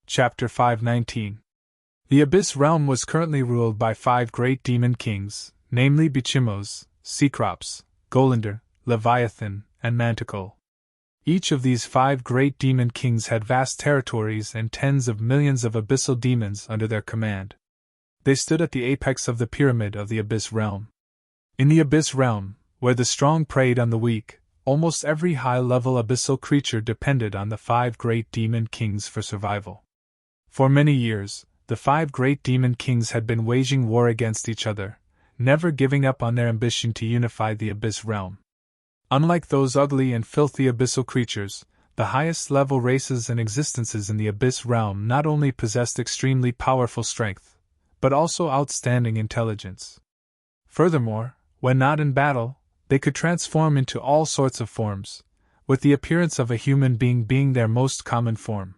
Chapter 519. The Abyss Realm was currently ruled by 5 great demon kings, namely Bichimos, Cecrops, Golander, Leviathan, and Manticore. Each of these 5 great demon kings had vast territories and tens of millions of abyssal demons under their command. They stood at the apex of the pyramid of the Abyss Realm. In the Abyss Realm, where the strong preyed on the weak, almost every high-level abyssal creature depended on the 5 great demon kings for survival. For many years, the 5 great demon kings had been waging war against each other, never giving up on their ambition to unify the Abyss Realm. Unlike those ugly and filthy abyssal creatures, the highest-level races and existences in the Abyss Realm not only possessed extremely powerful strength, but also outstanding intelligence. Furthermore, when not in battle, they could transform into all sorts of forms, with the appearance of a human being their most common form.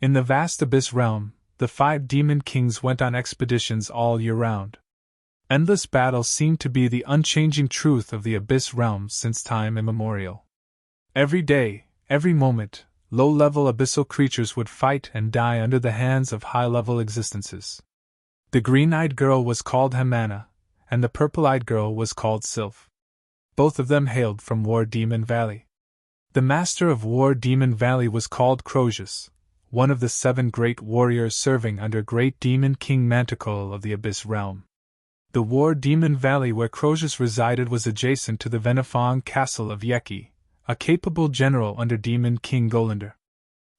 In the vast Abyss Realm, the 5 demon kings went on expeditions all year round. Endless battles seemed to be the unchanging truth of the Abyss Realm since time immemorial. Every day, every moment, low-level abyssal creatures would fight and die under the hands of high-level existences. The green-eyed girl was called Hamana, and the purple-eyed girl was called Sylph. Both of them hailed from War Demon Valley. The master of War Demon Valley was called Crozius, one of the 7 great warriors serving under Great Demon King Manticore of the Abyss Realm. The War Demon Valley where Crozius resided was adjacent to the Venifong castle of Yeki, a capable general under Demon King Golander.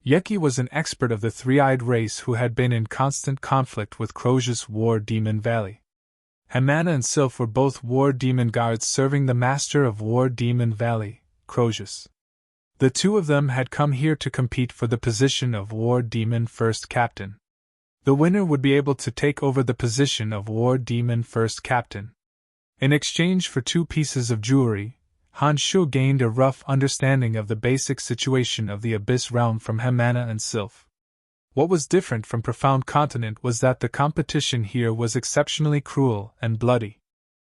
Yeki was an expert of the 3-eyed race who had been in constant conflict with Crozius' War Demon Valley. Hamana and Sylph were both War Demon guards serving the master of War Demon Valley, Crozius. The 2 of them had come here to compete for the position of War Demon First Captain. The winner would be able to take over the position of War Demon First Captain. In exchange for 2 pieces of jewelry, Han Shu gained a rough understanding of the basic situation of the Abyss Realm from Hamana and Sylph. What was different from Profound Continent was that the competition here was exceptionally cruel and bloody.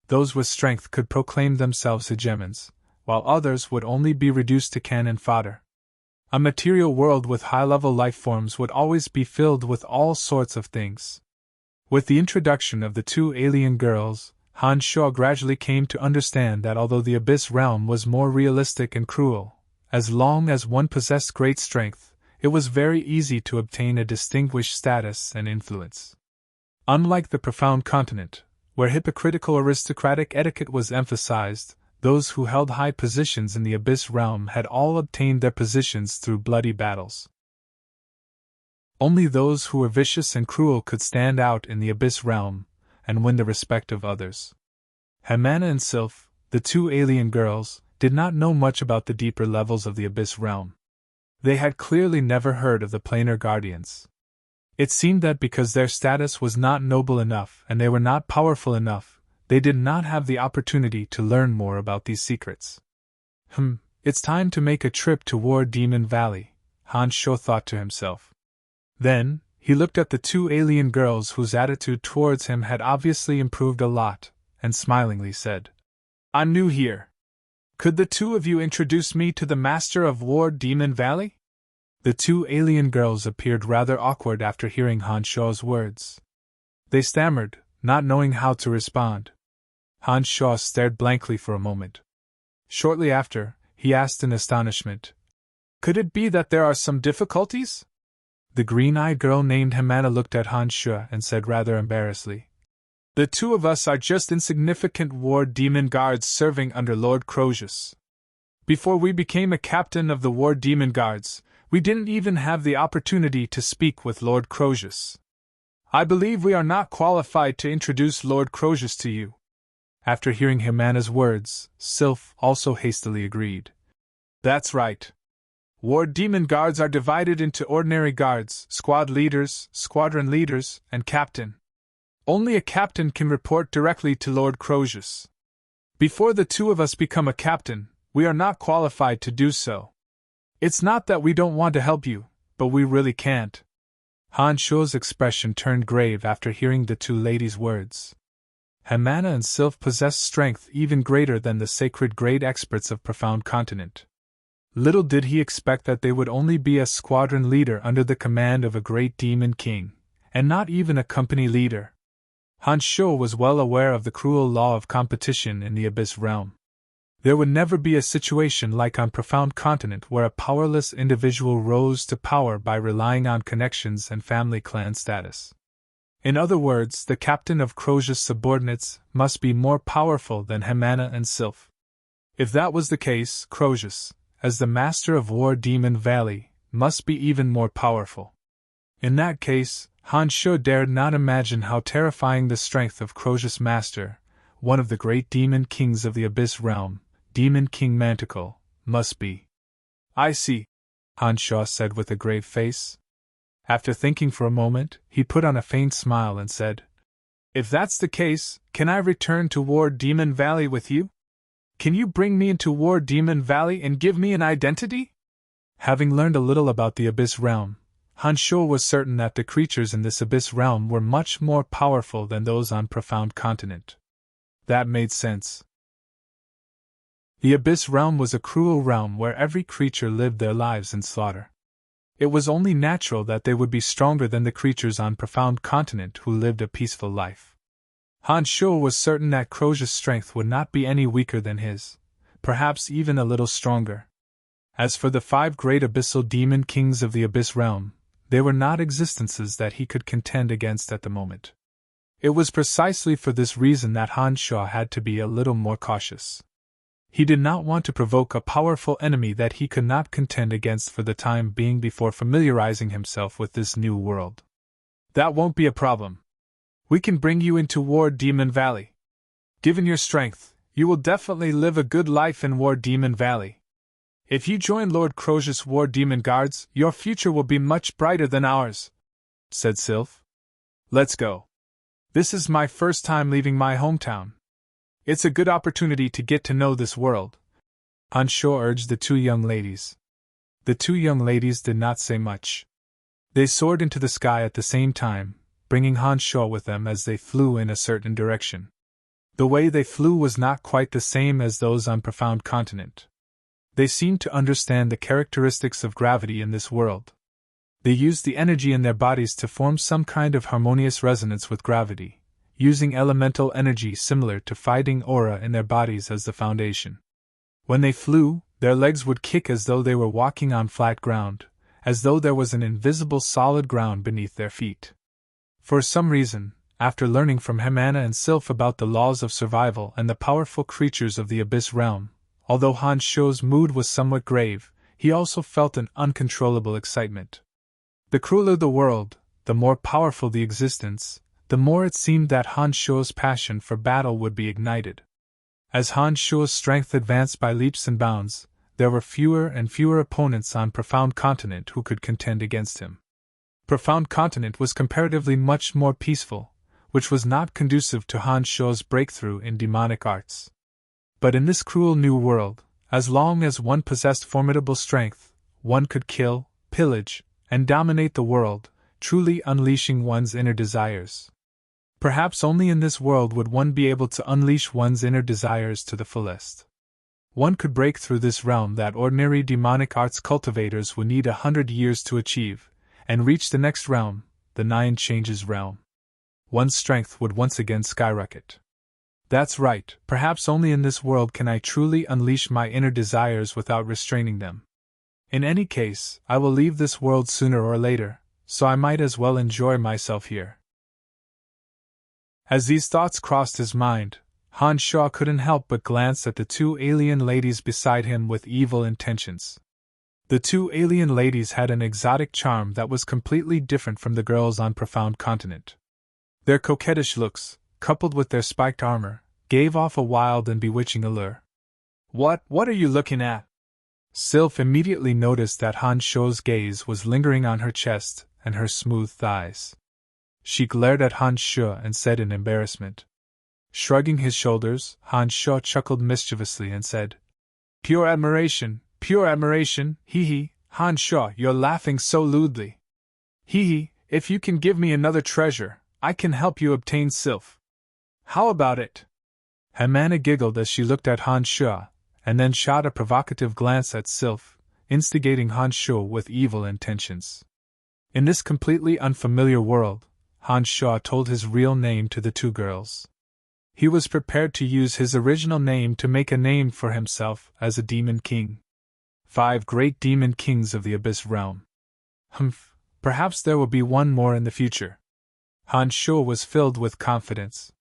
Those with strength could proclaim themselves hegemons, while others would only be reduced to cannon fodder. A material world with high-level life forms would always be filled with all sorts of things. With the introduction of the 2 alien girls, Han Shu gradually came to understand that although the Abyss Realm was more realistic and cruel, as long as one possessed great strength, it was very easy to obtain a distinguished status and influence. Unlike the Profound Continent, where hypocritical aristocratic etiquette was emphasized, those who held high positions in the Abyss Realm had all obtained their positions through bloody battles. Only those who were vicious and cruel could stand out in the Abyss Realm and win the respect of others. Hamana and Sylph, the 2 alien girls, did not know much about the deeper levels of the Abyss Realm. They had clearly never heard of the Planar Guardians. It seemed that because their status was not noble enough and they were not powerful enough, they did not have the opportunity to learn more about these secrets. It's time to make a trip to War Demon Valley, Han Shu thought to himself. Then, he looked at the 2 alien girls whose attitude towards him had obviously improved a lot, and smilingly said, "I'm new here. Could the 2 of you introduce me to the master of War Demon Valley?" The 2 alien girls appeared rather awkward after hearing Han Shu's words. They stammered, not knowing how to respond. Han Shu stared blankly for a moment. Shortly after, he asked in astonishment, "Could it be that there are some difficulties?" The green-eyed girl named Hamana looked at Han Shu and said rather embarrassedly, "The 2 of us are just insignificant War Demon guards serving under Lord Crozius. Before we became a captain of the War Demon Guards, we didn't even have the opportunity to speak with Lord Crozius. I believe we are not qualified to introduce Lord Crozius to you." After hearing Hamana's words, Sylph also hastily agreed. "That's right. War Demon Guards are divided into ordinary guards, squad leaders, squadron leaders, and captain. Only a captain can report directly to Lord Crozius. Before the 2 of us become a captain, we are not qualified to do so. It's not that we don't want to help you, but we really can't." Han Shu's expression turned grave after hearing the 2 ladies' words. Hamana and Sylph possessed strength even greater than the sacred great experts of Profound Continent. Little did he expect that they would only be a squadron leader under the command of a great demon king, and not even a company leader. Han Sho was well aware of the cruel law of competition in the Abyss realm. There would never be a situation like on Profound Continent where a powerless individual rose to power by relying on connections and family clan status. In other words, the captain of Crosia's subordinates must be more powerful than Hemana and Sylph. If that was the case, Crosius, as the master of War Demon Valley, must be even more powerful. In that case, Han Sho dared not imagine how terrifying the strength of Crosius' master, one of the great demon kings of the Abyss realm, Demon King Manticore, must be. I see, Han Sho said with a grave face. After thinking for a moment, he put on a faint smile and said, "If that's the case, can I return to War Demon Valley with you? Can you bring me into War Demon Valley and give me an identity?" Having learned a little about the Abyss realm, Han Sho was certain that the creatures in this Abyss realm were much more powerful than those on Profound Continent. That made sense. The Abyss realm was a cruel realm where every creature lived their lives in slaughter. It was only natural that they would be stronger than the creatures on Profound Continent who lived a peaceful life. Han Sho was certain that Crosia's strength would not be any weaker than his, perhaps even a little stronger. As for the 5 great abyssal demon kings of the Abyss realm, they were not existences that he could contend against at the moment. It was precisely for this reason that Han Sho had to be a little more cautious. He did not want to provoke a powerful enemy that he could not contend against for the time being before familiarizing himself with this new world. That won't be a problem. We can bring you into War Demon Valley. Given your strength, you will definitely live a good life in War Demon Valley. If you join Lord Crosius' War Demon Guards, your future will be much brighter than ours, said Sylph. Let's go. This is my first time leaving my hometown. It's a good opportunity to get to know this world, Han Sho urged the 2 young ladies. The 2 young ladies did not say much. They soared into the sky at the same time, bringing Han Sho with them as they flew in a certain direction. The way they flew was not quite the same as those on Profound Continent. They seemed to understand the characteristics of gravity in this world. They used the energy in their bodies to form some kind of harmonious resonance with gravity, using elemental energy similar to fighting aura in their bodies as the foundation. When they flew, their legs would kick as though they were walking on flat ground, as though there was an invisible solid ground beneath their feet. For some reason, after learning from Hemana and Sylph about the laws of survival and the powerful creatures of the Abyss realm, although Han Sho's mood was somewhat grave, he also felt an uncontrollable excitement. The crueler the world, the more powerful the existence, the more it seemed that Han Sho's passion for battle would be ignited. As Han Sho's strength advanced by leaps and bounds, there were fewer and fewer opponents on Profound Continent who could contend against him. Profound Continent was comparatively much more peaceful, which was not conducive to Han Sho's breakthrough in demonic arts. But in this cruel new world, as long as one possessed formidable strength, one could kill, pillage, and dominate the world, truly unleashing one's inner desires. Perhaps only in this world would one be able to unleash one's inner desires to the fullest. One could break through this realm that ordinary demonic arts cultivators would need 100 years to achieve, and reach the next realm, the 9 Changes realm. One's strength would once again skyrocket. That's right, perhaps only in this world can I truly unleash my inner desires without restraining them. In any case, I will leave this world sooner or later, so I might as well enjoy myself here. As these thoughts crossed his mind, Han Sho couldn't help but glance at the 2 alien ladies beside him with evil intentions. The 2 alien ladies had an exotic charm that was completely different from the girls on Profound Continent. Their coquettish looks, coupled with their spiked armor, gave off a wild and bewitching allure. What are you looking at? Sylph immediately noticed that Han Sho's gaze was lingering on her chest and her smooth thighs. She glared at Han Sho and said in embarrassment. Shrugging his shoulders, Han Sho chuckled mischievously and said, pure admiration, hee-hee, Han Sho, you're laughing so lewdly. Hee-hee, if you can give me another treasure, I can help you obtain Sylph. How about it? Hemana giggled as she looked at Han Sho, and then shot a provocative glance at Sylph, instigating Han Shuo with evil intentions. In this completely unfamiliar world, Han Shuo told his real name to the two girls. He was prepared to use his original name to make a name for himself as a demon king. 5 great demon kings of the Abyss realm. Perhaps there will be one more in the future. Han Shuo was filled with confidence.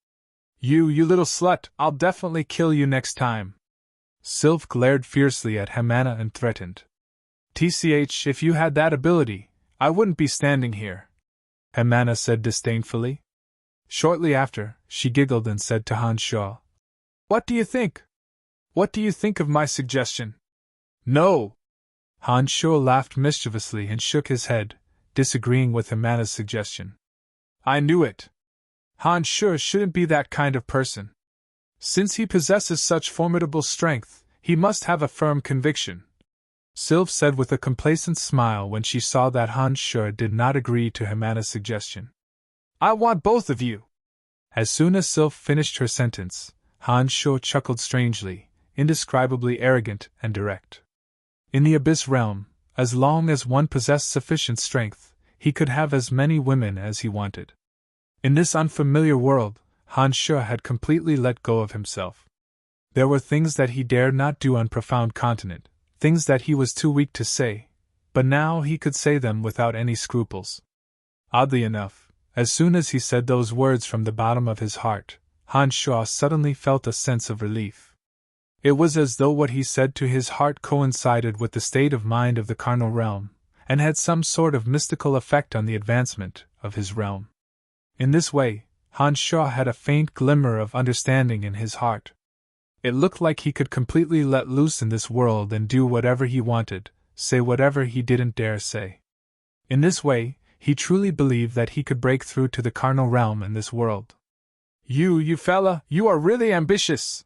You little slut, I'll definitely kill you next time. Sylph glared fiercely at Hamana and threatened. TCH, if you had that ability, I wouldn't be standing here, Hamana said disdainfully. Shortly after, she giggled and said to Han Shuo, What do you think? What do you think of my suggestion? No! Han Shuo laughed mischievously and shook his head, disagreeing with Hamana's suggestion. I knew it. Han Shuo shouldn't be that kind of person. Since he possesses such formidable strength, he must have a firm conviction, Sylph said with a complacent smile when she saw that Han Shuo did not agree to Hamana's suggestion. I want both of you. As soon as Sylph finished her sentence, Han Shuo chuckled strangely, indescribably arrogant and direct. In the Abyss realm, as long as one possessed sufficient strength, he could have as many women as he wanted. In this unfamiliar world, Han Shuo had completely let go of himself. There were things that he dared not do on Profound Continent, things that he was too weak to say, but now he could say them without any scruples. Oddly enough, as soon as he said those words from the bottom of his heart, Han Shuo suddenly felt a sense of relief. It was as though what he said to his heart coincided with the state of mind of the carnal realm, and had some sort of mystical effect on the advancement of his realm. In this way, Han Shuo had a faint glimmer of understanding in his heart. It looked like he could completely let loose in this world and do whatever he wanted, say whatever he didn't dare say. In this way, he truly believed that he could break through to the carnal realm in this world. You fella, you are really ambitious!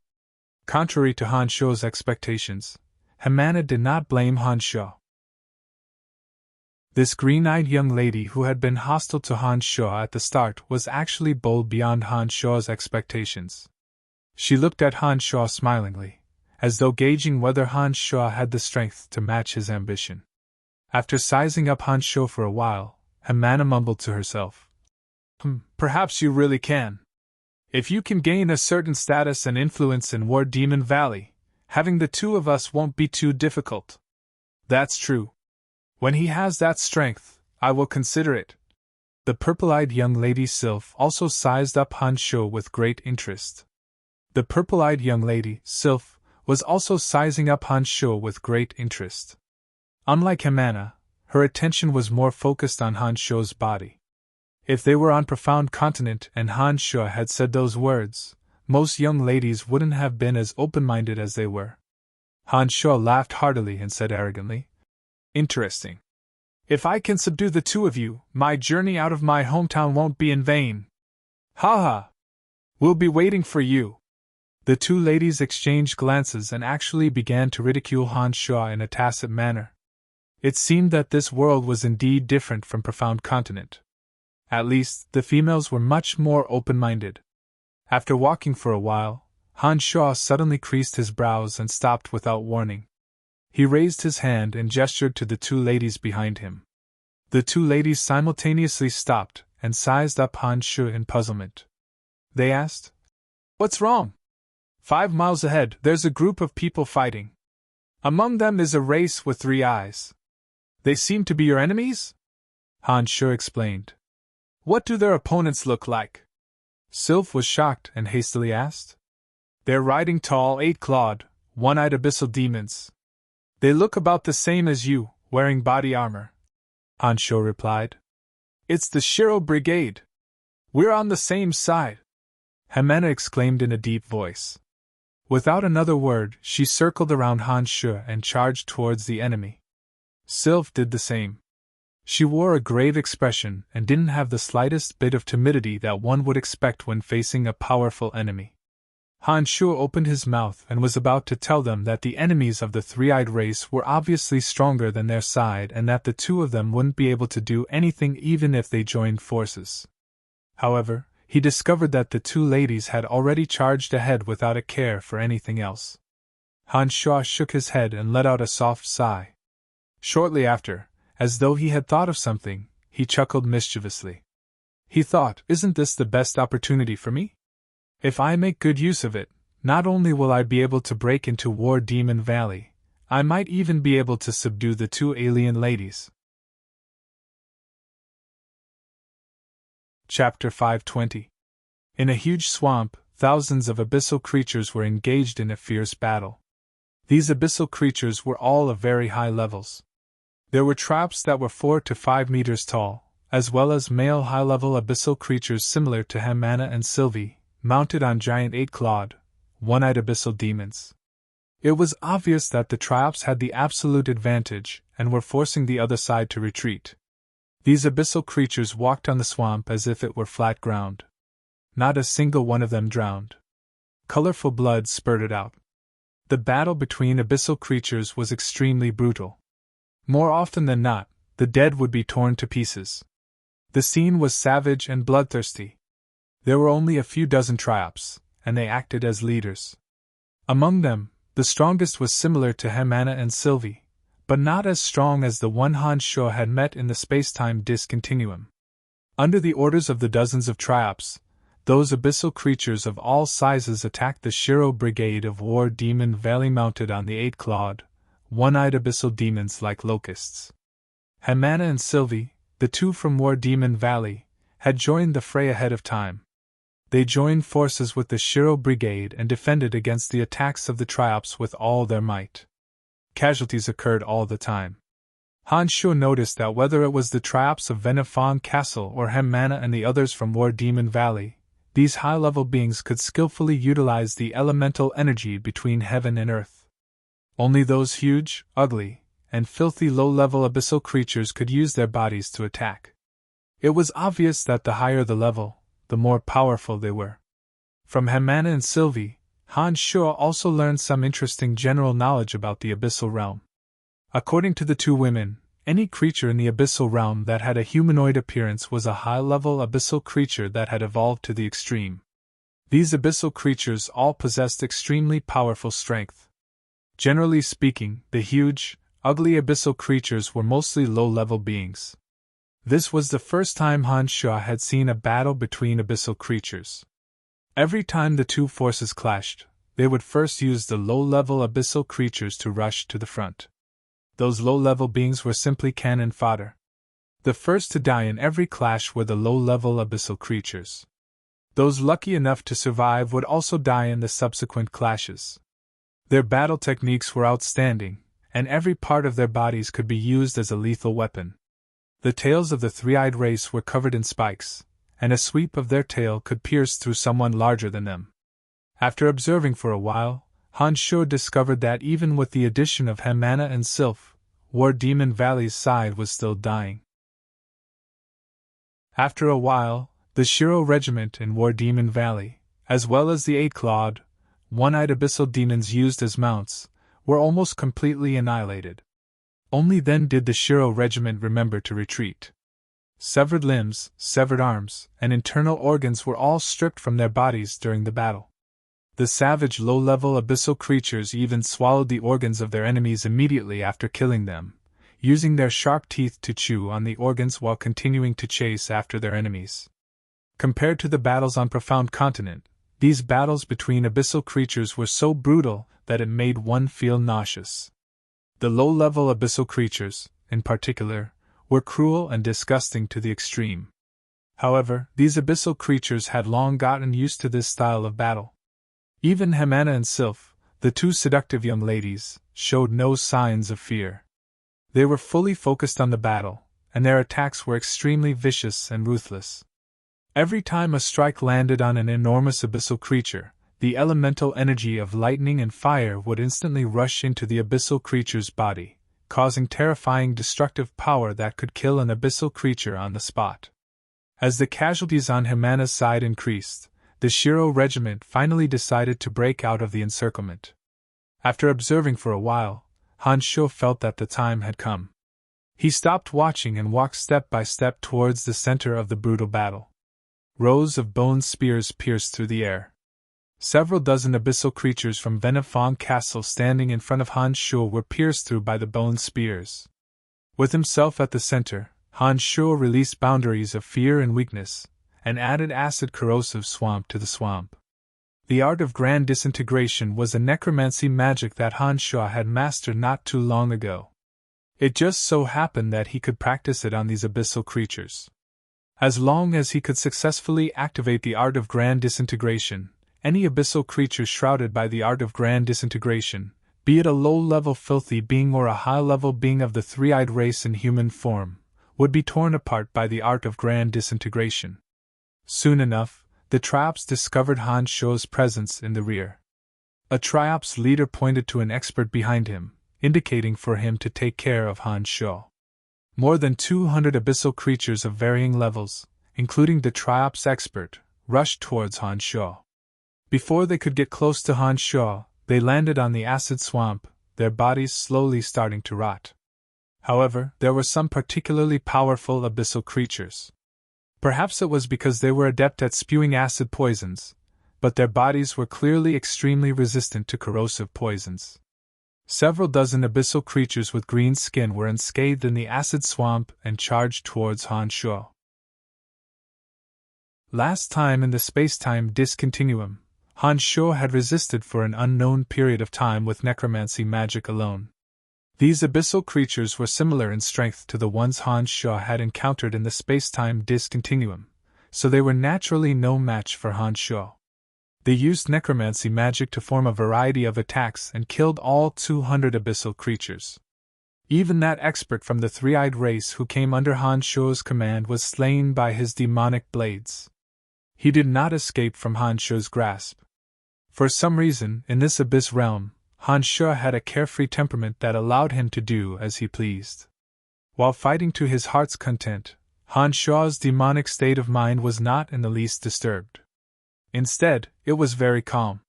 Contrary to Han Shuo's expectations, Hamana did not blame Han Shuo. This green-eyed young lady who had been hostile to Han Shuo at the start was actually bold beyond Han Shuo's expectations. She looked at Han Shuo smilingly, as though gauging whether Han Shuo had the strength to match his ambition. After sizing up Han Shuo for a while, Hamana mumbled to herself. Perhaps you really can. If you can gain a certain status and influence in War Demon Valley, having the two of us won't be too difficult. That's true. When he has that strength, I will consider it. The purple-eyed young lady Sylph also sized up Han Shuo with great interest. The purple-eyed young lady, Sylph, was also sizing up Han Shuo with great interest. Unlike Hamana, her attention was more focused on Han Shuo's body. If they were on Profound Continent and Han Shuo had said those words, most young ladies wouldn't have been as open-minded as they were. Han Shuo laughed heartily and said arrogantly, Interesting. If I can subdue the two of you, my journey out of my hometown won't be in vain. Ha ha! We'll be waiting for you. The two ladies exchanged glances and actually began to ridicule Han Shuo in a tacit manner. It seemed that this world was indeed different from Profound Continent. At least, the females were much more open-minded. After walking for a while, Han Shuo suddenly creased his brows and stopped without warning. He raised his hand and gestured to the two ladies behind him. The two ladies simultaneously stopped and sized up Han Shuo in puzzlement. They asked, What's wrong? 5 miles ahead, there's a group of people fighting. Among them is a race with 3 eyes. They seem to be your enemies? Han Shuo explained. What do their opponents look like? Sylph was shocked and hastily asked. They're riding tall, 8-clawed, one-eyed abyssal demons. They look about the same as you, wearing body armor. Han Shuo replied. It's the Shiro Brigade. We're on the same side. Hamana exclaimed in a deep voice. Without another word, she circled around Han Shuo and charged towards the enemy. Sylph did the same. She wore a grave expression and didn't have the slightest bit of timidity that one would expect when facing a powerful enemy. Han Shuo opened his mouth and was about to tell them that the enemies of the 3-eyed race were obviously stronger than their side and that the two of them wouldn't be able to do anything even if they joined forces. However, he discovered that the two ladies had already charged ahead without a care for anything else. Han Shuo shook his head and let out a soft sigh. Shortly after, as though he had thought of something, he chuckled mischievously. He thought, isn't this the best opportunity for me? If I make good use of it, not only will I be able to break into War Demon Valley, I might even be able to subdue the two alien ladies. Chapter 520. In a huge swamp, thousands of abyssal creatures were engaged in a fierce battle. These abyssal creatures were all of very high levels. There were traps that were 4 to 5 meters tall, as well as male high-level abyssal creatures similar to Hamana and Sylvie, mounted on giant 8-clawed, one-eyed abyssal demons. It was obvious that the Triops had the absolute advantage and were forcing the other side to retreat. These abyssal creatures walked on the swamp as if it were flat ground. Not a single one of them drowned. Colorful blood spurted out. The battle between abyssal creatures was extremely brutal. More often than not, the dead would be torn to pieces. The scene was savage and bloodthirsty. There were only a few dozen Triops, and they acted as leaders. Among them, the strongest was similar to Hamana and Sylvie, but not as strong as the one Han Shuo had met in the space-time discontinuum. Under the orders of the dozens of Triops, those abyssal creatures of all sizes attacked the Shiro Brigade of War Demon Valley mounted on the 8-clawed, one-eyed abyssal demons like locusts. Hamana and Sylvie, the two from War Demon Valley, had joined the fray ahead of time. They joined forces with the Shiro Brigade and defended against the attacks of the Triops with all their might. Casualties occurred all the time. Han Shuo noticed that whether it was the Triops of Venifong Castle or Hamana and the others from War Demon Valley, these high-level beings could skillfully utilize the elemental energy between heaven and earth. Only those huge, ugly, and filthy low-level abyssal creatures could use their bodies to attack. It was obvious that the higher the level, the more powerful they were. From Hamana and Sylvie, Han Shuo also learned some interesting general knowledge about the abyssal realm. According to the two women, any creature in the abyssal realm that had a humanoid appearance was a high-level abyssal creature that had evolved to the extreme. These abyssal creatures all possessed extremely powerful strength. Generally speaking, the huge, ugly abyssal creatures were mostly low-level beings. This was the first time Han Shuo had seen a battle between abyssal creatures. Every time the two forces clashed, they would first use the low-level abyssal creatures to rush to the front. Those low-level beings were simply cannon fodder. The first to die in every clash were the low-level abyssal creatures. Those lucky enough to survive would also die in the subsequent clashes. Their battle techniques were outstanding, and every part of their bodies could be used as a lethal weapon. The tails of the three-eyed race were covered in spikes, and a sweep of their tail could pierce through someone larger than them. After observing for a while, Han Shuo discovered that even with the addition of Hamana and Sylph, War Demon Valley's side was still dying. After a while, the Shiro Regiment in War Demon Valley, as well as the 8-clawed, one-eyed abyssal demons used as mounts, were almost completely annihilated. Only then did the Shiro Regiment remember to retreat. Severed limbs, severed arms, and internal organs were all stripped from their bodies during the battle. The savage low-level abyssal creatures even swallowed the organs of their enemies immediately after killing them, using their sharp teeth to chew on the organs while continuing to chase after their enemies. Compared to the battles on Profound Continent, these battles between abyssal creatures were so brutal that it made one feel nauseous. The low-level abyssal creatures, in particular, were cruel and disgusting to the extreme. However, these abyssal creatures had long gotten used to this style of battle. Even Hamana and Sylph, the two seductive young ladies, showed no signs of fear. They were fully focused on the battle, and their attacks were extremely vicious and ruthless. Every time a strike landed on an enormous abyssal creature, the elemental energy of lightning and fire would instantly rush into the abyssal creature's body, causing terrifying destructive power that could kill an abyssal creature on the spot. As the casualties on Hamana's side increased, the Shiro Regiment finally decided to break out of the encirclement. After observing for a while, Han Shuo felt that the time had come. He stopped watching and walked step by step towards the center of the brutal battle. Rows of bone spears pierced through the air. Several dozen abyssal creatures from Venifong Castle standing in front of Han Shuo were pierced through by the bone spears. With himself at the center, Han Shuo released boundaries of fear and weakness, and added acid corrosive swamp to the swamp. The art of grand disintegration was a necromancy magic that Han Shuo had mastered not too long ago. It just so happened that he could practice it on these abyssal creatures. As long as he could successfully activate the art of grand disintegration, any abyssal creature shrouded by the art of grand disintegration, be it a low-level filthy being or a high-level being of the three-eyed race in human form, would be torn apart by the art of grand disintegration. Soon enough, the Triops discovered Han Shuo's presence in the rear. A Triops leader pointed to an expert behind him, indicating for him to take care of Han Shuo. More than 200 abyssal creatures of varying levels, including the Triops expert, rushed towards Han Shuo. Before they could get close to Han Shuo, they landed on the acid swamp, their bodies slowly starting to rot. However, there were some particularly powerful abyssal creatures. Perhaps it was because they were adept at spewing acid poisons, but their bodies were clearly extremely resistant to corrosive poisons. Several dozen abyssal creatures with green skin were unscathed in the acid swamp and charged towards Han Shuo. Last time in the space-time discontinuum, Han Shuo had resisted for an unknown period of time with necromancy magic alone. These abyssal creatures were similar in strength to the ones Han Shuo had encountered in the space-time discontinuum, so they were naturally no match for Han Shuo. They used necromancy magic to form a variety of attacks and killed all 200 abyssal creatures. Even that expert from the three-eyed race who came under Han Shuo's command was slain by his demonic blades. He did not escape from Han Shuo's grasp. For some reason, in this abyss realm, Han Shuo had a carefree temperament that allowed him to do as he pleased. While fighting to his heart's content, Han Shuo's demonic state of mind was not in the least disturbed. Instead, it was very calm.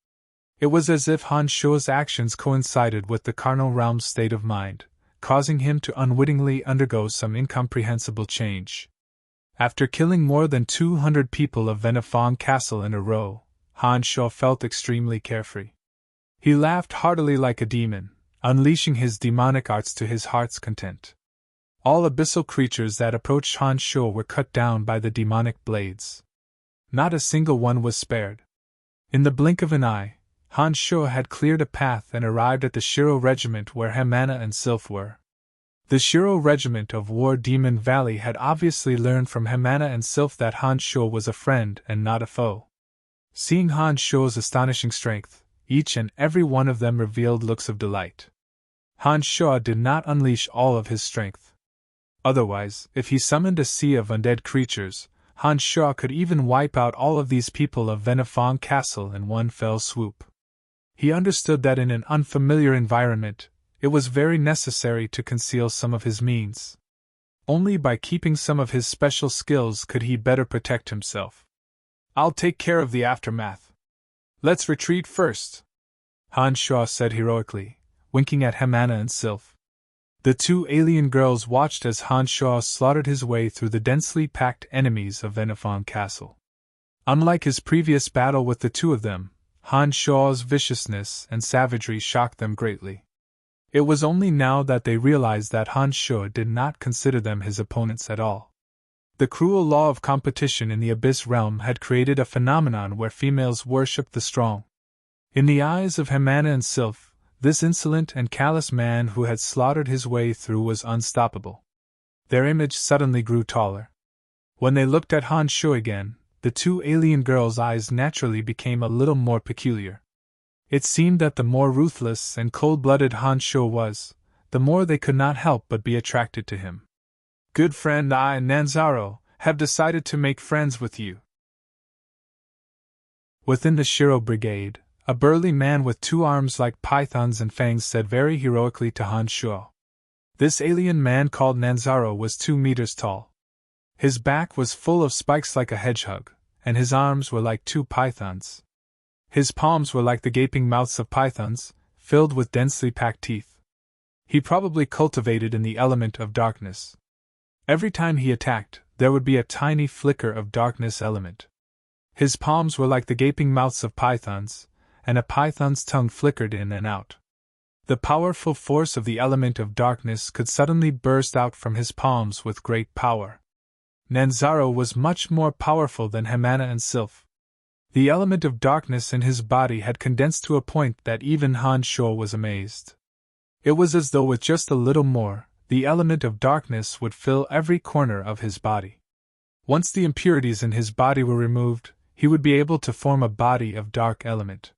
It was as if Han Shuo's actions coincided with the carnal realm's state of mind, causing him to unwittingly undergo some incomprehensible change. After killing more than 200 people of Venifong Castle in a row, Han Shuo felt extremely carefree. He laughed heartily like a demon, unleashing his demonic arts to his heart's content. All abyssal creatures that approached Han Shuo were cut down by the demonic blades. Not a single one was spared. In the blink of an eye, Han Shuo had cleared a path and arrived at the Shiro regiment where Hamana and Sylph were. The Shiro regiment of War Demon Valley had obviously learned from Hamana and Sylph that Han Shuo was a friend and not a foe. Seeing Han Shuo's astonishing strength, each and every one of them revealed looks of delight. Han Shuo did not unleash all of his strength. Otherwise, if he summoned a sea of undead creatures, Han Shuo could even wipe out all of these people of Venifong Castle in one fell swoop. He understood that in an unfamiliar environment, it was very necessary to conceal some of his means. Only by keeping some of his special skills could he better protect himself. "I'll take care of the aftermath. Let's retreat first," Han Shuo said heroically, winking at Hamana and Sylph. The two alien girls watched as Han Shuo slaughtered his way through the densely packed enemies of Venifong Castle. Unlike his previous battle with the two of them, Han Shuo's viciousness and savagery shocked them greatly. It was only now that they realized that Han Shuo did not consider them his opponents at all. The cruel law of competition in the Abyss realm had created a phenomenon where females worshipped the strong. In the eyes of Hamana and Sylph, this insolent and callous man who had slaughtered his way through was unstoppable. Their image suddenly grew taller. When they looked at Han Shuo again, the two alien girls' eyes naturally became a little more peculiar. It seemed that the more ruthless and cold-blooded Han Shuo was, the more they could not help but be attracted to him. "Good friend, I and Nanzaro have decided to make friends with you." Within the Shiro brigade, a burly man with two arms like pythons and fangs said very heroically to Han Shuo. This alien man called Nanzaro was 2 meters tall. His back was full of spikes like a hedgehog, and his arms were like 2 pythons. His palms were like the gaping mouths of pythons, filled with densely packed teeth. He probably cultivated in the element of darkness. Every time he attacked, there would be a tiny flicker of darkness element. His palms were like the gaping mouths of pythons, and a python's tongue flickered in and out. The powerful force of the element of darkness could suddenly burst out from his palms with great power. Nanzaro was much more powerful than Hamana and Sylph. The element of darkness in his body had condensed to a point that even Han Shuo was amazed. It was as though with just a little more, the element of darkness would fill every corner of his body. Once the impurities in his body were removed, he would be able to form a body of dark element.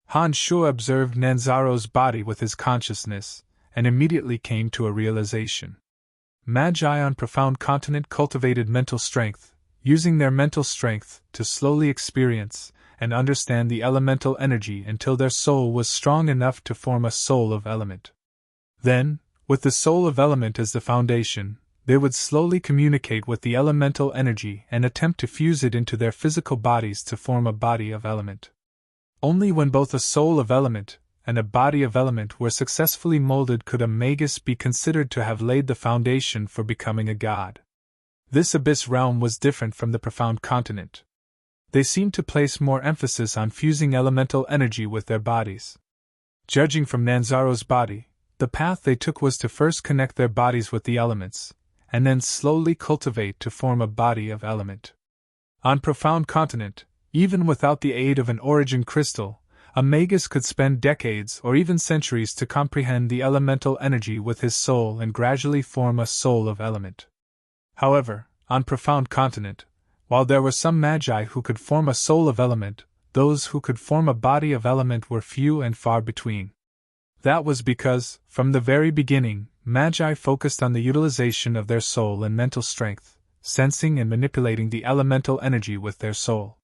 Han Shuo observed Nanzaro's body with his consciousness, and immediately came to a realization. Magi on Profound Continent cultivated mental strength, using their mental strength to slowly experience and understand the elemental energy until their soul was strong enough to form a soul of element. Then, with the soul of element as the foundation, they would slowly communicate with the elemental energy and attempt to fuse it into their physical bodies to form a body of element. Only when both a soul of element and a body of element were successfully molded could a magus be considered to have laid the foundation for becoming a god. This abyss realm was different from the Profound Continent. They seemed to place more emphasis on fusing elemental energy with their bodies. Judging from Nanzaro's body, the path they took was to first connect their bodies with the elements, and then slowly cultivate to form a body of element. On Profound Continent, even without the aid of an origin crystal, a magus could spend decades or even centuries to comprehend the elemental energy with his soul and gradually form a soul of element. However, on Profound Continent, while there were some magi who could form a soul of element, those who could form a body of element were few and far between. That was because, from the very beginning, magi focused on the utilization of their soul and mental strength, sensing and manipulating the elemental energy with their soul.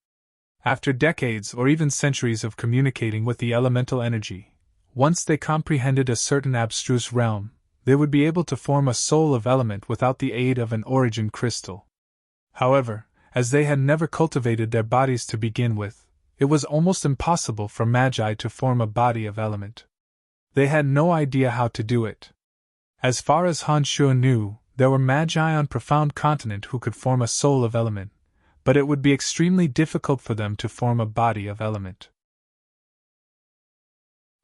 After decades or even centuries of communicating with the elemental energy, once they comprehended a certain abstruse realm, they would be able to form a soul of element without the aid of an origin crystal. However, as they had never cultivated their bodies to begin with, it was almost impossible for magi to form a body of element. They had no idea how to do it. As far as Han Shuo knew, there were magi on Profound Continent who could form a soul of element, but it would be extremely difficult for them to form a body of element.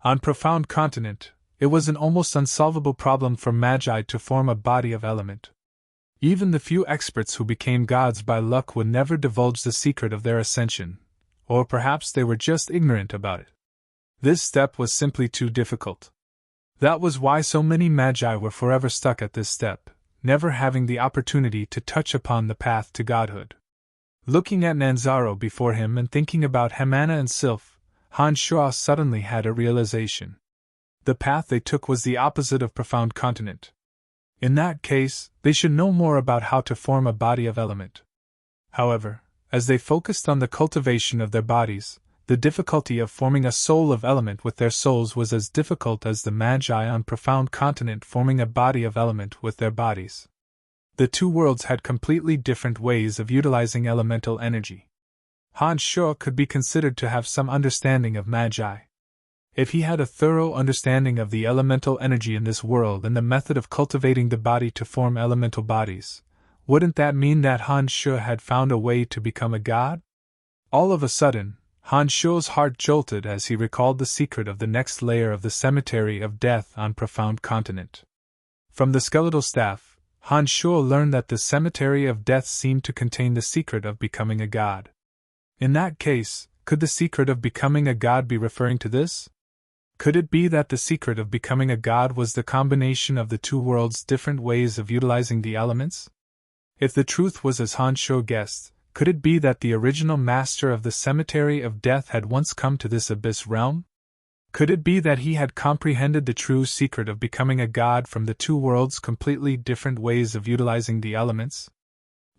On Profound Continent, it was an almost unsolvable problem for magi to form a body of element. Even the few experts who became gods by luck would never divulge the secret of their ascension, or perhaps they were just ignorant about it. This step was simply too difficult. That was why so many magi were forever stuck at this step, never having the opportunity to touch upon the path to godhood. Looking at Nanzaro before him and thinking about Hamana and Sylph, Han Shuo suddenly had a realization. The path they took was the opposite of Profound Continent. In that case, they should know more about how to form a body of element. However, as they focused on the cultivation of their bodies, the difficulty of forming a soul of element with their souls was as difficult as the magi on Profound Continent forming a body of element with their bodies. The two worlds had completely different ways of utilizing elemental energy. Han Shuo could be considered to have some understanding of magi. If he had a thorough understanding of the elemental energy in this world and the method of cultivating the body to form elemental bodies, wouldn't that mean that Han Shuo had found a way to become a god? All of a sudden, Han Shuo's heart jolted as he recalled the secret of the next layer of the cemetery of death on Profound Continent. From the skeletal staff, Han Shuo learned that the cemetery of death seemed to contain the secret of becoming a god. In that case, could the secret of becoming a god be referring to this? Could it be that the secret of becoming a god was the combination of the two worlds' different ways of utilizing the elements? If the truth was as Han Shuo guessed, could it be that the original master of the cemetery of death had once come to this abyss realm? Could it be that he had comprehended the true secret of becoming a god from the two worlds' completely different ways of utilizing the elements?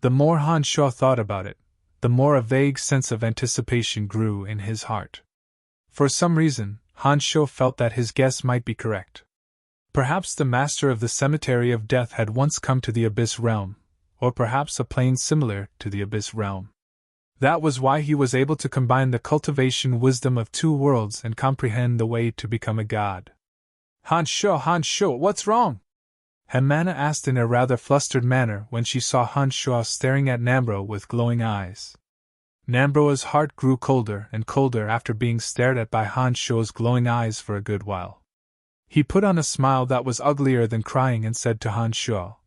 The more Han Shuo thought about it, the more a vague sense of anticipation grew in his heart. For some reason, Han Shuo felt that his guess might be correct. Perhaps the master of the cemetery of death had once come to the abyss realm, or perhaps a plane similar to the abyss realm. That was why he was able to combine the cultivation wisdom of two worlds and comprehend the way to become a god. Han Shuo, what's wrong? Hamana asked in a rather flustered manner when she saw Han Shuo staring at Nambro with glowing eyes. Nambro's heart grew colder and colder after being stared at by Han Shuo's glowing eyes for a good while. He put on a smile that was uglier than crying and said to Han Shuo,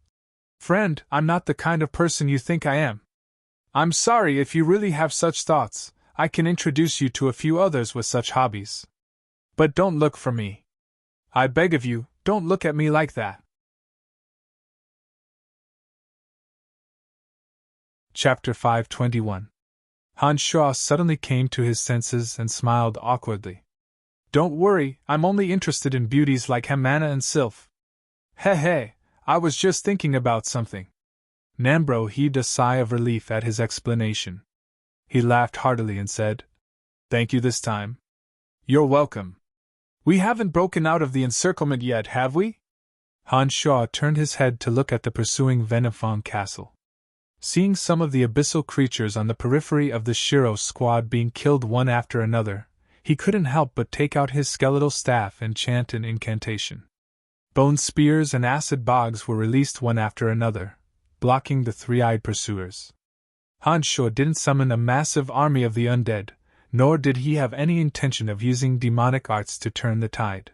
"Friend, I'm not the kind of person you think I am. I'm sorry if you really have such thoughts. I can introduce you to a few others with such hobbies. But don't look for me. I beg of you, don't look at me like that." Chapter 521. Han Shuo suddenly came to his senses and smiled awkwardly. "Don't worry, I'm only interested in beauties like Hamana and Sylph." Hey, I was just thinking about something." Nambro heaved a sigh of relief at his explanation. He laughed heartily and said, "Thank you this time." "You're welcome. We haven't broken out of the encirclement yet, have we?" Han Shuo turned his head to look at the pursuing Venifong castle. Seeing some of the abyssal creatures on the periphery of the Shiro squad being killed one after another, he couldn't help but take out his skeletal staff and chant an incantation. Bone spears and acid bogs were released one after another, blocking the three-eyed pursuers. Han Shuo didn't summon a massive army of the undead, nor did he have any intention of using demonic arts to turn the tide.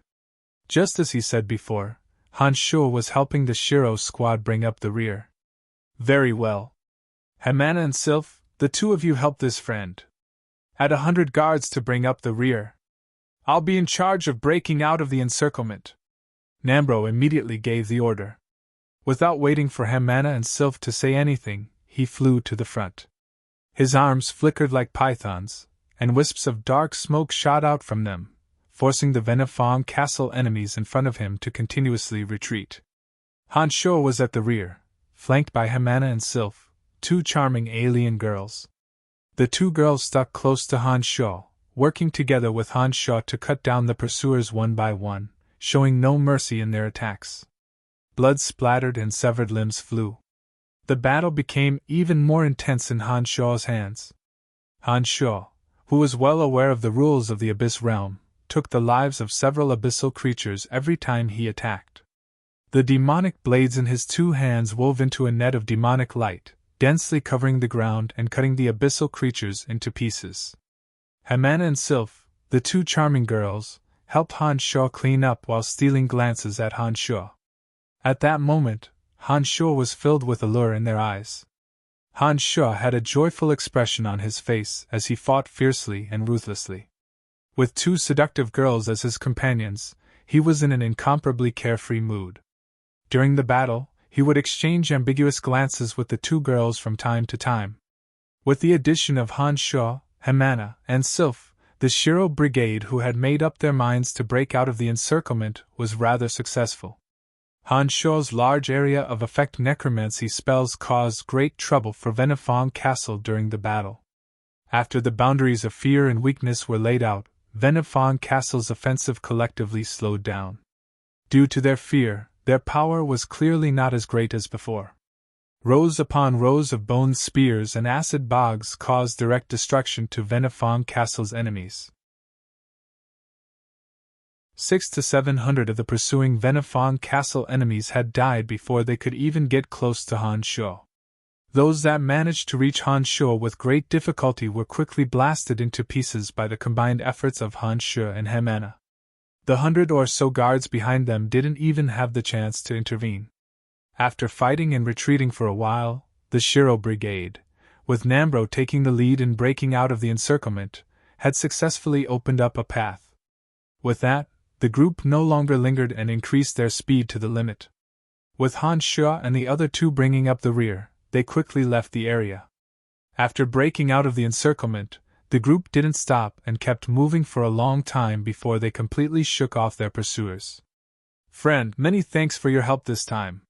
Just as he said before, Han Shuo was helping the Shiro squad bring up the rear. "Very well. Hamana and Sylph, the two of you help this friend. Add 100 guards to bring up the rear. I'll be in charge of breaking out of the encirclement." Nambro immediately gave the order. Without waiting for Hamana and Sylph to say anything, he flew to the front. His arms flickered like pythons, and wisps of dark smoke shot out from them, forcing the Venifong castle enemies in front of him to continuously retreat. Han Shuo was at the rear, flanked by Hamana and Sylph, two charming alien girls. The two girls stuck close to Han Shuo, working together with Han Shuo to cut down the pursuers one by one, showing no mercy in their attacks. Blood splattered and severed limbs flew. The battle became even more intense in Han Shuo's hands. Han Shuo, who was well aware of the rules of the Abyss realm, took the lives of several abyssal creatures every time he attacked. The demonic blades in his two hands wove into a net of demonic light, densely covering the ground and cutting the abyssal creatures into pieces. Hamana and Sylph, the two charming girls, helped Han Shuo clean up while stealing glances at Han Shuo. At that moment, Han Shuo was filled with allure in their eyes. Han Shuo had a joyful expression on his face as he fought fiercely and ruthlessly. With two seductive girls as his companions, he was in an incomparably carefree mood. During the battle, he would exchange ambiguous glances with the two girls from time to time. With the addition of Han Shuo, Hamana, and Sylph, the Shiro brigade who had made up their minds to break out of the encirclement was rather successful. Han Shuo's large area of effect necromancy spells caused great trouble for Venifong Castle during the battle. After the boundaries of fear and weakness were laid out, Venifong Castle's offensive collectively slowed down. Due to their fear, their power was clearly not as great as before. Rows upon rows of bone spears and acid bogs caused direct destruction to Venifong Castle's enemies. 600 to 700 of the pursuing Venifong Castle enemies had died before they could even get close to Han Shuo. Those that managed to reach Han Shuo with great difficulty were quickly blasted into pieces by the combined efforts of Han Shuo and Hamana. The 100 or so guards behind them didn't even have the chance to intervene. After fighting and retreating for a while, the Shiro brigade, with Nambro taking the lead in breaking out of the encirclement, had successfully opened up a path. With that, the group no longer lingered and increased their speed to the limit. With Han Shuo and the other two bringing up the rear, they quickly left the area. After breaking out of the encirclement, the group didn't stop and kept moving for a long time before they completely shook off their pursuers. "Friend, many thanks for your help this time.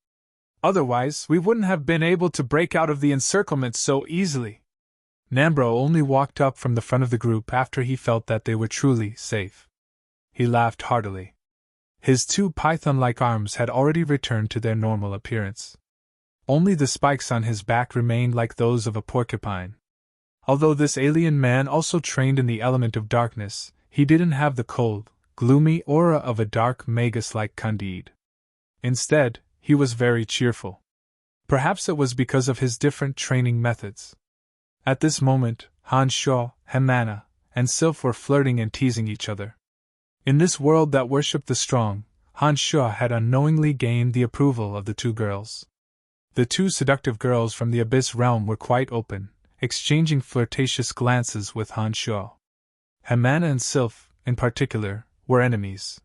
Otherwise, we wouldn't have been able to break out of the encirclement so easily." Nambro only walked up from the front of the group after he felt that they were truly safe. He laughed heartily. His two python-like arms had already returned to their normal appearance. Only the spikes on his back remained like those of a porcupine. Although this alien man also trained in the element of darkness, he didn't have the cold, gloomy aura of a dark magus like Candide. Instead, he was very cheerful. Perhaps it was because of his different training methods. At this moment, Han Shuo, Hamana, and Sylph were flirting and teasing each other. In this world that worshipped the strong, Han Shuo had unknowingly gained the approval of the two girls. The two seductive girls from the Abyss realm were quite open, exchanging flirtatious glances with Han Shuo. Hamana and Sylph, in particular, were enemies.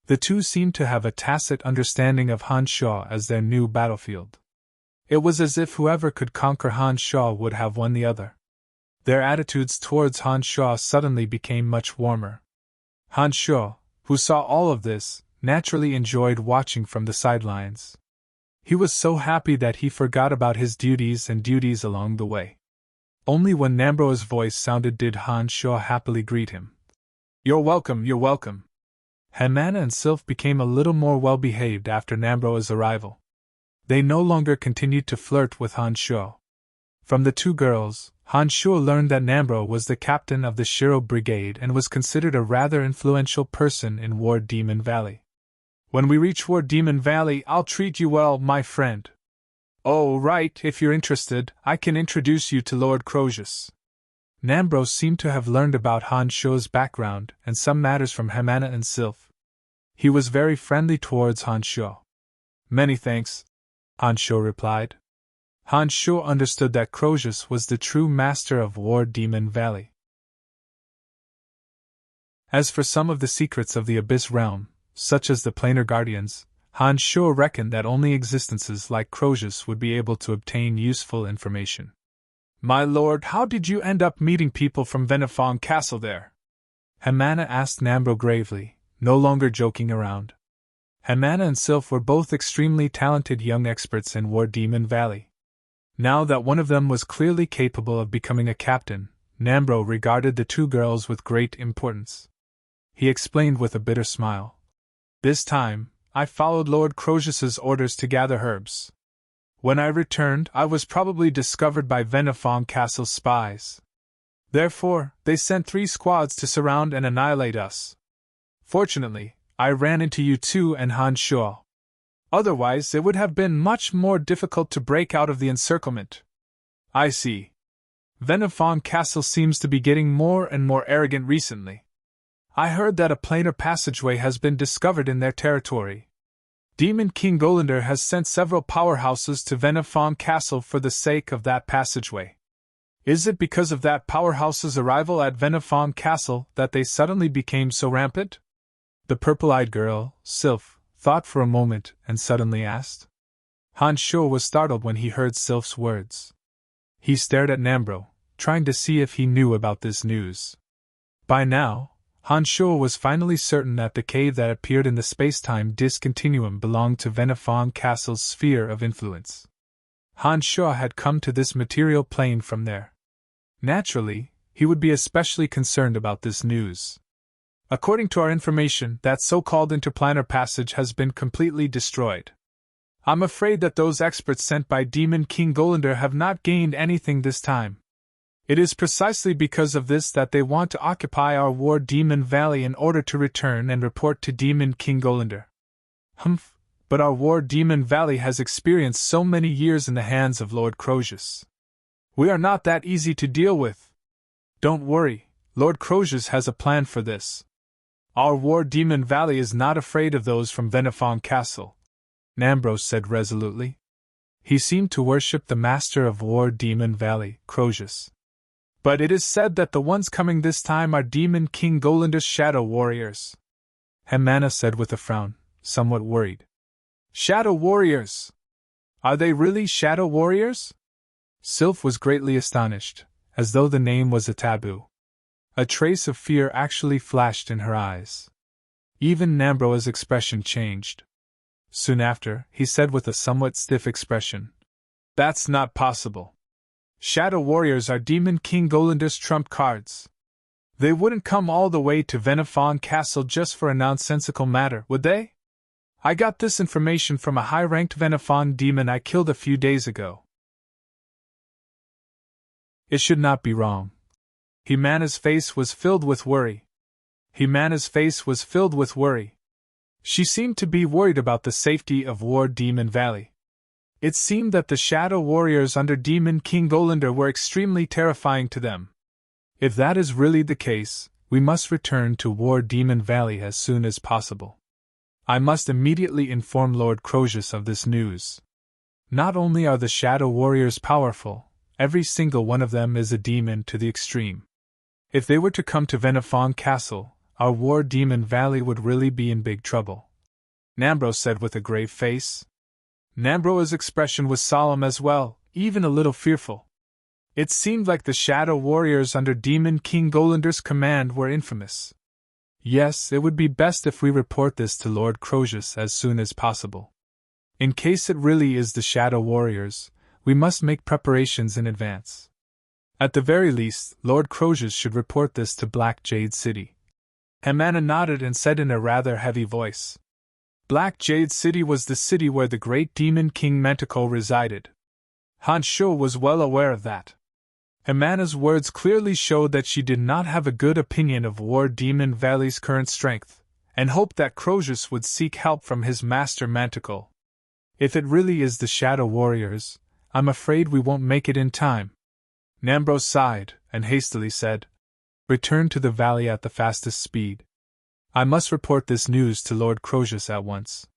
The two seemed to have a tacit understanding of Han Shuo as their new battlefield. It was as if whoever could conquer Han Shuo would have won the other. Their attitudes towards Han Shuo suddenly became much warmer. Han Shuo, who saw all of this, naturally enjoyed watching from the sidelines. He was so happy that he forgot about his duties along the way. Only when Nambro's voice sounded did Han Shuo happily greet him. "You're welcome, you're welcome." Hamana and Sylph became a little more well-behaved after Nambro's arrival. They no longer continued to flirt with Han Shuo. From the two girls, Han Shuo learned that Nambro was the captain of the Shiro Brigade and was considered a rather influential person in War Demon Valley. "When we reach War Demon Valley, I'll treat you well, my friend." "Oh, right, if you're interested, I can introduce you to Lord Crozius." Nambro seemed to have learned about Han Shuo's background and some matters from Hamana and Sylph. He was very friendly towards Han Shuo. "Many thanks," Han Shuo replied. Han Shuo understood that Crozius was the true master of War Demon Valley. As for some of the secrets of the Abyss realm, such as the Planar Guardians, Han Shuo reckoned that only existences like Crozius would be able to obtain useful information. "My lord, how did you end up meeting people from Venifong Castle there?" Hamana asked Nambro gravely, no longer joking around. Hamana and Sylph were both extremely talented young experts in War Demon Valley. Now that one of them was clearly capable of becoming a captain, Nambro regarded the two girls with great importance. He explained with a bitter smile. "This time, I followed Lord Crozius's orders to gather herbs. When I returned, I was probably discovered by Venifong Castle's spies. Therefore, they sent 3 squads to surround and annihilate us. Fortunately, I ran into you two and Han Shuo. Otherwise, it would have been much more difficult to break out of the encirclement." "I see. Venifong Castle seems to be getting more and more arrogant recently. I heard that a planar passageway has been discovered in their territory. Demon King Golander has sent several powerhouses to Venifong Castle for the sake of that passageway. Is it because of that powerhouse's arrival at Venifong Castle that they suddenly became so rampant?" The purple-eyed girl, Sylph, thought for a moment and suddenly asked. Han Shuo was startled when he heard Sylph's words. He stared at Nambro, trying to see if he knew about this news. By now, Han Shuo was finally certain that the cave that appeared in the space-time discontinuum belonged to Venifong Castle's sphere of influence. Han Shuo had come to this material plane from there. Naturally, he would be especially concerned about this news. "According to our information, that so-called interplanar passage has been completely destroyed. I'm afraid that those experts sent by Demon King Golander have not gained anything this time. It is precisely because of this that they want to occupy our War Demon Valley in order to return and report to Demon King Golander." "Humph, but our War Demon Valley has experienced so many years in the hands of Lord Crozius. We are not that easy to deal with. Don't worry, Lord Crozius has a plan for this. Our War Demon Valley is not afraid of those from Venifong Castle," Nambro said resolutely. He seemed to worship the master of War Demon Valley, Crozius. "But it is said that the ones coming this time are Demon King Golander's shadow warriors," Hamana said with a frown, somewhat worried. "Shadow warriors? Are they really shadow warriors?" Sylph was greatly astonished, as though the name was a taboo. A trace of fear actually flashed in her eyes. Even Nambro's expression changed. Soon after, he said with a somewhat stiff expression, "That's not possible. Shadow warriors are Demon King Golander's trump cards. They wouldn't come all the way to Venifong Castle just for a nonsensical matter, would they? I got this information from a high-ranked Venifong demon I killed a few days ago. It should not be wrong." Himana's face was filled with worry. She seemed to be worried about the safety of War Demon Valley. It seemed that the shadow warriors under Demon King Golander were extremely terrifying to them. If that is really the case, we must return to War Demon Valley as soon as possible. I must immediately inform Lord Crozius of this news. Not only are the Shadow Warriors powerful, every single one of them is a demon to the extreme. If they were to come to Venifong Castle, our War Demon Valley would really be in big trouble, Nambro said with a grave face. Nambro's expression was solemn as well, even a little fearful. It seemed like the Shadow Warriors under Demon King Golander's command were infamous. Yes, it would be best if we report this to Lord Crozius as soon as possible. In case it really is the Shadow Warriors, we must make preparations in advance. At the very least, Lord Crozius should report this to Black Jade City. Hemana nodded and said in a rather heavy voice. Black Jade City was the city where the great demon king Manticore resided. Han Shuo was well aware of that. Hemana's words clearly showed that she did not have a good opinion of War Demon Valley's current strength, and hoped that Crozius would seek help from his master Manticore. If it really is the Shadow Warriors, I'm afraid we won't make it in time. Nambro sighed, and hastily said, Return to the valley at the fastest speed. I must report this news to Lord Crozius at once.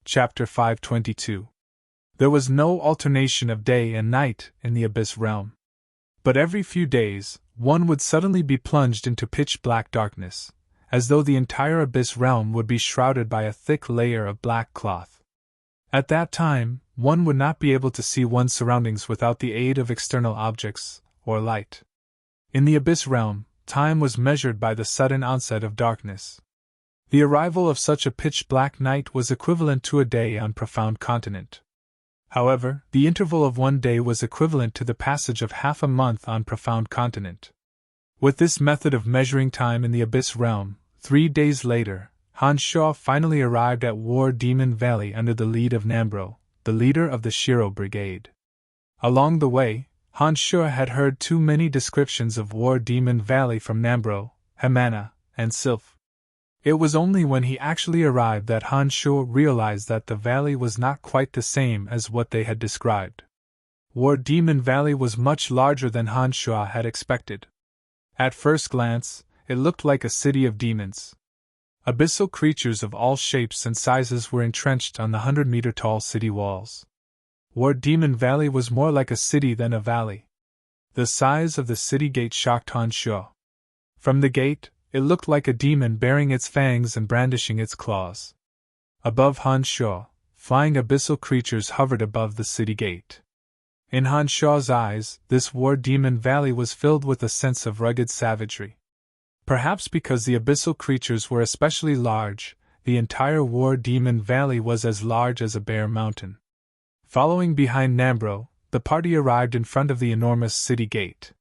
Chapter 522. There was no alternation of day and night in the Abyss Realm. But every few days, one would suddenly be plunged into pitch-black darkness, as though the entire Abyss Realm would be shrouded by a thick layer of black cloth. At that time, one would not be able to see one's surroundings without the aid of external objects, or light. In the Abyss Realm, time was measured by the sudden onset of darkness. The arrival of such a pitch-black night was equivalent to a day on Profound Continent. However, the interval of one day was equivalent to the passage of half a month on Profound Continent. With this method of measuring time in the Abyss Realm, 3 days later, Han Shuo finally arrived at War Demon Valley under the lead of Nambro, the leader of the Shiro Brigade. Along the way, Han Shuo had heard too many descriptions of War Demon Valley from Nambro, Hemana, and Sylph. It was only when he actually arrived that Han Shuo realized that the valley was not quite the same as what they had described. War Demon Valley was much larger than Han Shuo had expected. At first glance, it looked like a city of demons. Abyssal creatures of all shapes and sizes were entrenched on the 100-meter-tall city walls. War Demon Valley was more like a city than a valley. The size of the city gate shocked Han Shuo. From the gate, it looked like a demon baring its fangs and brandishing its claws. Above Han Shuo, flying abyssal creatures hovered above the city gate. In Han Shuo's eyes, this War Demon Valley was filled with a sense of rugged savagery. Perhaps because the abyssal creatures were especially large, the entire War Demon Valley was as large as a bare mountain. Following behind Nambro, the party arrived in front of the enormous city gate.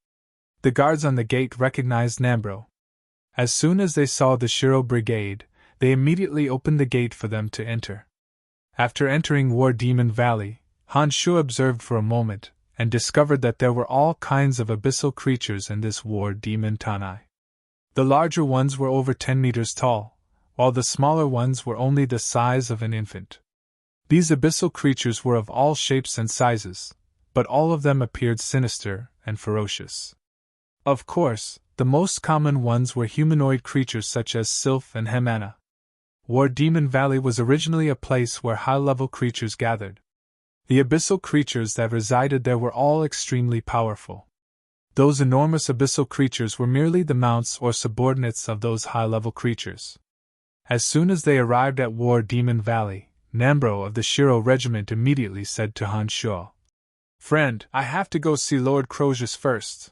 The guards on the gate recognized Nambro. As soon as they saw the Shiro Brigade, they immediately opened the gate for them to enter. After entering War Demon Valley, Han Shuo observed for a moment, and discovered that there were all kinds of abyssal creatures in this War Demon Tanai. The larger ones were over 10 meters tall, while the smaller ones were only the size of an infant. These abyssal creatures were of all shapes and sizes, but all of them appeared sinister and ferocious. Of course, the most common ones were humanoid creatures such as Sylph and Hemana. War Demon Valley was originally a place where high-level creatures gathered. The abyssal creatures that resided there were all extremely powerful. Those enormous abyssal creatures were merely the mounts or subordinates of those high-level creatures. As soon as they arrived at War Demon Valley, Nambro of the Shiro Regiment immediately said to Han Shuo, "Friend, I have to go see Lord Crozius first.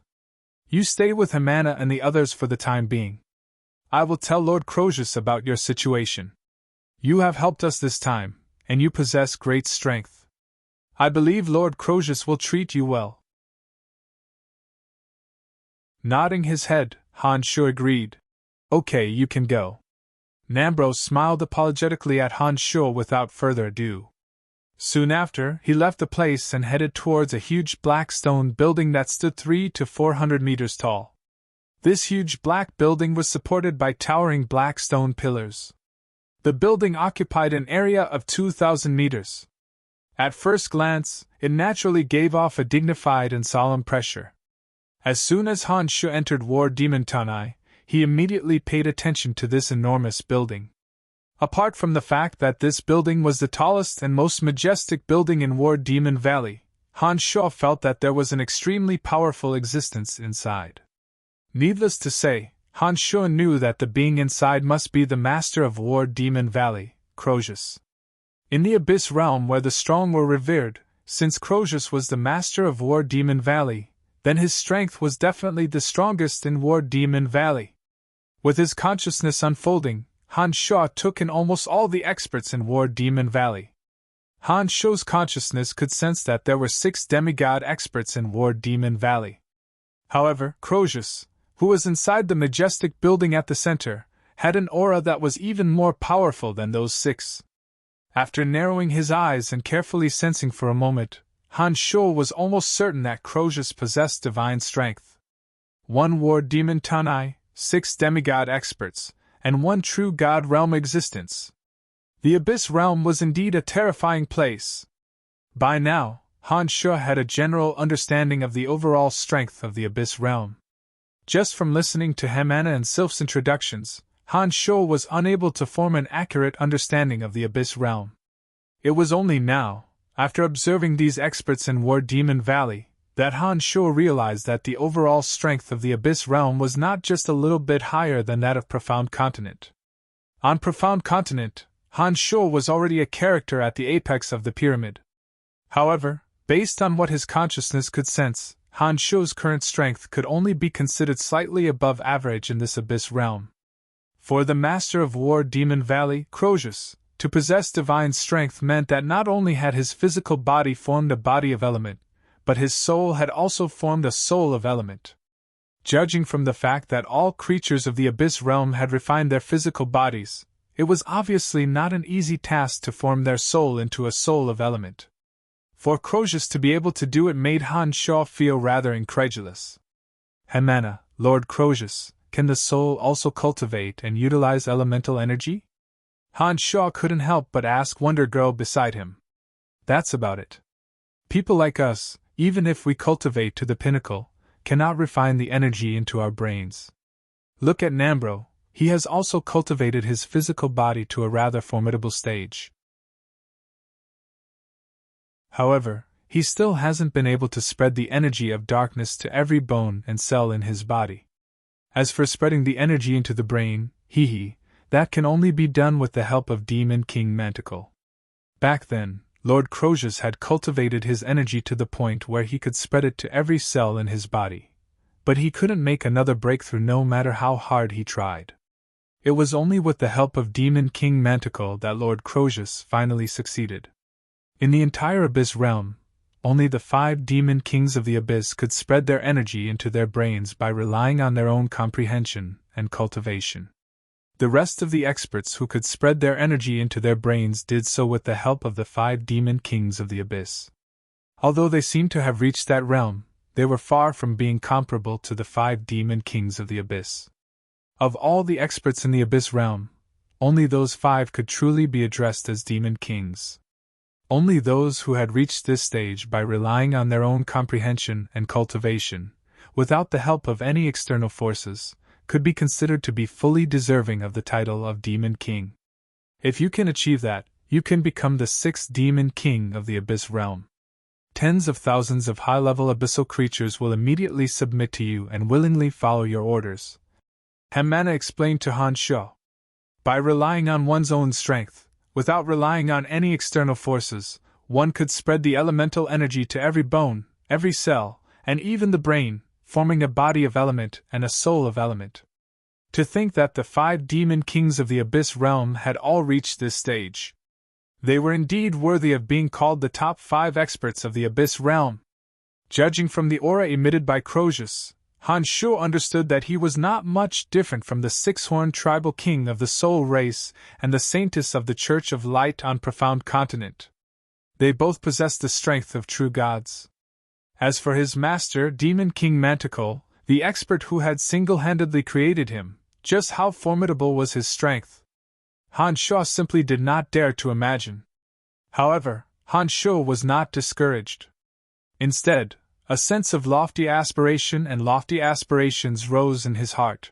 You stay with Hemana and the others for the time being. I will tell Lord Crozius about your situation. You have helped us this time, and you possess great strength. I believe Lord Crozius will treat you well." Nodding his head, Han Shuo agreed. "Okay, you can go." Nambro smiled apologetically at Han Shuo without further ado. Soon after, he left the place and headed towards a huge black stone building that stood 300 to 400 meters tall. This huge black building was supported by towering black stone pillars. The building occupied an area of 2,000 meters. At first glance, it naturally gave off a dignified and solemn pressure. As soon as Han Shuo entered War Demon Tanai, he immediately paid attention to this enormous building. Apart from the fact that this building was the tallest and most majestic building in War Demon Valley, Han Sho felt that there was an extremely powerful existence inside. Needless to say, Han Sho knew that the being inside must be the master of War Demon Valley, Crozius. In the Abyss Realm where the strong were revered, since Crozius was the master of War Demon Valley, then his strength was definitely the strongest in War Demon Valley. With his consciousness unfolding, Han Sho took in almost all the experts in War Demon Valley. Han Sho's consciousness could sense that there were 6 demigod experts in War Demon Valley. However, Crozius, who was inside the majestic building at the center, had an aura that was even more powerful than those 6. After narrowing his eyes and carefully sensing for a moment, Han Sho was almost certain that Crozius possessed divine strength. 1 War Demon Tanai, 6 demigod experts, and 1 true God realm existence. The Abyss Realm was indeed a terrifying place. By now, Han Sho had a general understanding of the overall strength of the Abyss Realm. Just from listening to Hemana and Sylph's introductions, Han Sho was unable to form an accurate understanding of the Abyss Realm. It was only now, after observing these experts in War Demon Valley, that Han Sho realized that the overall strength of the Abyss Realm was not just a little bit higher than that of Profound Continent. On Profound Continent, Han Sho was already a character at the apex of the pyramid. However, based on what his consciousness could sense, Han Sho's current strength could only be considered slightly above average in this Abyss Realm. For the Master of War Demon Valley, Crozius, to possess divine strength meant that not only had his physical body formed a body of element, but his soul had also formed a soul of element. Judging from the fact that all creatures of the Abyss Realm had refined their physical bodies, it was obviously not an easy task to form their soul into a soul of element. For Crozius to be able to do it made Han Sho feel rather incredulous. Hemana, Lord Crozius, can the soul also cultivate and utilize elemental energy? Han Sho couldn't help but ask Wonder Girl beside him. That's about it. People like us, even if we cultivate to the pinnacle, cannot refine the energy into our brains. Look at Nambro, he has also cultivated his physical body to a rather formidable stage. However, he still hasn't been able to spread the energy of darkness to every bone and cell in his body. As for spreading the energy into the brain, that can only be done with the help of Demon King Manticle. Back then, Lord Crozius had cultivated his energy to the point where he could spread it to every cell in his body. But he couldn't make another breakthrough no matter how hard he tried. It was only with the help of Demon King Manticle that Lord Crozius finally succeeded. In the entire Abyss Realm, only the 5 Demon Kings of the Abyss could spread their energy into their brains by relying on their own comprehension and cultivation. The rest of the experts who could spread their energy into their brains did so with the help of the 5 Demon Kings of the Abyss. Although they seemed to have reached that realm, they were far from being comparable to the 5 Demon Kings of the Abyss. Of all the experts in the Abyss Realm, only those 5 could truly be addressed as Demon Kings. Only those who had reached this stage by relying on their own comprehension and cultivation, without the help of any external forces, could be considered to be fully deserving of the title of Demon King. If you can achieve that, you can become the 6th Demon King of the Abyss Realm. Tens of thousands of high-level abyssal creatures will immediately submit to you and willingly follow your orders. Hemana explained to Han Sho. By relying on one's own strength, without relying on any external forces, one could spread the elemental energy to every bone, every cell, and even the brain, forming a body of element and a soul of element. To think that the 5 Demon Kings of the Abyss Realm had all reached this stage. They were indeed worthy of being called the top 5 experts of the Abyss Realm. Judging from the aura emitted by Crozius, Han Sho understood that he was not much different from the 6-horned tribal king of the Soul Race and the saintess of the Church of Light on Profound Continent. They both possessed the strength of true gods. As for his master, Demon King Manticle, the expert who had single-handedly created him, just how formidable was his strength? Han Sho simply did not dare to imagine. However, Han Sho was not discouraged. Instead, a sense of lofty aspiration and lofty aspirations rose in his heart.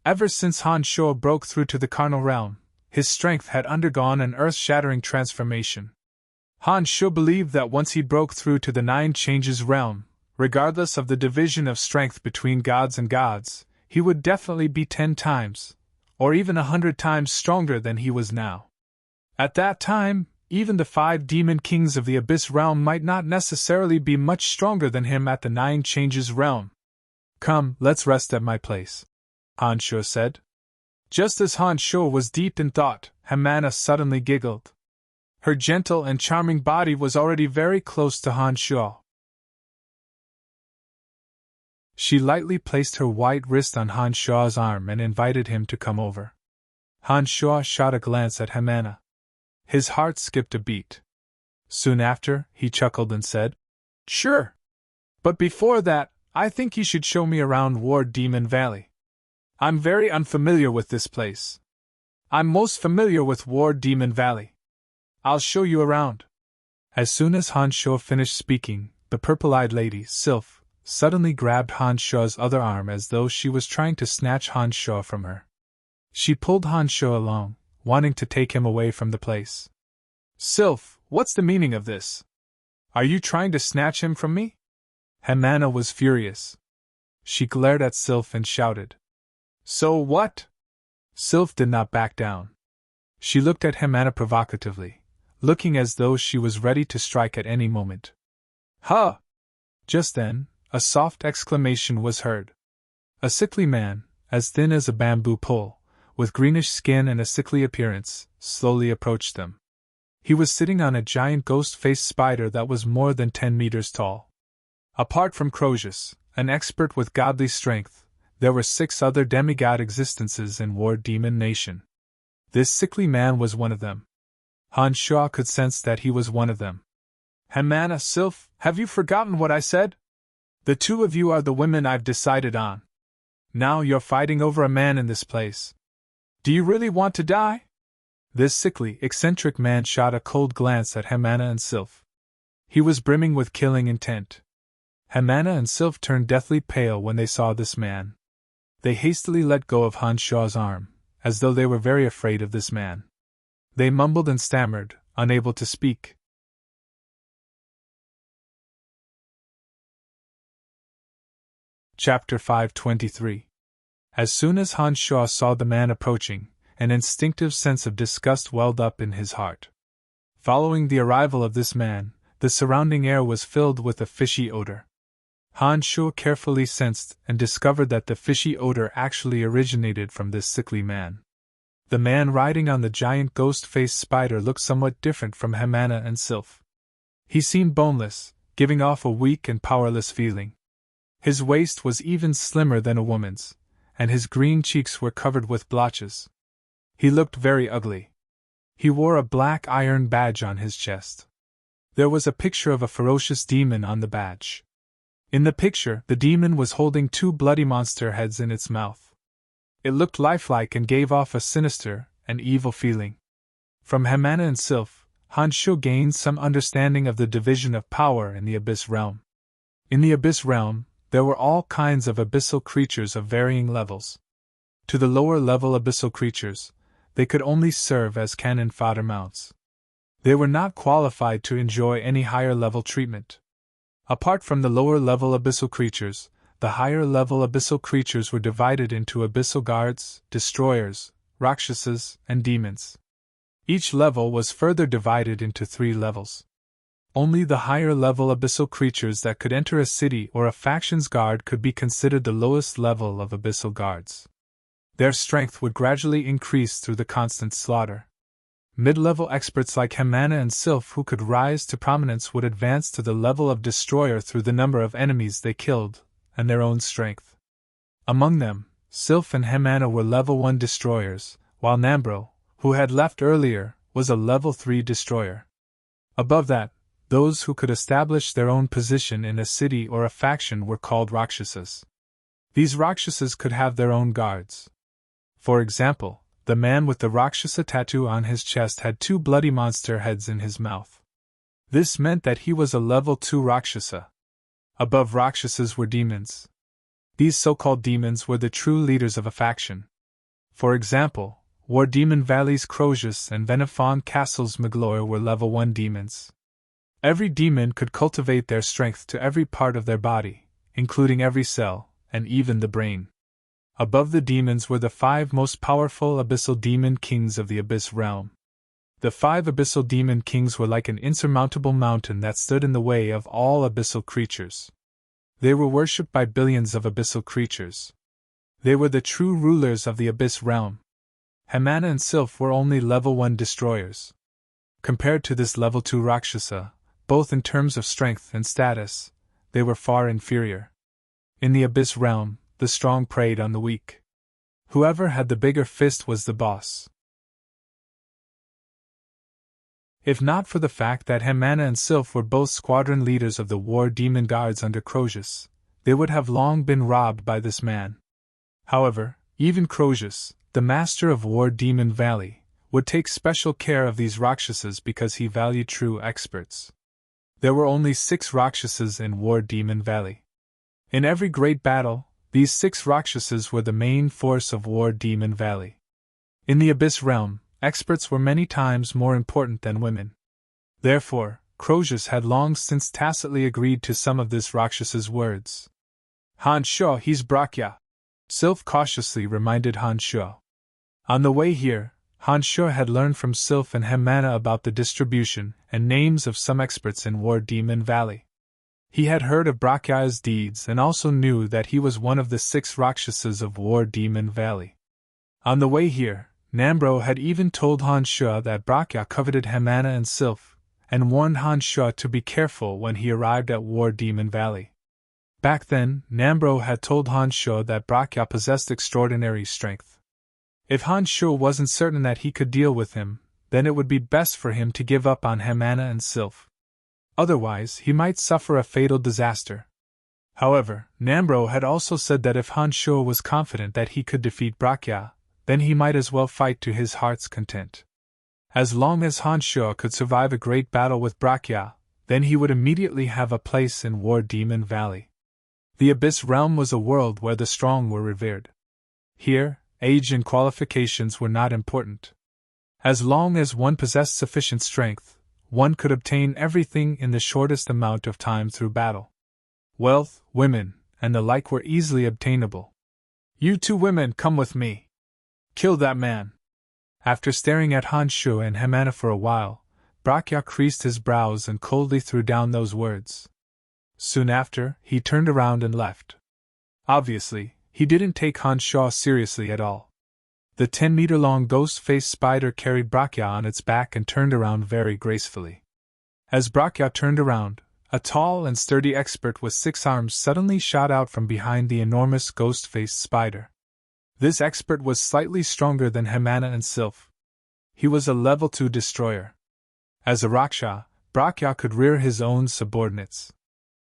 Ever since Han Shuo broke through to the carnal realm, his strength had undergone an earth-shattering transformation. Han Shuo believed that once he broke through to the Nine Changes realm, regardless of the division of strength between gods and gods, he would definitely be 10 times, or even 100 times stronger than he was now. At that time, even the 5 demon kings of the Abyss realm might not necessarily be much stronger than him at the Nine Changes realm. "Come, let's rest at my place," Han Shuo said. Just as Han Shuo was deep in thought, Hamana suddenly giggled. Her gentle and charming body was already very close to Han Shuo. She lightly placed her white wrist on Han Shuo's arm and invited him to come over. Han Shuo shot a glance at Hamana. His heart skipped a beat. Soon after, he chuckled and said, "Sure. But before that, I think you should show me around War Demon Valley. I'm very unfamiliar with this place. I'm most familiar with War Demon Valley. I'll show you around." As soon as Han Shuo finished speaking, the purple-eyed lady, Sylph, suddenly grabbed Han Shuo's other arm as though she was trying to snatch Han Shuo from her. She pulled Han Shuo along, wanting to take him away from the place. "Sylph, what's the meaning of this? Are you trying to snatch him from me?" Hamana was furious. She glared at Sylph and shouted, "So what?" Sylph did not back down. She looked at Hamana provocatively, looking as though she was ready to strike at any moment. "Huh!" Just then, a soft exclamation was heard. A sickly man, as thin as a bamboo pole, with greenish skin and a sickly appearance, slowly approached them. He was sitting on a giant ghost-faced spider that was more than 10 meters tall. Apart from Crozius, an expert with godly strength, there were 6 other demigod existences in War Demon Nation. This sickly man was one of them. Han Shuo could sense that he was one of them. "Hamana, Sylph, have you forgotten what I said? The 2 of you are the women I've decided on. Now you're fighting over a man in this place. Do you really want to die?" This sickly, eccentric man shot a cold glance at Hamana and Sylph. He was brimming with killing intent. Hamana and Sylph turned deathly pale when they saw this man. They hastily let go of Han Shuo's arm, as though they were very afraid of this man. They mumbled and stammered, unable to speak. Chapter 523. As soon as Han Shuo saw the man approaching, an instinctive sense of disgust welled up in his heart. Following the arrival of this man, the surrounding air was filled with a fishy odor. Han Shuo carefully sensed and discovered that the fishy odor actually originated from this sickly man. The man riding on the giant ghost-faced spider looked somewhat different from Hamana and Sylph. He seemed boneless, giving off a weak and powerless feeling. His waist was even slimmer than a woman's, and his green cheeks were covered with blotches. He looked very ugly. He wore a black iron badge on his chest. There was a picture of a ferocious demon on the badge. In the picture, the demon was holding 2 bloody monster heads in its mouth. It looked lifelike and gave off a sinister and evil feeling. From Hamana and Sylph, Han Shuo gained some understanding of the division of power in the Abyss realm. In the Abyss realm, there were all kinds of abyssal creatures of varying levels. To the lower-level abyssal creatures, they could only serve as cannon fodder mounts. They were not qualified to enjoy any higher-level treatment. Apart from the lower-level abyssal creatures, the higher-level abyssal creatures were divided into abyssal guards, destroyers, rakshasas, and demons. Each level was further divided into 3 levels. Only the higher-level abyssal creatures that could enter a city or a faction's guard could be considered the lowest level of abyssal guards. Their strength would gradually increase through the constant slaughter. Mid-level experts like Hamana and Sylph who could rise to prominence would advance to the level of destroyer through the number of enemies they killed, and their own strength. Among them, Sylph and Hamana were level 1 destroyers, while Nambro, who had left earlier, was a level 3 destroyer. Above that, those who could establish their own position in a city or a faction were called Rakshasas. These Rakshasas could have their own guards. For example, the man with the Rakshasa tattoo on his chest had 2 bloody monster heads in his mouth. This meant that he was a level 2 Rakshasa. Above Rakshasas were demons. These so-called demons were the true leaders of a faction. For example, War Demon Valley's Crozius and Venifon Castle's Magloire were level 1 demons. Every demon could cultivate their strength to every part of their body, including every cell, and even the brain. Above the demons were the 5 most powerful abyssal demon kings of the Abyss realm. The 5 abyssal demon kings were like an insurmountable mountain that stood in the way of all abyssal creatures. They were worshipped by billions of abyssal creatures. They were the true rulers of the Abyss realm. Hamana and Sylph were only level 1 destroyers. Compared to this level 2 Rakshasa, both in terms of strength and status, they were far inferior. In the Abyss realm, the strong preyed on the weak. Whoever had the bigger fist was the boss. If not for the fact that Hamana and Sylph were both squadron leaders of the War Demon Guards under Crozius, they would have long been robbed by this man. However, even Crozius, the master of War Demon Valley, would take special care of these Rakshasas because he valued true experts. There were only 6 Rakshasas in War Demon Valley. In every great battle, these 6 Rakshasas were the main force of War Demon Valley. In the Abyss realm, experts were many times more important than women. Therefore, Crozius had long since tacitly agreed to some of this Rakshas's words. Han Sho, he's Brakya, Sylph cautiously reminded Han Sho. On the way here, Han Sho had learned from Sylph and Hamana about the distribution and names of some experts in War Demon Valley. He had heard of Brakya's deeds and also knew that he was one of the 6 Rakshasas of War Demon Valley. On the way here, Nambro had even told Han Sho that Brakya coveted Hamana and Sylph, and warned Han Sho to be careful when he arrived at War Demon Valley. Back then, Nambro had told Han Sho that Brakya possessed extraordinary strength. If Han Sho wasn't certain that he could deal with him, then it would be best for him to give up on Hamana and Sylph. Otherwise, he might suffer a fatal disaster. However, Nambro had also said that if Han Sho was confident that he could defeat Brakya, then he might as well fight to his heart's content. As long as Han Sho could survive a great battle with Brakya, then he would immediately have a place in War Demon Valley. The Abyss realm was a world where the strong were revered. Here, age and qualifications were not important. As long as one possessed sufficient strength, one could obtain everything in the shortest amount of time through battle. Wealth, women, and the like were easily obtainable. You 2 women, come with me. Kill that man. After staring at Han Sho and Hamana for a while, Brakya creased his brows and coldly threw down those words. Soon after, he turned around and left. Obviously, he didn't take Han Sho seriously at all. The 10-meter-long ghost-faced spider carried Brakya on its back and turned around very gracefully. As Brakya turned around, a tall and sturdy expert with 6 arms suddenly shot out from behind the enormous ghost-faced spider. This expert was slightly stronger than Hamana and Sylph. He was a level 2 destroyer. As a Raksha, Brakya could rear his own subordinates.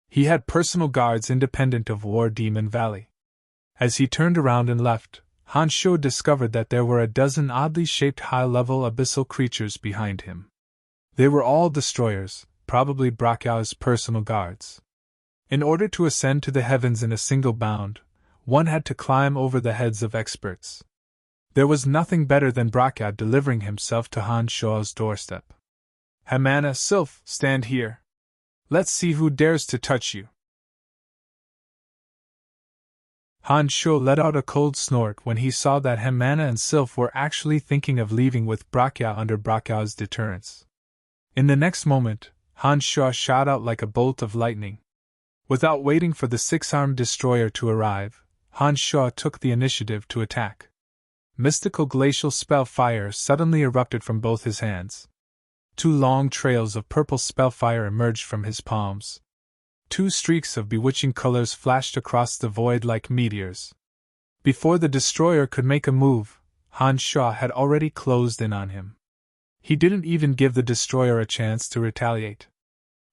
He had personal guards independent of War Demon Valley. As he turned around and left, Han Sho discovered that there were a dozen oddly shaped high-level abyssal creatures behind him. They were all destroyers, probably Brakya's personal guards. In order to ascend to the heavens in a single bound, one had to climb over the heads of experts. There was nothing better than Brakya delivering himself to Han Sho's doorstep. Hamana, Sylph, stand here. Let's see who dares to touch you. Han Sho let out a cold snort when he saw that Hamana and Sylph were actually thinking of leaving with Brakya under Brakya's deterrence. In the next moment, Han Sho shot out like a bolt of lightning. Without waiting for the 6-armed destroyer to arrive, Han Sho took the initiative to attack. Mystical glacial spell fire suddenly erupted from both his hands. 2 long trails of purple spell fire emerged from his palms. 2 streaks of bewitching colors flashed across the void like meteors. Before the destroyer could make a move, Han Sho had already closed in on him. He didn't even give the destroyer a chance to retaliate.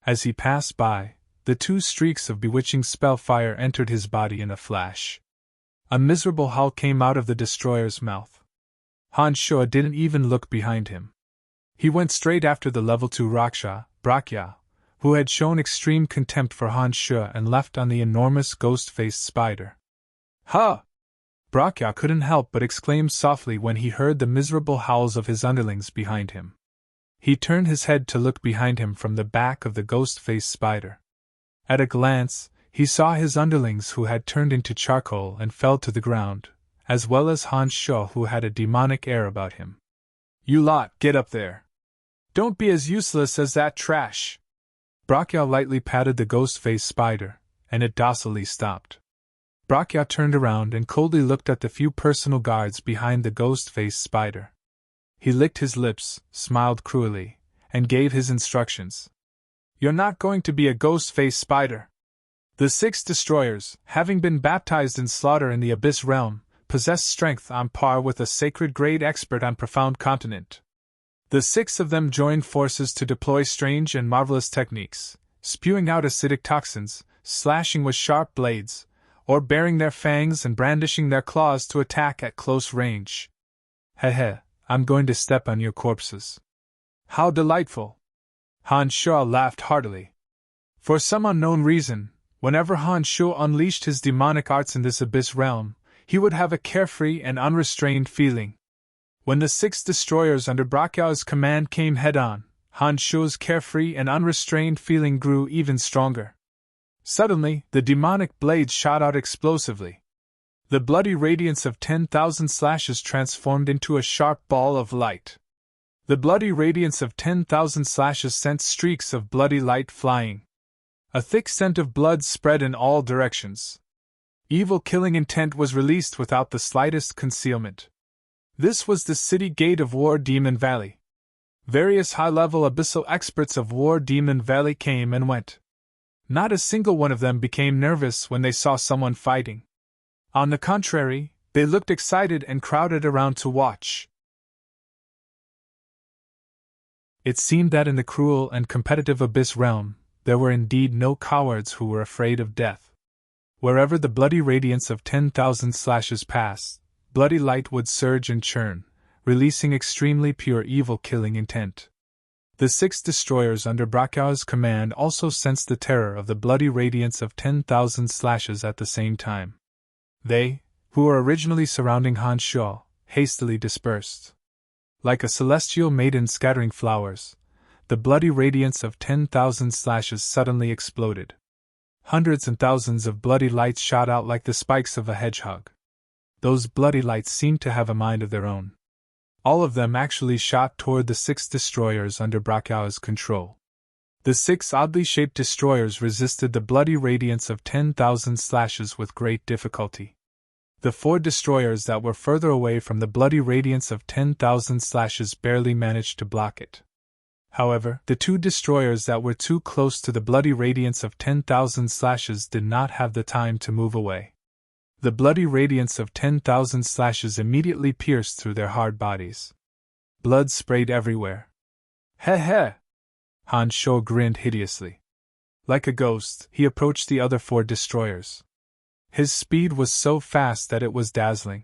As he passed by, the 2 streaks of bewitching spell fire entered his body in a flash. A miserable howl came out of the destroyer's mouth. Han Sho didn't even look behind him. He went straight after the level 2 Raksha, Brakya, who had shown extreme contempt for Han Sho and left on the enormous ghost-faced spider. Ha! Brakya couldn't help but exclaim softly when he heard the miserable howls of his underlings behind him. He turned his head to look behind him from the back of the ghost-faced spider. At a glance, he saw his underlings who had turned into charcoal and fell to the ground, as well as Han Sho who had a demonic air about him. "You lot, get up there! Don't be as useless as that trash!" Brakya lightly patted the ghost-faced spider, and it docilely stopped. Brakya turned around and coldly looked at the few personal guards behind the ghost-faced spider. He licked his lips, smiled cruelly, and gave his instructions. "You're not going to be a ghost-faced spider. The 6 destroyers, having been baptized in slaughter in the Abyss Realm, possess strength on par with a sacred grade expert on Profound Continent. The 6 of them joined forces to deploy strange and marvelous techniques, spewing out acidic toxins, slashing with sharp blades, or baring their fangs and brandishing their claws to attack at close range. Heh, I'm going to step on your corpses." "How delightful!" Han Sho laughed heartily. For some unknown reason, whenever Han Sho unleashed his demonic arts in this Abyss Realm, he would have a carefree and unrestrained feeling. When the 6 destroyers under Brakya's command came head-on, Han Sho's carefree and unrestrained feeling grew even stronger. Suddenly, the demonic blades shot out explosively. The bloody radiance of 10,000 slashes transformed into a sharp ball of light. The bloody radiance of 10,000 slashes sent streaks of bloody light flying. A thick scent of blood spread in all directions. Evil killing intent was released without the slightest concealment. This was the city gate of War Demon Valley. Various high-level abyssal experts of War Demon Valley came and went. Not a single one of them became nervous when they saw someone fighting. On the contrary, they looked excited and crowded around to watch. It seemed that in the cruel and competitive Abyss Realm, there were indeed no cowards who were afraid of death. Wherever the bloody radiance of 10,000 slashes passed, bloody light would surge and churn, releasing extremely pure evil-killing intent. The 6 destroyers under Brakya's command also sensed the terror of the bloody radiance of 10,000 slashes at the same time. They, who were originally surrounding Han Sho, hastily dispersed. Like a celestial maiden scattering flowers, the bloody radiance of 10,000 slashes suddenly exploded. Hundreds and thousands of bloody lights shot out like the spikes of a hedgehog. Those bloody lights seemed to have a mind of their own. All of them actually shot toward the 6 destroyers under Brakya's control. The 6 oddly shaped destroyers resisted the bloody radiance of 10,000 slashes with great difficulty. The 4 destroyers that were further away from the bloody radiance of 10,000 slashes barely managed to block it. However, the 2 destroyers that were too close to the bloody radiance of 10,000 slashes did not have the time to move away. The bloody radiance of 10,000 slashes immediately pierced through their hard bodies. Blood sprayed everywhere. Heh! Han Sho grinned hideously. Like a ghost, he approached the other 4 destroyers. His speed was so fast that it was dazzling.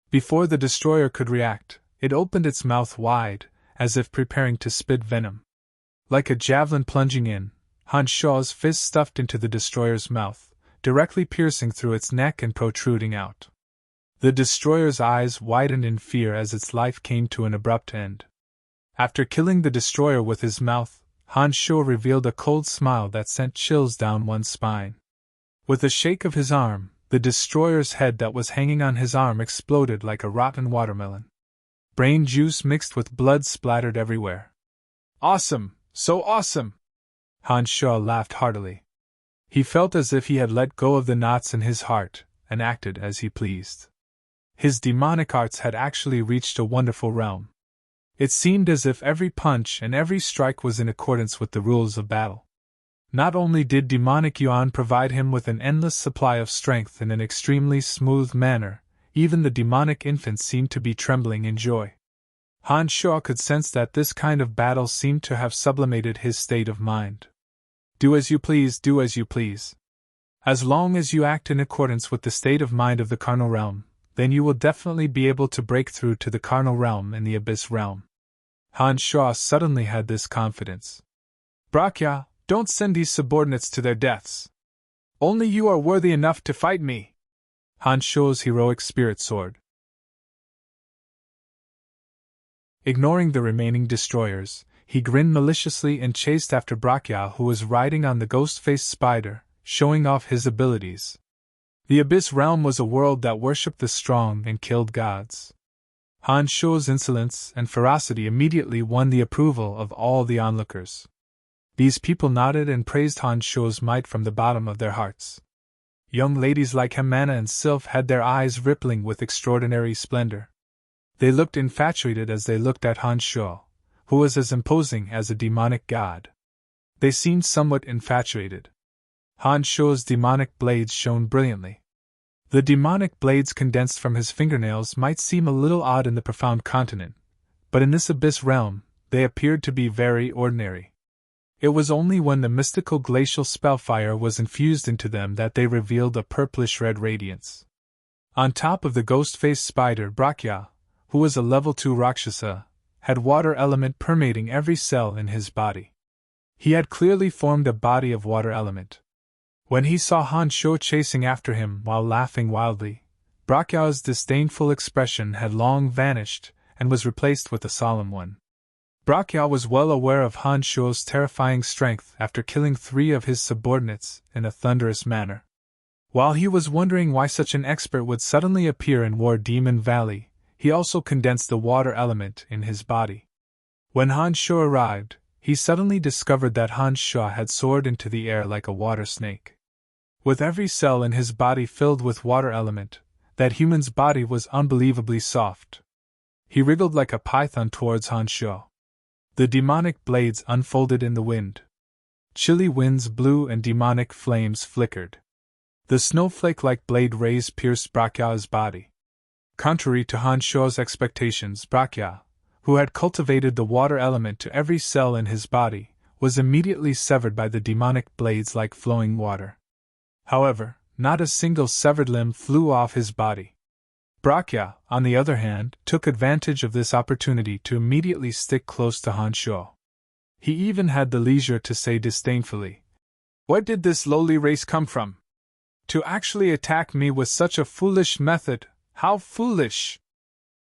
Before the destroyer could react, it opened its mouth wide, as if preparing to spit venom. Like a javelin plunging in, Han Sho's fist stuffed into the destroyer's mouth, directly piercing through its neck and protruding out. The destroyer's eyes widened in fear as its life came to an abrupt end. After killing the destroyer with his mouth, Han Sho revealed a cold smile that sent chills down one's spine. With a shake of his arm, the destroyer's head that was hanging on his arm exploded like a rotten watermelon. Brain juice mixed with blood splattered everywhere. "Awesome! So awesome!" Han Sho laughed heartily. He felt as if he had let go of the knots in his heart, and acted as he pleased. His demonic arts had actually reached a wonderful realm. It seemed as if every punch and every strike was in accordance with the rules of battle. Not only did demonic yuan provide him with an endless supply of strength in an extremely smooth manner, even the demonic infant seemed to be trembling in joy. Han Sho could sense that this kind of battle seemed to have sublimated his state of mind. Do as you please, do as you please. As long as you act in accordance with the state of mind of the carnal realm, then you will definitely be able to break through to the carnal realm in the Abyss realm. Han Sho suddenly had this confidence. Brakya, don't send these subordinates to their deaths. Only you are worthy enough to fight me. Han Shuo's heroic spirit soared. Ignoring the remaining destroyers, he grinned maliciously and chased after Brakya, who was riding on the ghost-faced spider, showing off his abilities. The Abyss Realm was a world that worshipped the strong and killed gods. Han Shuo's insolence and ferocity immediately won the approval of all the onlookers. These people nodded and praised Han Shuo's might from the bottom of their hearts. Young ladies like Hamana and Sylph had their eyes rippling with extraordinary splendor. They looked infatuated as they looked at Han Shuo, who was as imposing as a demonic god. They seemed somewhat infatuated. Han Shuo's demonic blades shone brilliantly. The demonic blades condensed from his fingernails might seem a little odd in the profound continent, but in this abyss realm, they appeared to be very ordinary. It was only when the mystical glacial spellfire was infused into them that they revealed a purplish-red radiance. On top of the ghost-faced spider, Brakya, who was a level 2 Rakshasa, had water element permeating every cell in his body. He had clearly formed a body of water element. When he saw Han Shuo chasing after him while laughing wildly, Brakya's disdainful expression had long vanished and was replaced with a solemn one. Brakya was well aware of Han Shuo's terrifying strength after killing 3 of his subordinates in a thunderous manner. While he was wondering why such an expert would suddenly appear in War Demon Valley, he also condensed the water element in his body. When Han Shuo arrived, he suddenly discovered that Han Shuo had soared into the air like a water snake. With every cell in his body filled with water element, that human's body was unbelievably soft. He wriggled like a python towards Han Shuo. The demonic blades unfolded in the wind. Chilly winds blew and demonic flames flickered. The snowflake-like blade rays pierced Brakya's body. Contrary to Han Shuo's expectations, Brakya, who had cultivated the water element to every cell in his body, was immediately severed by the demonic blades like flowing water. However, not a single severed limb flew off his body. Brakya, on the other hand, took advantage of this opportunity to immediately stick close to Han Shuo. He even had the leisure to say disdainfully, "Where did this lowly race come from? To actually attack me with such a foolish method, how foolish!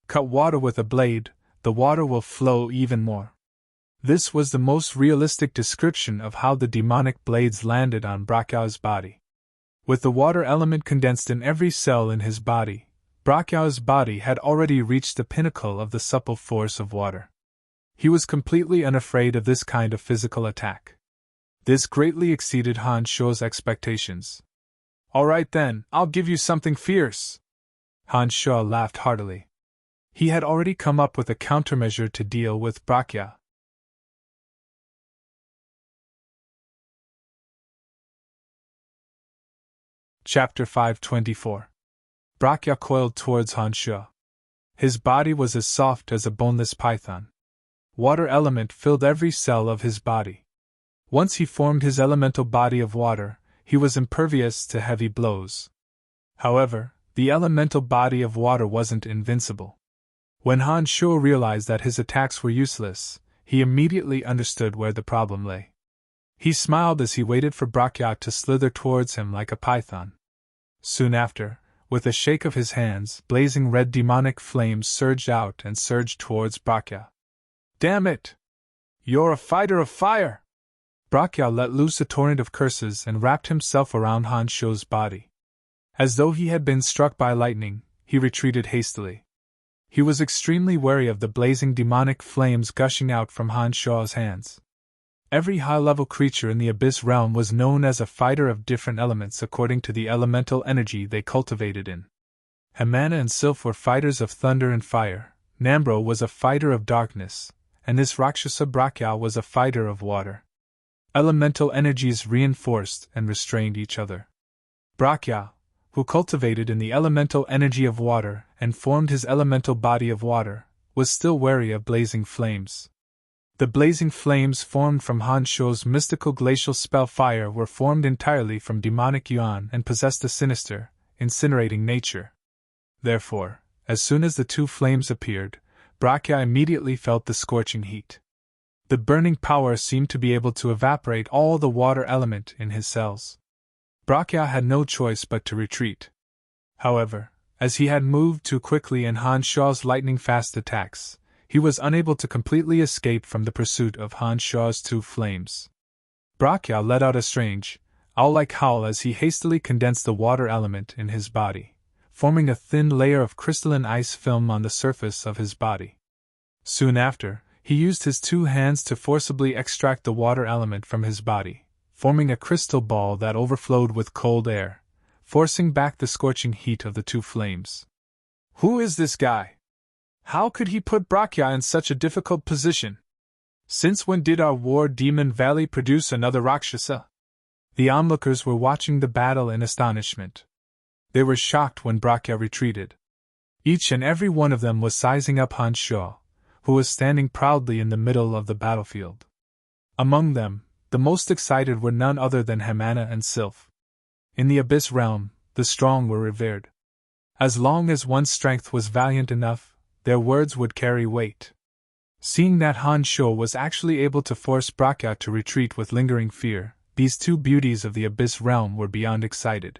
Cut water with a blade, the water will flow even more." This was the most realistic description of how the demonic blades landed on Brakya's body. With the water element condensed in every cell in his body, Brakya's body had already reached the pinnacle of the supple force of water. He was completely unafraid of this kind of physical attack. This greatly exceeded Han Shuo's expectations. "All right then, I'll give you something fierce." Han Shuo laughed heartily. He had already come up with a countermeasure to deal with Brakya. Chapter 524. Brakya coiled towards Han Shuo. His body was as soft as a boneless python. Water element filled every cell of his body. Once he formed his elemental body of water, he was impervious to heavy blows. However, the elemental body of water wasn't invincible. When Han Shuo realized that his attacks were useless, he immediately understood where the problem lay. He smiled as he waited for Brakya to slither towards him like a python. Soon after, with a shake of his hands, blazing red demonic flames surged out and surged towards Brakya. "Damn it! You're a fighter of fire!" Brakya let loose a torrent of curses and wrapped himself around Han Shuo's body. As though he had been struck by lightning, he retreated hastily. He was extremely wary of the blazing demonic flames gushing out from Han Shuo's hands. Every high-level creature in the Abyss Realm was known as a fighter of different elements according to the elemental energy they cultivated in. Hamana and Sylph were fighters of thunder and fire, Nambro was a fighter of darkness, and this Rakshasa Brakya was a fighter of water. Elemental energies reinforced and restrained each other. Brakya, who cultivated in the elemental energy of water and formed his elemental body of water, was still wary of blazing flames. The blazing flames formed from Han Shuo's mystical glacial spell fire were formed entirely from demonic yuan and possessed a sinister, incinerating nature. Therefore, as soon as the two flames appeared, Brakya immediately felt the scorching heat. The burning power seemed to be able to evaporate all the water element in his cells. Brakya had no choice but to retreat. However, as he had moved too quickly in Han Shaw's lightning-fast attacks, he was unable to completely escape from the pursuit of Han Shaw's two flames. Brakya let out a strange, owl-like howl as he hastily condensed the water element in his body, forming a thin layer of crystalline ice film on the surface of his body. Soon after, he used his two hands to forcibly extract the water element from his body, forming a crystal ball that overflowed with cold air, forcing back the scorching heat of the two flames. Who is this guy? How could he put Brakya in such a difficult position? Since when did our war demon valley produce another Rakshasa? The onlookers were watching the battle in astonishment. They were shocked when Brakya retreated. Each and every one of them was sizing up Han Shaw, who was standing proudly in the middle of the battlefield. Among them, the most excited were none other than Hamana and Sylph. In the Abyss realm, the strong were revered. As long as one's strength was valiant enough, their words would carry weight. Seeing that Han Shaw was actually able to force Brakya to retreat with lingering fear, these two beauties of the Abyss realm were beyond excited.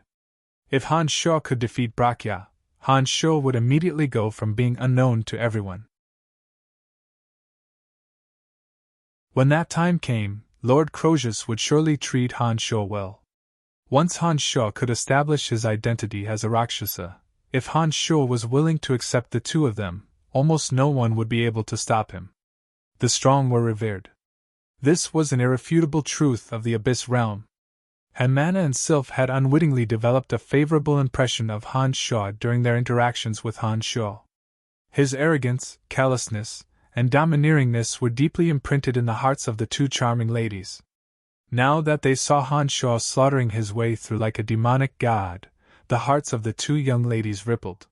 If Han Shaw could defeat Brakya, Han Shaw would immediately go from being unknown to everyone. When that time came, Lord Crozius would surely treat Han Shaw well. Once Han Shaw could establish his identity as a Rakshasa, if Han Shaw was willing to accept the two of them, almost no one would be able to stop him. The strong were revered. This was an irrefutable truth of the Abyss realm. Hamana and Sylph had unwittingly developed a favorable impression of Han Shaw during their interactions with Han Shaw. His arrogance, callousness, and domineeringness were deeply imprinted in the hearts of the two charming ladies. Now that they saw Han Shaw slaughtering his way through like a demonic god, the hearts of the two young ladies rippled.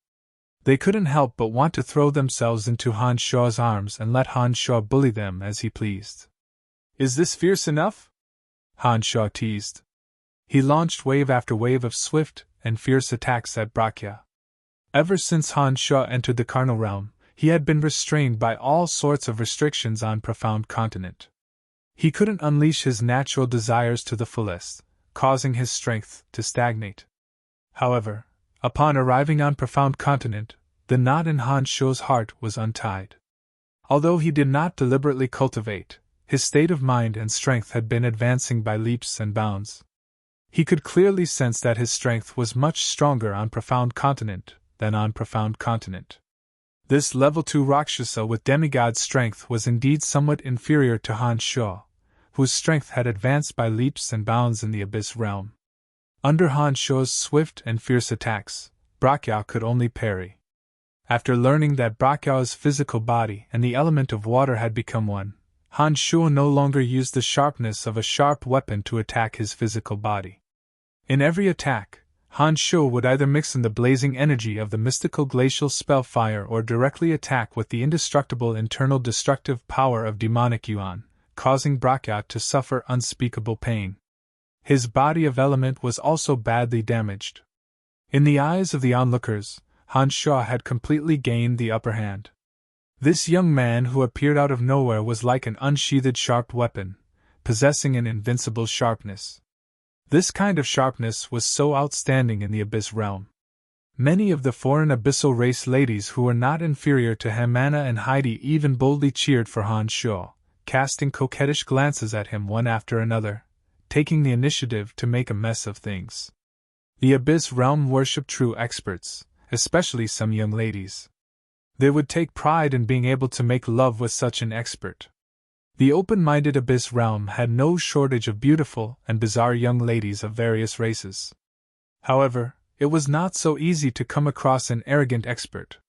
They couldn't help but want to throw themselves into Han Shaw's arms and let Han Shaw bully them as he pleased. Is this fierce enough? Han Shaw teased. He launched wave after wave of swift and fierce attacks at Brakya. Ever since Han Shaw entered the carnal realm, he had been restrained by all sorts of restrictions on Profound Continent. He couldn't unleash his natural desires to the fullest, causing his strength to stagnate. However, upon arriving on Profound Continent, the knot in Han Shaw's heart was untied. Although he did not deliberately cultivate, his state of mind and strength had been advancing by leaps and bounds. He could clearly sense that his strength was much stronger on Profound Continent than on Profound Continent. This level 2 Rakshasa with demigod strength was indeed somewhat inferior to Han Shaw, whose strength had advanced by leaps and bounds in the Abyss realm. Under Han Shaw's swift and fierce attacks, Brakya could only parry. After learning that Brakya's physical body and the element of water had become one, Han Shaw no longer used the sharpness of a sharp weapon to attack his physical body. In every attack, Han Shaw would either mix in the blazing energy of the mystical glacial spell fire or directly attack with the indestructible internal destructive power of demonic yuan, causing Brakya to suffer unspeakable pain. His body of element was also badly damaged. In the eyes of the onlookers, Han Shaw had completely gained the upper hand. This young man who appeared out of nowhere was like an unsheathed sharp weapon, possessing an invincible sharpness. This kind of sharpness was so outstanding in the Abyss realm. Many of the foreign abyssal race ladies who were not inferior to Hamana and Heidi even boldly cheered for Han Shaw, casting coquettish glances at him one after another, taking the initiative to make a mess of things. The Abyss realm worshipped true experts, especially some young ladies. They would take pride in being able to make love with such an expert. The open-minded Abyss realm had no shortage of beautiful and bizarre young ladies of various races. However, it was not so easy to come across an arrogant expert.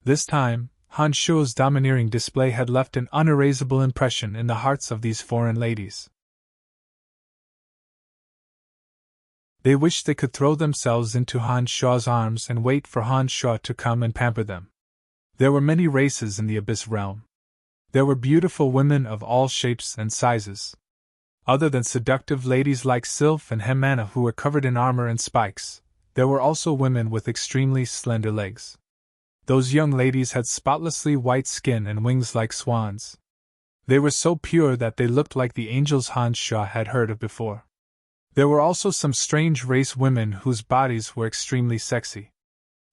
This time, Han Shaw's domineering display had left an unerasable impression in the hearts of these foreign ladies. They wished they could throw themselves into Han Shaw's arms and wait for Han Shaw to come and pamper them. There were many races in the Abyss realm. There were beautiful women of all shapes and sizes. Other than seductive ladies like Sylph and Hamana who were covered in armor and spikes, there were also women with extremely slender legs. Those young ladies had spotlessly white skin and wings like swans. They were so pure that they looked like the angels Han Shaw had heard of before. There were also some strange race women whose bodies were extremely sexy.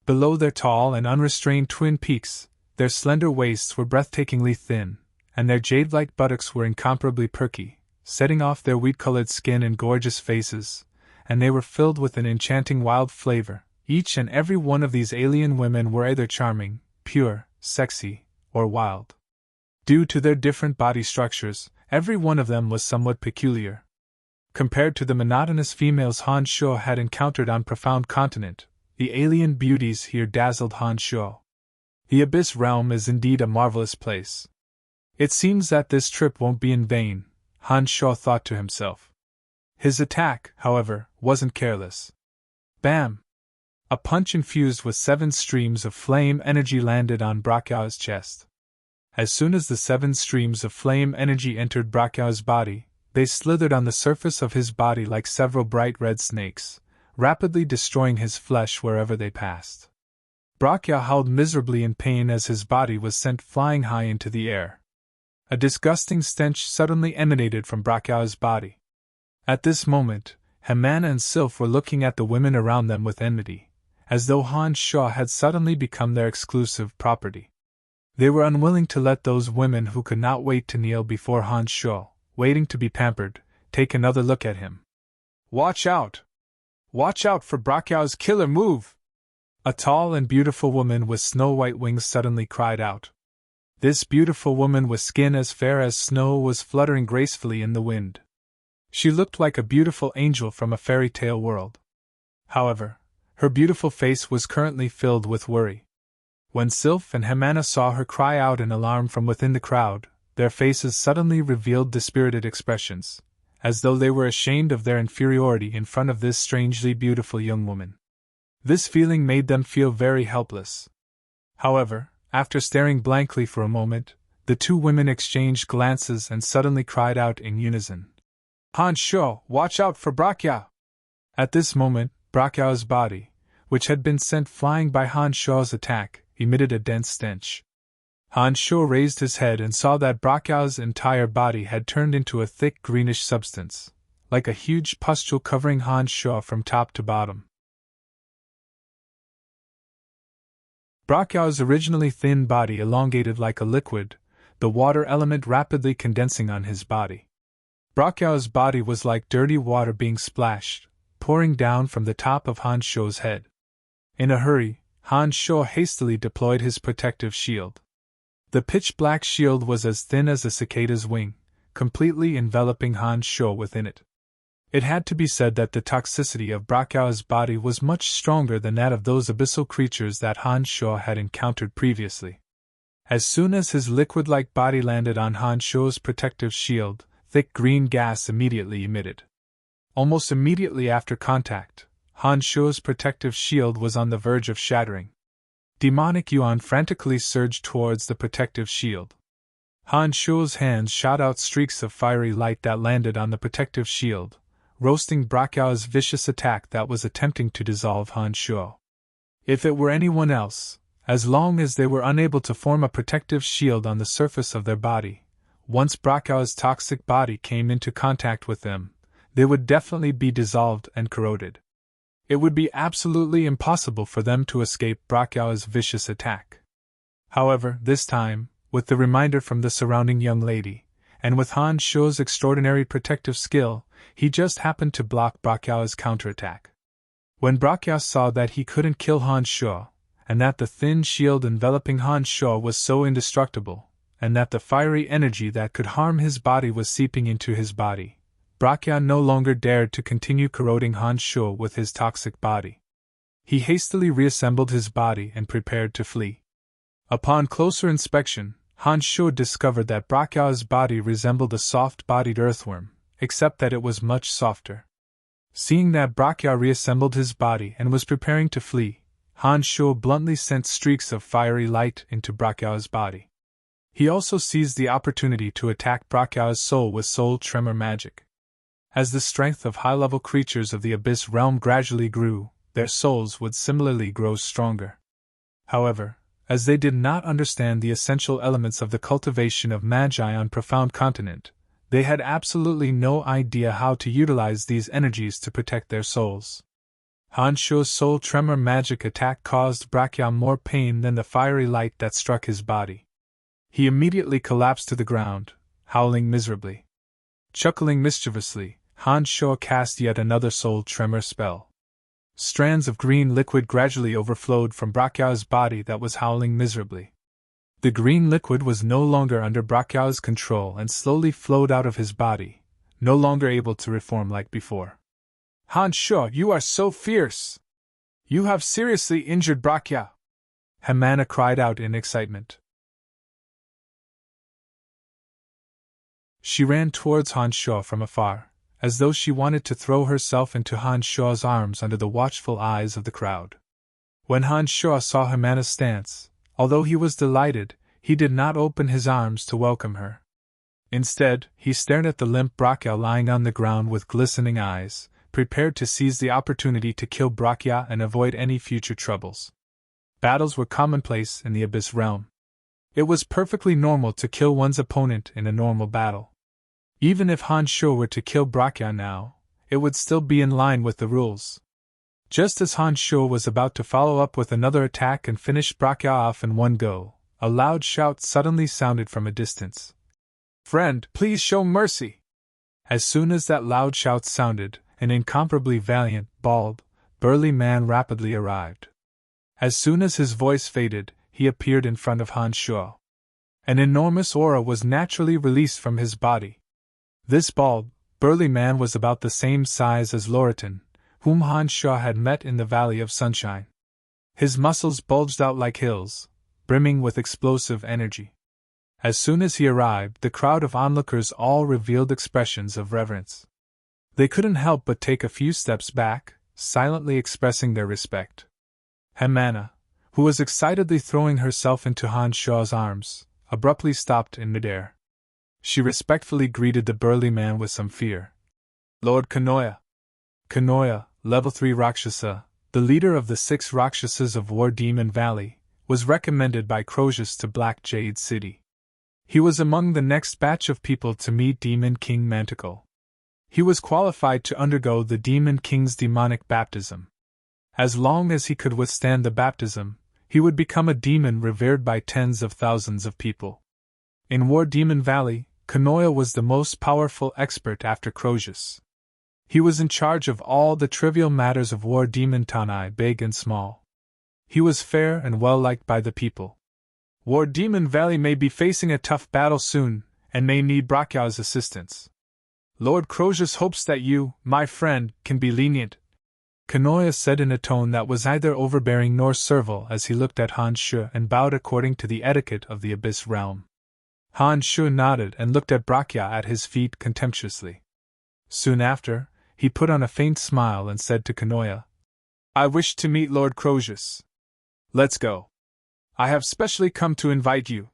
Below their tall and unrestrained twin peaks, their slender waists were breathtakingly thin, and their jade-like buttocks were incomparably perky, setting off their wheat-colored skin and gorgeous faces, and they were filled with an enchanting wild flavor. Each and every one of these alien women were either charming, pure, sexy, or wild. Due to their different body structures, every one of them was somewhat peculiar. Compared to the monotonous females Han Shuo had encountered on Profound Continent, the alien beauties here dazzled Han Shuo. The Abyss Realm is indeed a marvelous place. It seems that this trip won't be in vain, Han Shuo thought to himself. His attack, however, wasn't careless. Bam! A punch infused with 7 streams of flame energy landed on Brachiao's chest. As soon as the 7 streams of flame energy entered Brachiao's body, they slithered on the surface of his body like several bright red snakes, rapidly destroying his flesh wherever they passed. Brachiao howled miserably in pain as his body was sent flying high into the air. A disgusting stench suddenly emanated from Brachiao's body. At this moment, Hamana and Sylph were looking at the women around them with enmity, as though Han Shuo had suddenly become their exclusive property. They were unwilling to let those women who could not wait to kneel before Han Shuo, waiting to be pampered, take another look at him. "Watch out! Watch out for Brachiao's killer move!" A tall and beautiful woman with snow-white wings suddenly cried out. This beautiful woman with skin as fair as snow was fluttering gracefully in the wind. She looked like a beautiful angel from a fairy tale world. However, her beautiful face was currently filled with worry. When Sylph and Hamana saw her cry out in alarm from within the crowd, their faces suddenly revealed dispirited expressions, as though they were ashamed of their inferiority in front of this strangely beautiful young woman. This feeling made them feel very helpless. However, after staring blankly for a moment, the 2 women exchanged glances and suddenly cried out in unison. "Han Shuo, watch out for Brachiao!" At this moment, Brachiao's body, which had been sent flying by Han Shuo's attack, emitted a dense stench. Han Shuo raised his head and saw that Brachiao's entire body had turned into a thick greenish substance, like a huge pustule covering Han Shuo from top to bottom. Brachiao's originally thin body elongated like a liquid, the water element rapidly condensing on his body. Brachiao's body was like dirty water being splashed, pouring down from the top of Han Shuo's head. In a hurry, Han Shuo hastily deployed his protective shield. The pitch-black shield was as thin as a cicada's wing, completely enveloping Han Shuo within it. It had to be said that the toxicity of Brachiao's body was much stronger than that of those abyssal creatures that Han Shuo had encountered previously. As soon as his liquid-like body landed on Han Shuo's protective shield, thick green gas immediately emitted. Almost immediately after contact, Han Shuo's protective shield was on the verge of shattering. Demonic yuan frantically surged towards the protective shield. Han Shuo's hands shot out streaks of fiery light that landed on the protective shield, roasting Brachiao's vicious attack that was attempting to dissolve Han Shuo. If it were anyone else, as long as they were unable to form a protective shield on the surface of their body, once Brachiao's toxic body came into contact with them, they would definitely be dissolved and corroded. It would be absolutely impossible for them to escape Brachiao's vicious attack. However, this time, with the reminder from the surrounding young lady, and with Han Shuo's extraordinary protective skill, he just happened to block Brachiao's counterattack. When Brachiao saw that he couldn't kill Han Shuo, and that the thin shield enveloping Han Shuo was so indestructible, and that the fiery energy that could harm his body was seeping into his body, Brachiao no longer dared to continue corroding Han Shuo with his toxic body. He hastily reassembled his body and prepared to flee. Upon closer inspection, Han Shuo discovered that Brachiao's body resembled a soft-bodied earthworm, except that it was much softer. Seeing that Brachiao reassembled his body and was preparing to flee, Han Shuo bluntly sent streaks of fiery light into Brachiao's body. He also seized the opportunity to attack Brachiao's soul with soul tremor magic. As the strength of high-level creatures of the Abyss realm gradually grew, their souls would similarly grow stronger. However, as they did not understand the essential elements of the cultivation of magi on Profound Continent, they had absolutely no idea how to utilize these energies to protect their souls. Han Shuo's soul tremor magic attack caused Brakya more pain than the fiery light that struck his body. He immediately collapsed to the ground, howling miserably. Chuckling mischievously, Han Shuo cast yet another soul tremor spell. Strands of green liquid gradually overflowed from Brakya's body that was howling miserably. The green liquid was no longer under Brakya's control and slowly flowed out of his body, no longer able to reform like before. Han Shuo, you are so fierce! You have seriously injured Brakya! Hamana cried out in excitement. She ran towards Han Shuo from afar, as though she wanted to throw herself into Han Shuo's arms under the watchful eyes of the crowd. When Han Shuo saw Hamana's stance, although he was delighted, he did not open his arms to welcome her. Instead, he stared at the limp Brakya lying on the ground with glistening eyes, prepared to seize the opportunity to kill Brakya and avoid any future troubles. Battles were commonplace in the Abyss realm. It was perfectly normal to kill one's opponent in a normal battle. Even if Han Shuo were to kill Brakya now, it would still be in line with the rules. Just as Han Shuo was about to follow up with another attack and finish Brakya off in one go, a loud shout suddenly sounded from a distance. "Friend, please show mercy!" As soon as that loud shout sounded, an incomparably valiant, bald, burly man rapidly arrived. As soon as his voice faded, he appeared in front of Han Shuo. An enormous aura was naturally released from his body. This bald, burly man was about the same size as Loritan, whom Han Shuo had met in the Valley of Sunshine. His muscles bulged out like hills, brimming with explosive energy. As soon as he arrived, the crowd of onlookers all revealed expressions of reverence. They couldn't help but take a few steps back, silently expressing their respect. Hamana, who was excitedly throwing herself into Han Shuo's arms, abruptly stopped in midair. She respectfully greeted the burly man with some fear. "Lord Kanoya." Kanoya, level 3 Rakshasa, the leader of the 6 Rakshasas of War Demon Valley, was recommended by Croesus to Black Jade City. He was among the next batch of people to meet Demon King Manticore. He was qualified to undergo the Demon King's demonic baptism. As long as he could withstand the baptism, he would become a demon revered by tens of thousands of people. In War Demon Valley, Kanoya was the most powerful expert after Croesus. He was in charge of all the trivial matters of War Demon Tanai, big and small. He was fair and well-liked by the people. War Demon Valley may be facing a tough battle soon, and may need Brakya's assistance. Lord Croesus hopes that you, my friend, can be lenient, Kanoya said in a tone that was neither overbearing nor servile as he looked at Han Shuo and bowed according to the etiquette of the Abyss realm. Han Shuo nodded and looked at Brakya at his feet contemptuously. Soon after, he put on a faint smile and said to Kanoya, "I wish to meet Lord Croesus. Let's go. I have specially come to invite you."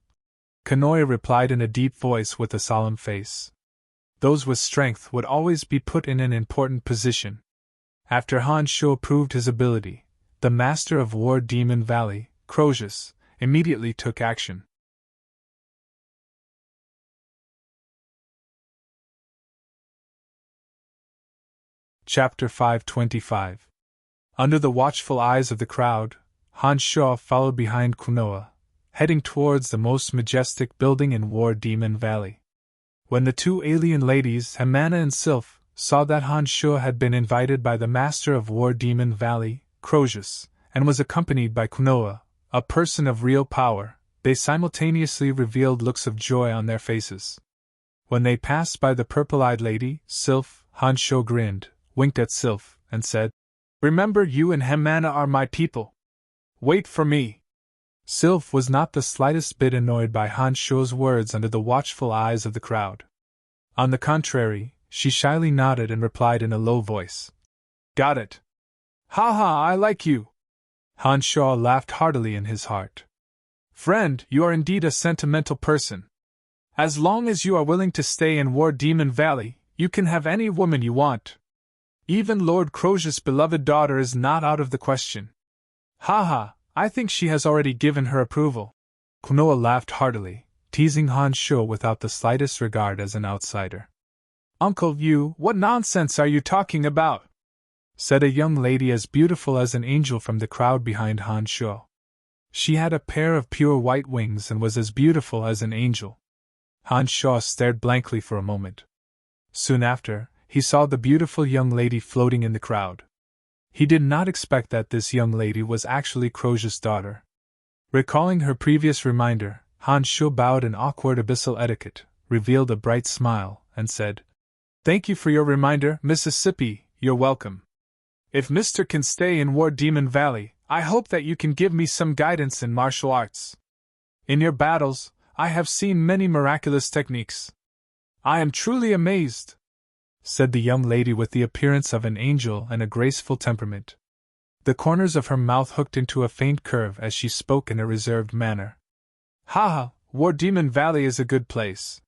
Kanoya replied in a deep voice with a solemn face. Those with strength would always be put in an important position. After Han Shuo proved his ability, the master of War Demon Valley, Croesus, immediately took action. Chapter 525. Under the watchful eyes of the crowd, Han Shuo followed behind Kanoya, heading towards the most majestic building in War Demon Valley. When the two alien ladies, Hamana and Sylph, saw that Han Shuo had been invited by the master of War Demon Valley, Croesus, and was accompanied by Kanoya, a person of real power, they simultaneously revealed looks of joy on their faces. When they passed by the purple-eyed lady, Sylph, Han Shuo grinned, winked at Sylph, and said, "Remember, you and Hamana are my people. Wait for me." Sylph was not the slightest bit annoyed by Han Shuo's words under the watchful eyes of the crowd. On the contrary, she shyly nodded and replied in a low voice, "Got it. Ha ha, I like you." Han Shuo laughed heartily in his heart. "Friend, you are indeed a sentimental person. As long as you are willing to stay in War Demon Valley, you can have any woman you want. Even Lord Croesus' beloved daughter is not out of the question. Ha ha, I think she has already given her approval." Kanoya laughed heartily, teasing Han Shuo without the slightest regard as an outsider. "Uncle, what nonsense are you talking about? said a young lady as beautiful as an angel from the crowd behind Han Sho. She had a pair of pure white wings and was as beautiful as an angel. Han Sho stared blankly for a moment. Soon after, he saw the beautiful young lady floating in the crowd. He did not expect that this young lady was actually Crozier's daughter. Recalling her previous reminder, Han Sho bowed in awkward abyssal etiquette, revealed a bright smile, and said, "Thank you for your reminder, Mississippi, you're welcome. If Mr. can stay in War Demon Valley, I hope that you can give me some guidance in martial arts. In your battles, I have seen many miraculous techniques. I am truly amazed," said the young lady with the appearance of an angel and a graceful temperament. The corners of her mouth hooked into a faint curve as she spoke in a reserved manner. "Haha, War Demon Valley is a good place.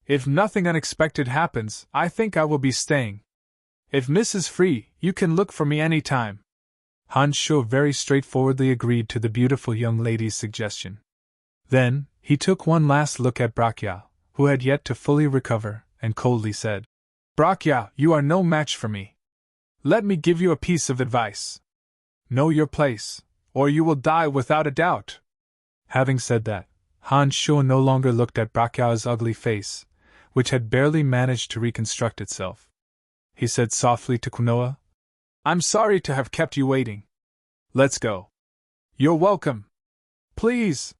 If nothing unexpected happens, I think I will be staying. If Miss is free, you can look for me any time." Han Sho very straightforwardly agreed to the beautiful young lady's suggestion. Then, he took one last look at Brakya, who had yet to fully recover, and coldly said, "Brakya, you are no match for me. Let me give you a piece of advice. Know your place, or you will die without a doubt." Having said that, Han Sho no longer looked at Brakya's ugly face, which had barely managed to reconstruct itself. He said softly to Kunoa, "I'm sorry to have kept you waiting. Let's go." "You're welcome. Please,"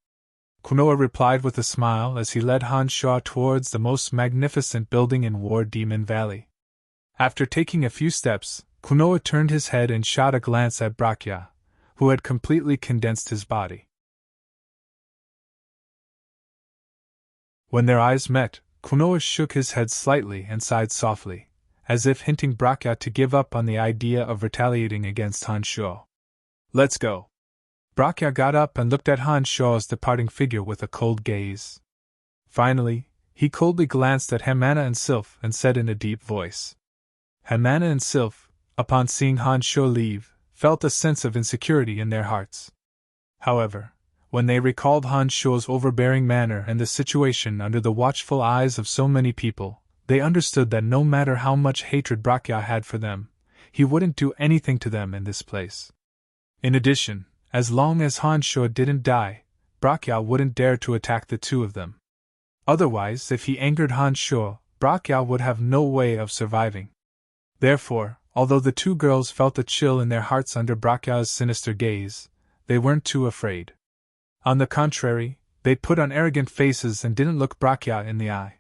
Kunoa replied with a smile as he led Han Sho towards the most magnificent building in War Demon Valley. After taking a few steps, Kunoa turned his head and shot a glance at Brakya, who had completely condensed his body. When their eyes met, Kunoa shook his head slightly and sighed softly, as if hinting Brakya to give up on the idea of retaliating against Han Sho. "Let's go." Brakya got up and looked at Han Sho's departing figure with a cold gaze. Finally, he coldly glanced at Hamana and Sylph and said in a deep voice. Hamana and Sylph, upon seeing Han Sho leave, felt a sense of insecurity in their hearts. However, when they recalled Han Sho's overbearing manner and the situation under the watchful eyes of so many people, they understood that no matter how much hatred Brakya had for them, he wouldn't do anything to them in this place. In addition, as long as Han Sho didn't die, Brakya wouldn't dare to attack the two of them. Otherwise, if he angered Han Sho, Brakya would have no way of surviving. Therefore, although the two girls felt a chill in their hearts under Brakya's sinister gaze, they weren't too afraid. On the contrary, they put on arrogant faces and didn't look Brakya in the eye.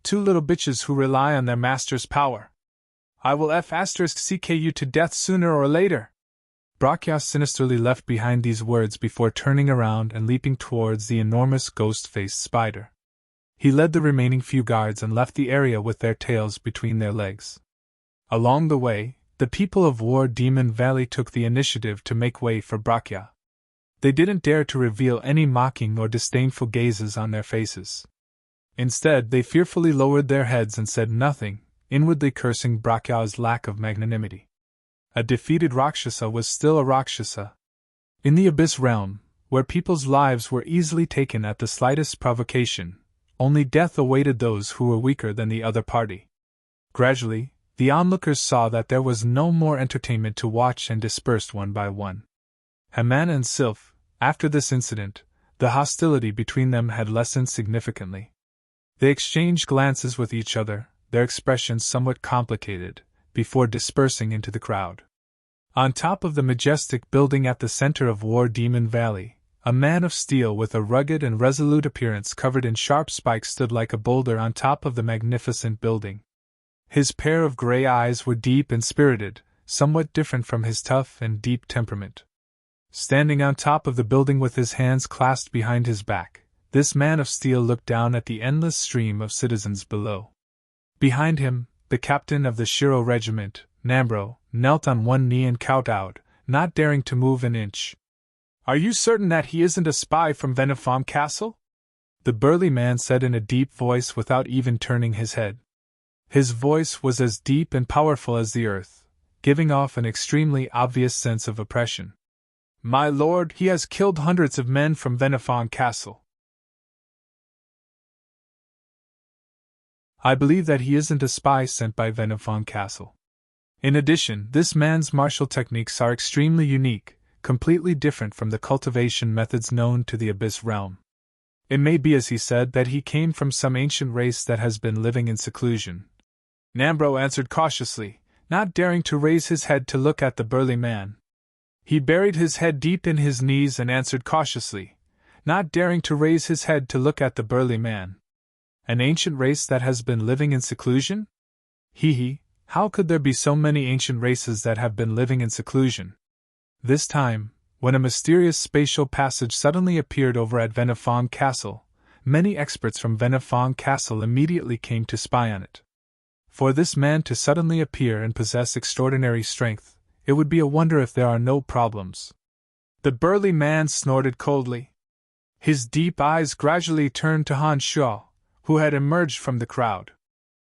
Two little bitches who rely on their master's power. I will *CK you to death sooner or later." Brakya sinisterly left behind these words before turning around and leaping towards the enormous ghost-faced spider. He led the remaining few guards and left the area with their tails between their legs. Along the way, the people of War Demon Valley took the initiative to make way for Brakya. They didn't dare to reveal any mocking or disdainful gazes on their faces. Instead, they fearfully lowered their heads and said nothing, inwardly cursing Brakya's lack of magnanimity. A defeated Rakshasa was still a Rakshasa. In the Abyss Realm, where people's lives were easily taken at the slightest provocation, only death awaited those who were weaker than the other party. Gradually, the onlookers saw that there was no more entertainment to watch and dispersed one by one. Hamana and Sylph, after this incident, the hostility between them had lessened significantly. They exchanged glances with each other, their expressions somewhat complicated, before dispersing into the crowd. On top of the majestic building at the center of War Demon Valley, a man of steel with a rugged and resolute appearance covered in sharp spikes stood like a boulder on top of the magnificent building. His pair of gray eyes were deep and spirited, somewhat different from his tough and deep temperament. Standing on top of the building with his hands clasped behind his back, this man of steel looked down at the endless stream of citizens below. Behind him, the captain of the Shiro regiment, Nambro, knelt on one knee and kowtowed, not daring to move an inch. "Are you certain that he isn't a spy from Venifam Castle?" the burly man said in a deep voice without even turning his head. His voice was as deep and powerful as the earth, giving off an extremely obvious sense of oppression. "My lord, he has killed hundreds of men from Venifam Castle." "I believe that he isn't a spy sent by Venifam Castle," In addition, this man's martial techniques are extremely unique, completely different from the cultivation methods known to the Abyss realm. It may be, as he said, that he came from some ancient race that has been living in seclusion. Nambro answered cautiously, not daring to raise his head to look at the burly man. He buried his head deep in his knees and answered cautiously, not daring to raise his head to look at the burly man. An ancient race that has been living in seclusion? Hee, how could there be so many ancient races that have been living in seclusion? This time, when a mysterious spatial passage suddenly appeared over at Venifong Castle, many experts from Venifong Castle immediately came to spy on it. For this man to suddenly appear and possess extraordinary strength, it would be a wonder if there are no problems. The burly man snorted coldly. His deep eyes gradually turned to Han Shuo, who had emerged from the crowd.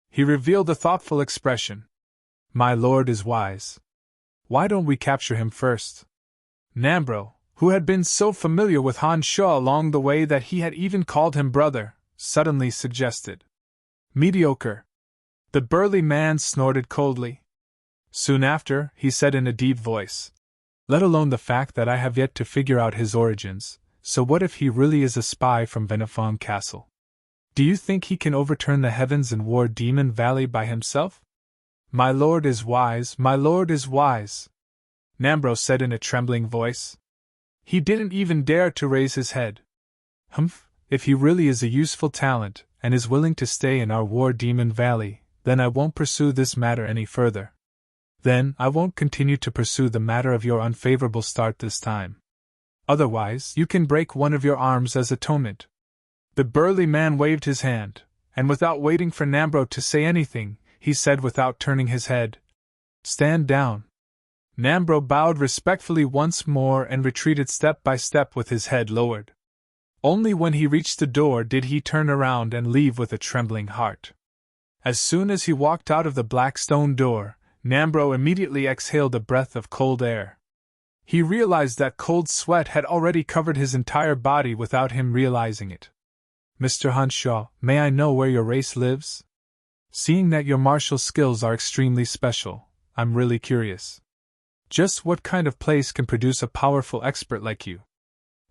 He revealed a thoughtful expression. My lord is wise. Why don't we capture him first? Nambro, who had been so familiar with Han Shuo along the way that he had even called him brother, suddenly suggested. Mediocre. The burly man snorted coldly. Soon after, he said in a deep voice, let alone the fact that I have yet to figure out his origins, so what if he really is a spy from Venifong Castle? Do you think he can overturn the heavens in War Demon Valley by himself? My lord is wise, my lord is wise, Nambro said in a trembling voice. He didn't even dare to raise his head. Humph, if he really is a useful talent, and is willing to stay in our War Demon Valley, then I won't pursue this matter any further. Then I won't continue to pursue the matter of your unfavorable start this time. Otherwise, you can break one of your arms as atonement. The burly man waved his hand, and without waiting for Nambro to say anything, he said without turning his head, stand down. Nambro bowed respectfully once more and retreated step by step with his head lowered. Only when he reached the door did he turn around and leave with a trembling heart. As soon as he walked out of the black stone door, Nambro immediately exhaled a breath of cold air. He realized that cold sweat had already covered his entire body without him realizing it. Mr. Han Shuo, may I know where your race lives? Seeing that your martial skills are extremely special, I'm really curious. Just what kind of place can produce a powerful expert like you?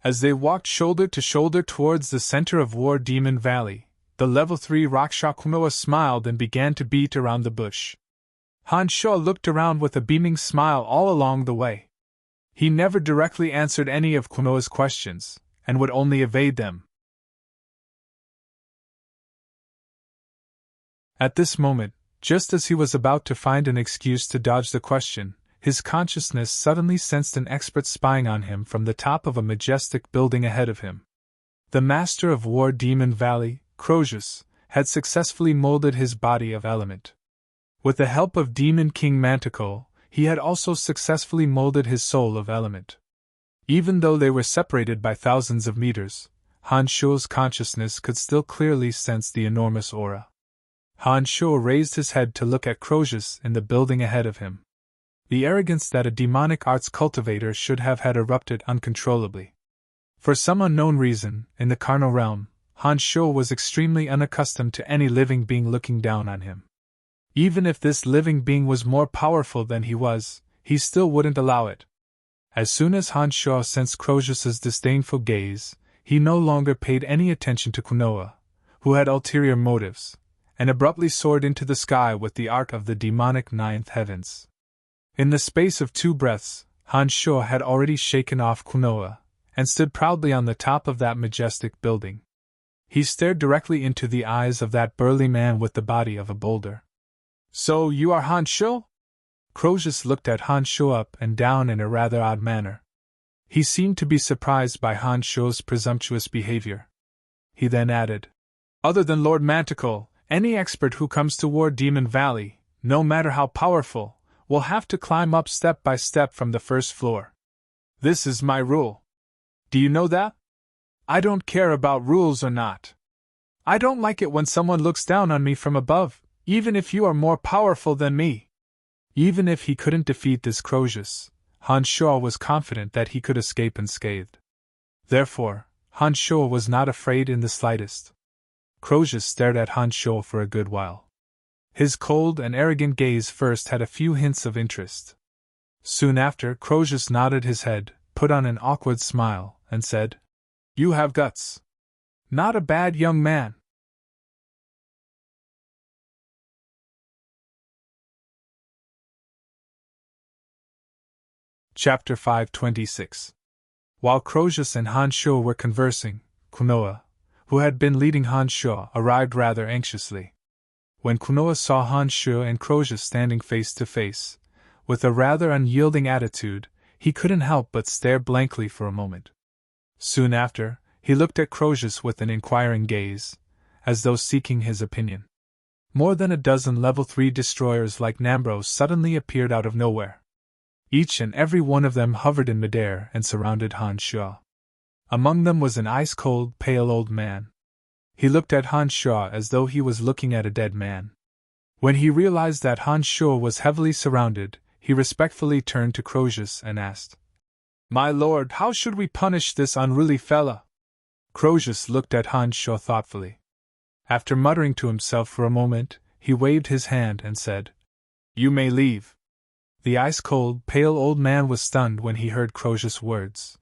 As they walked shoulder to shoulder towards the center of War Demon Valley, the level 3 Raksha Kunoa smiled and began to beat around the bush. Han Shuo looked around with a beaming smile all along the way. He never directly answered any of Kunoa's questions, and would only evade them. At this moment, just as he was about to find an excuse to dodge the question, his consciousness suddenly sensed an expert spying on him from the top of a majestic building ahead of him. The master of War Demon Valley, Crozius, had successfully molded his body of element. With the help of Demon King Manticore, he had also successfully molded his soul of element. Even though they were separated by thousands of meters, Han Shuo's consciousness could still clearly sense the enormous aura. Han Shuo raised his head to look at Crozius in the building ahead of him. The arrogance that a demonic arts cultivator should have had erupted uncontrollably. For some unknown reason, in the carnal realm, Han Shuo was extremely unaccustomed to any living being looking down on him. Even if this living being was more powerful than he was, he still wouldn't allow it. As soon as Han Shuo sensed Crozius's disdainful gaze, he no longer paid any attention to Kunoa, who had ulterior motives, and abruptly soared into the sky with the arc of the demonic ninth heavens. In the space of 2 breaths, Han Shuo had already shaken off Kunoa, and stood proudly on the top of that majestic building. He stared directly into the eyes of that burly man with the body of a boulder. So you are Han Shuo? Crozius looked at Han Shuo up and down in a rather odd manner. He seemed to be surprised by Han Shuo's presumptuous behavior. He then added, other than Lord Manticore, any expert who comes to War Demon Valley, no matter how powerful, will have to climb up step by step from the first floor. This is my rule. Do you know that? I don't care about rules or not. I don't like it when someone looks down on me from above, even if you are more powerful than me. Even if he couldn't defeat this Crozius, Han Shuo was confident that he could escape unscathed. Therefore, Han Shuo was not afraid in the slightest. Crozius stared at Han Shuo for a good while. His cold and arrogant gaze first had a few hints of interest. Soon after, Croesus nodded his head, put on an awkward smile, and said, "You have guts. Not a bad young man." Chapter 526. While Croesus and Han Sho were conversing, Kunoa, who had been leading Han Sho, arrived rather anxiously. When Kunoa saw Han Sho and Croesus standing face to face, with a rather unyielding attitude, he couldn't help but stare blankly for a moment. Soon after, he looked at Croesus with an inquiring gaze, as though seeking his opinion. More than a dozen level 3 destroyers like Nambros suddenly appeared out of nowhere. Each and every one of them hovered in midair and surrounded Han Sho. Among them was an ice-cold, pale old man. He looked at Han Sho as though he was looking at a dead man. When he realized that Han Sho was heavily surrounded, he respectfully turned to Croesus and asked, "My lord, how should we punish this unruly fella?" Croesus looked at Han Sho thoughtfully. After muttering to himself for a moment, he waved his hand and said, "You may leave." The ice-cold, pale old man was stunned when he heard Croesus' words.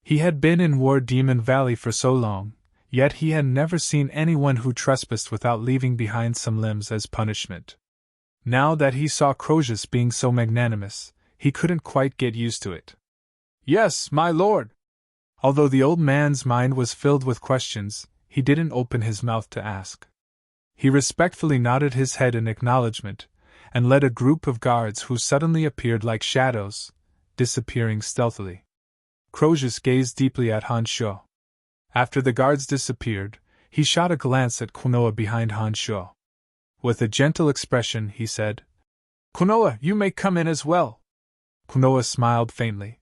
He had been in War Demon Valley for so long, yet he had never seen anyone who trespassed without leaving behind some limbs as punishment. Now that he saw Croesus being so magnanimous, he couldn't quite get used to it. "Yes, my lord." Although the old man's mind was filled with questions, he didn't open his mouth to ask. He respectfully nodded his head in acknowledgement, and led a group of guards who suddenly appeared like shadows, disappearing stealthily. Croesus gazed deeply at Han Sho. After the guards disappeared, he shot a glance at Kunoa behind Han Sho. With a gentle expression, he said, "Kunoa, you may come in as well." Kunoa smiled faintly.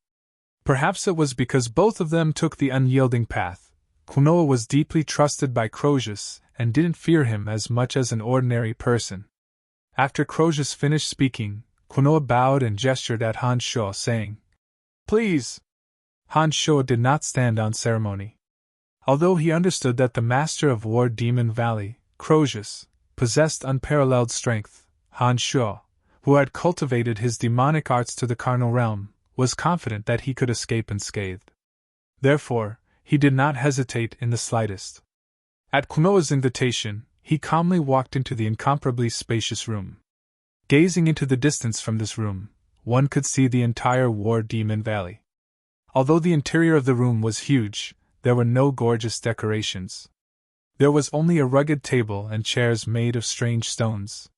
Perhaps it was because both of them took the unyielding path. Kunoa was deeply trusted by Croesus and didn't fear him as much as an ordinary person. After Croesus finished speaking, Kunoa bowed and gestured at Han Sho, saying, "Please." Han Sho did not stand on ceremony. Although he understood that the master of War Demon Valley, Croesus, possessed unparalleled strength, Han Sho, who had cultivated his demonic arts to the carnal realm, was confident that he could escape unscathed. Therefore, he did not hesitate in the slightest. At Kunoa's invitation, he calmly walked into the incomparably spacious room. Gazing into the distance from this room, one could see the entire War Demon Valley. Although the interior of the room was huge, there were no gorgeous decorations. There was only a rugged table and chairs made of strange stones.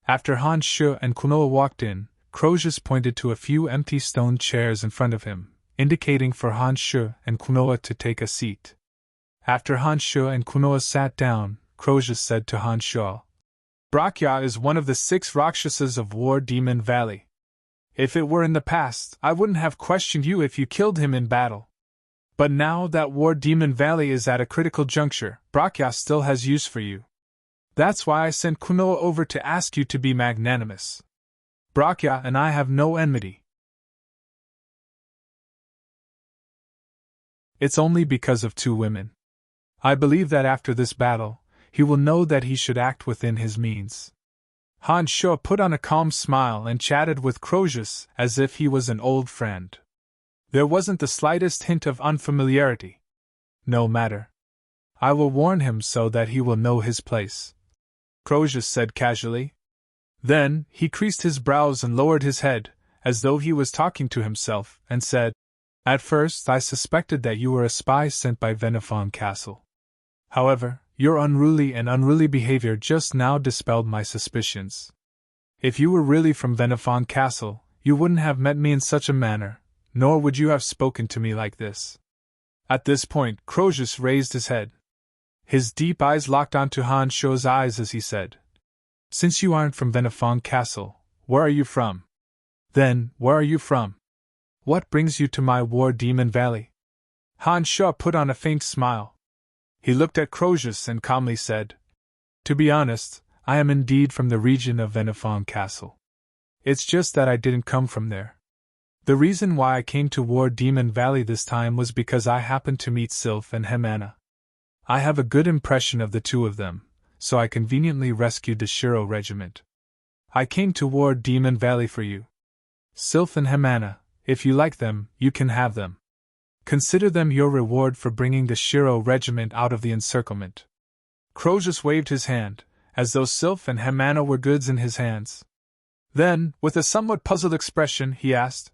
After Han Sho and Kunoa walked in, Croesus pointed to a few empty stone chairs in front of him, indicating for Han Sho and Kunoa to take a seat. After Han Sho and Kunoa sat down, Croesus said to Han Sho, "Brakya is one of the 6 Rakshasas of War Demon Valley. If it were in the past, I wouldn't have questioned you if you killed him in battle. But now that War Demon Valley is at a critical juncture, Brakya still has use for you. That's why I sent Kunoa over to ask you to be magnanimous. Brakya and I have no enmity. It's only because of 2 women. I believe that after this battle, he will know that he should act within his means." Han Sho put on a calm smile and chatted with Croesus as if he was an old friend. There wasn't the slightest hint of unfamiliarity. "No matter. I will warn him so that he will know his place," Croesus said casually. Then, he creased his brows and lowered his head, as though he was talking to himself, and said, "At first I suspected that you were a spy sent by Venifong Castle. However, your unruly behavior just now dispelled my suspicions. If you were really from Venifong Castle, you wouldn't have met me in such a manner, nor would you have spoken to me like this." At this point, Croesus raised his head. His deep eyes locked onto Han Sho's eyes as he said, "Since you aren't from Venifong Castle, where are you from? Then, where are you from? What brings you to my War Demon Valley?" Han Sho put on a faint smile. He looked at Croesus and calmly said, "To be honest, I am indeed from the region of Venifong Castle. It's just that I didn't come from there. The reason why I came to War Demon Valley this time was because I happened to meet Sylph and Hemana. I have a good impression of the 2 of them, so I conveniently rescued the Shiro regiment. I came to ward Demon Valley for you. Sylph and Hemana, if you like them, you can have them. Consider them your reward for bringing the Shiro regiment out of the encirclement. Crozius waved his hand, as though Sylph and Hemana were goods in his hands. Then, with a somewhat puzzled expression, he asked,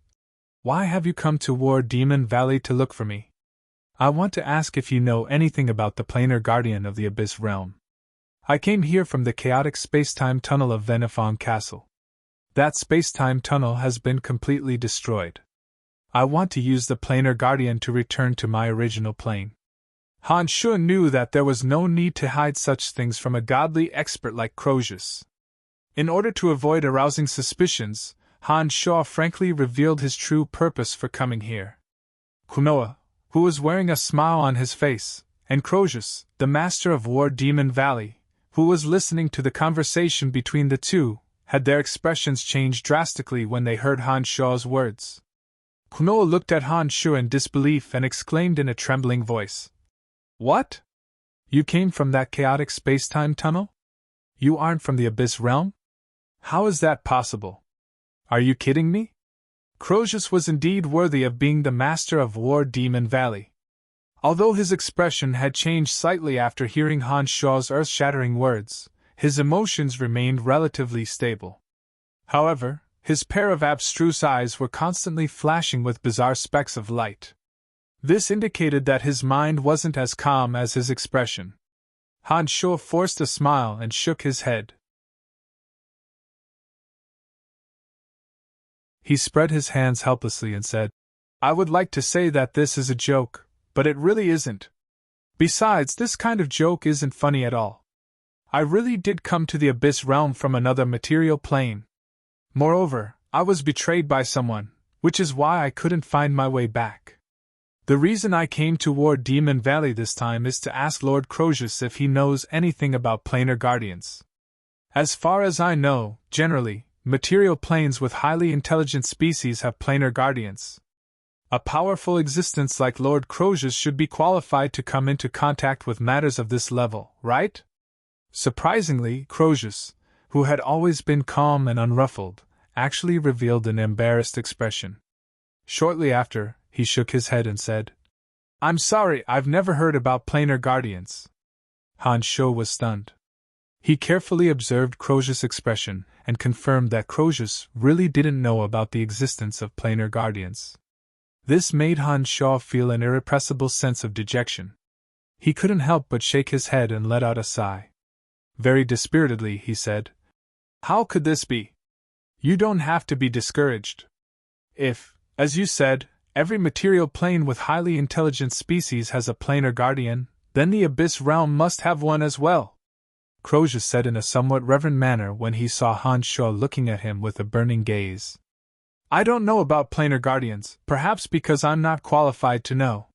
"Why have you come to ward Demon Valley to look for me?" "I want to ask if you know anything about the planar guardian of the Abyss Realm. I came here from the chaotic space-time tunnel of Venifong Castle. That space-time tunnel has been completely destroyed. I want to use the planar guardian to return to my original plane." Han Shu knew that there was no need to hide such things from a godly expert like Crozius. In order to avoid arousing suspicions, Han Shu frankly revealed his true purpose for coming here. Kunoa, who was wearing a smile on his face, and Crozius, the master of War Demon Valley, who was listening to the conversation between the two, had their expressions changed drastically when they heard Han Shu's words. Kunoa looked at Han Shu in disbelief and exclaimed in a trembling voice, "What? You came from that chaotic space-time tunnel? You aren't from the Abyss Realm? How is that possible? Are you kidding me?" Crozius was indeed worthy of being the master of War Demon Valley. Although his expression had changed slightly after hearing Han Shu's earth-shattering words, his emotions remained relatively stable. However, his pair of abstruse eyes were constantly flashing with bizarre specks of light. This indicated that his mind wasn't as calm as his expression. Han Shu forced a smile and shook his head. He spread his hands helplessly and said, "I would like to say that this is a joke, but it really isn't. Besides, this kind of joke isn't funny at all. I really did come to the Abyss Realm from another material plane. Moreover, I was betrayed by someone, which is why I couldn't find my way back. The reason I came toward Demon Valley this time is to ask Lord Crozius if he knows anything about planar guardians. As far as I know, generally, material planes with highly intelligent species have planar guardians. A powerful existence like Lord Crozius should be qualified to come into contact with matters of this level, right?" Surprisingly, Crozius, who had always been calm and unruffled, actually revealed an embarrassed expression. Shortly after, he shook his head and said, "I'm sorry, I've never heard about planar guardians." Han Shu was stunned. He carefully observed Crozius' expression and confirmed that Crozius really didn't know about the existence of planar guardians. This made Han Shu feel an irrepressible sense of dejection. He couldn't help but shake his head and let out a sigh. Very dispiritedly, he said, "How could this be? You don't have to be discouraged. If, as you said, every material plane with highly intelligent species has a planar guardian, then the Abyss Realm must have one as well," Crozius said in a somewhat reverent manner when he saw Han Shu looking at him with a burning gaze. "I don't know about planar guardians, perhaps because I'm not qualified to know.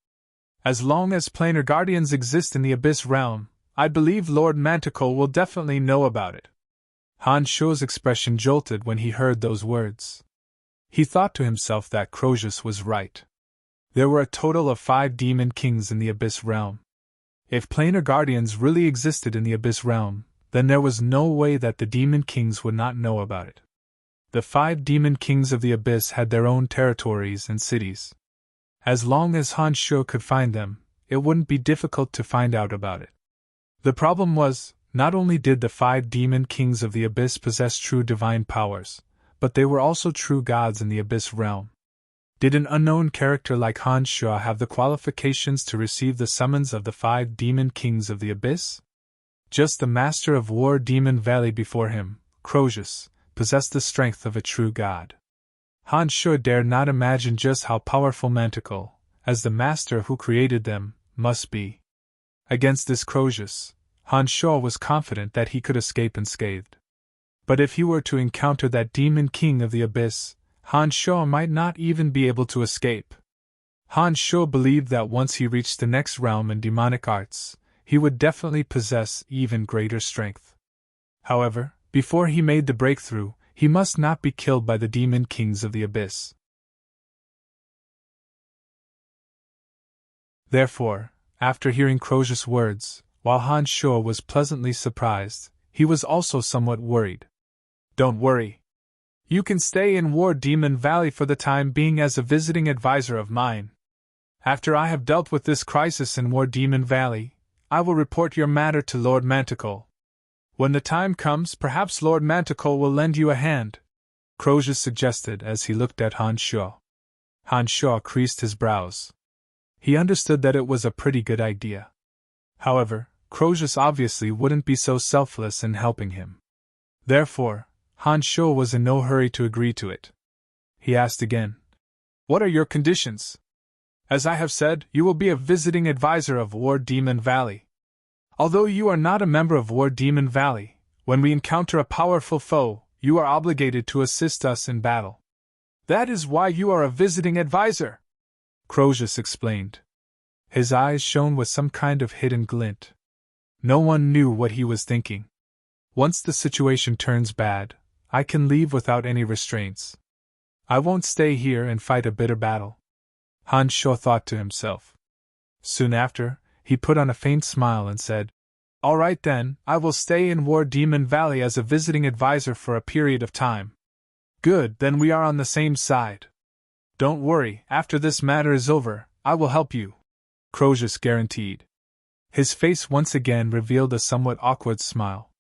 As long as planar guardians exist in the Abyss Realm, I believe Lord Manticore will definitely know about it." Han Shu's expression jolted when he heard those words. He thought to himself that Crozius was right. There were a total of 5 demon kings in the Abyss Realm. If planar guardians really existed in the Abyss Realm, then there was no way that the demon kings would not know about it. The 5 demon kings of the Abyss had their own territories and cities. As long as Han Shu could find them, it wouldn't be difficult to find out about it. The problem was, not only did the 5 demon kings of the Abyss possess true divine powers, but they were also true gods in the Abyss Realm. Did an unknown character like Han Shu have the qualifications to receive the summons of the 5 demon kings of the Abyss? Just the master of War Demon Valley before him, Crozius, possessed the strength of a true god. Han Shu dared not imagine just how powerful Manticore, as the master who created them, must be. Against this Crozius, Han Shu was confident that he could escape unscathed. But if he were to encounter that demon king of the Abyss, Han Shu might not even be able to escape. Han Shu believed that once he reached the next realm in demonic arts, he would definitely possess even greater strength. However, before he made the breakthrough, he must not be killed by the demon kings of the Abyss. Therefore, after hearing Crozius' words, While Han Shuo was pleasantly surprised, he was also somewhat worried. Don't worry. You can stay in War Demon Valley for the time being as a visiting advisor of mine. After I have dealt with this crisis in War Demon Valley, I will report your matter to Lord Manticore. When the time comes, perhaps Lord Manticore will lend you a hand, Crozius suggested as he looked at Han Shuo. Han Shuo creased his brows. He understood that it was a pretty good idea. However, Crozius obviously wouldn't be so selfless in helping him. Therefore, Han Shuo was in no hurry to agree to it. He asked again, "What are your conditions?" "As I have said, you will be a visiting advisor of War Demon Valley. Although you are not a member of War Demon Valley, when we encounter a powerful foe, you are obligated to assist us in battle. That is why you are a visiting advisor," Crozius explained. His eyes shone with some kind of hidden glint. No one knew what he was thinking. Once the situation turns bad, I can leave without any restraints. I won't stay here and fight a bitter battle, Han Shuo thought to himself. Soon after, he put on a faint smile and said, "All right then, I will stay in War Demon Valley as a visiting advisor for a period of time." "Good, then we are on the same side. Don't worry, after this matter is over, I will help you," Crozius guaranteed. His face once again revealed a somewhat awkward smile.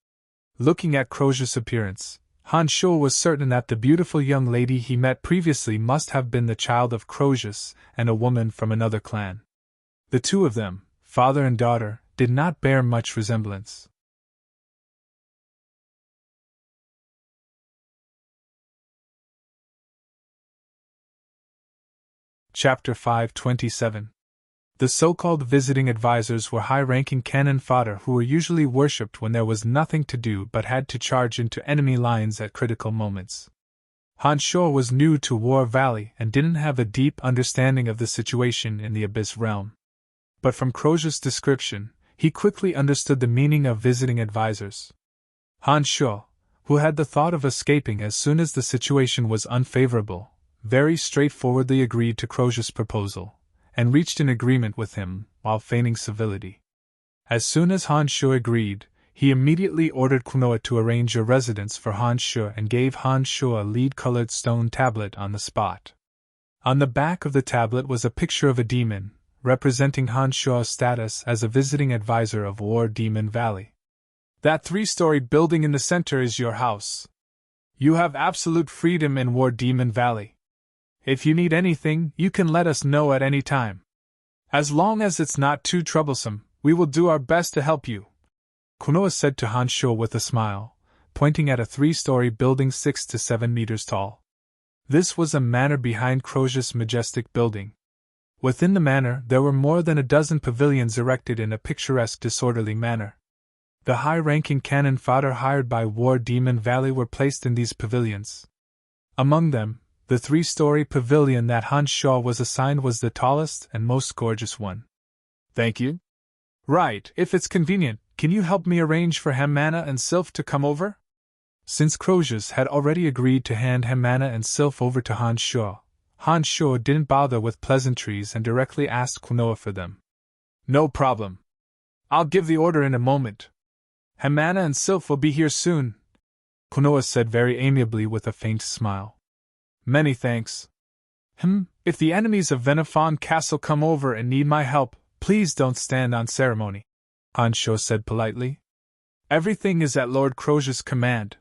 Looking at Crozius' appearance, Han Shuo was certain that the beautiful young lady he met previously must have been the child of Crozius and a woman from another clan. The two of them, father and daughter, did not bear much resemblance. Chapter 527. The so-called visiting advisors were high-ranking cannon fodder who were usually worshipped when there was nothing to do but had to charge into enemy lines at critical moments. Han Shuo was new to War Valley and didn't have a deep understanding of the situation in the Abyss Realm. But from Crozius' description, he quickly understood the meaning of visiting advisors. Han Shuo, who had the thought of escaping as soon as the situation was unfavorable, very straightforwardly agreed to Crozius' proposal, and reached an agreement with him, while feigning civility. As soon as Han Shuo agreed, he immediately ordered Kunoa to arrange a residence for Han Shuo and gave Han Shuo a lead-colored stone tablet on the spot. On the back of the tablet was a picture of a demon, representing Han Shuo's status as a visiting advisor of War Demon Valley. "That 3-story building in the center is your house. You have absolute freedom in War Demon Valley. If you need anything, you can let us know at any time. As long as it's not too troublesome, we will do our best to help you," Kunoa said to Han Shuo with a smile, pointing at a 3-story building 6 to 7 meters tall. This was a manor behind Crozius' majestic building. Within the manor there were more than a dozen pavilions erected in a picturesque disorderly manner. The high-ranking cannon fodder hired by War Demon Valley were placed in these pavilions. Among them, the 3-story pavilion that Han Shuo was assigned was the tallest and most gorgeous one. "Thank you. Right, if it's convenient, can you help me arrange for Hemana and Sylph to come over?" Since Crozius had already agreed to hand Hemana and Sylph over to Han Shuo didn't bother with pleasantries and directly asked Kunoa for them. "No problem. I'll give the order in a moment. Hemana and Sylph will be here soon," Kunoa said very amiably with a faint smile. "Many thanks. If the enemies of Venifon Castle come over and need my help, please don't stand on ceremony," Han Shuo said politely. "Everything is at Lord Crozius' command.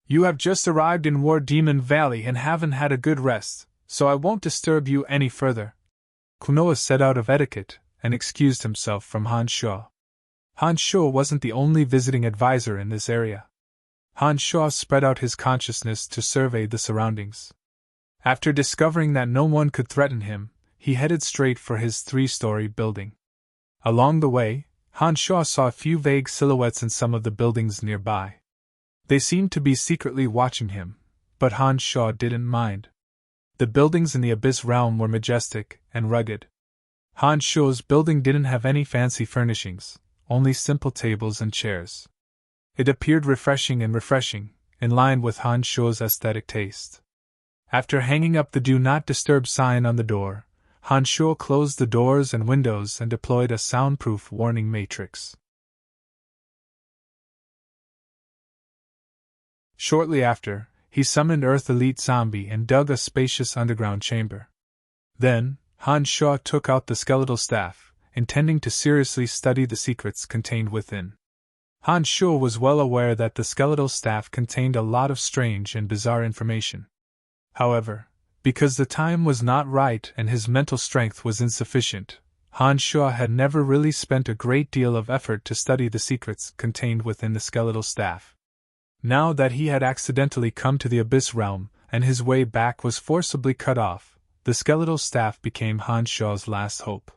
You have just arrived in War Demon Valley and haven't had a good rest, so I won't disturb you any further." Kunoa said out of etiquette, and excused himself from Han Shuo. Han Shuo wasn't the only visiting advisor in this area. Han Shuo spread out his consciousness to survey the surroundings. After discovering that no one could threaten him, he headed straight for his 3-story building. Along the way, Han Shuo saw a few vague silhouettes in some of the buildings nearby. They seemed to be secretly watching him, but Han Shuo didn't mind. The buildings in the Abyss Realm were majestic and rugged. Han Shuo's building didn't have any fancy furnishings, only simple tables and chairs. It appeared refreshing, in line with Han Shuo's aesthetic taste. After hanging up the Do Not Disturb sign on the door, Han Shuo closed the doors and windows and deployed a soundproof warning matrix. Shortly after, he summoned Earth Elite Zombie and dug a spacious underground chamber. Then, Han Sho took out the skeletal staff, intending to seriously study the secrets contained within. Han Sho was well aware that the skeletal staff contained a lot of strange and bizarre information. However, because the time was not right and his mental strength was insufficient, Han Sho had never really spent a great deal of effort to study the secrets contained within the skeletal staff. Now that he had accidentally come to the Abyss Realm, and his way back was forcibly cut off, the skeletal staff became Han Sho's last hope.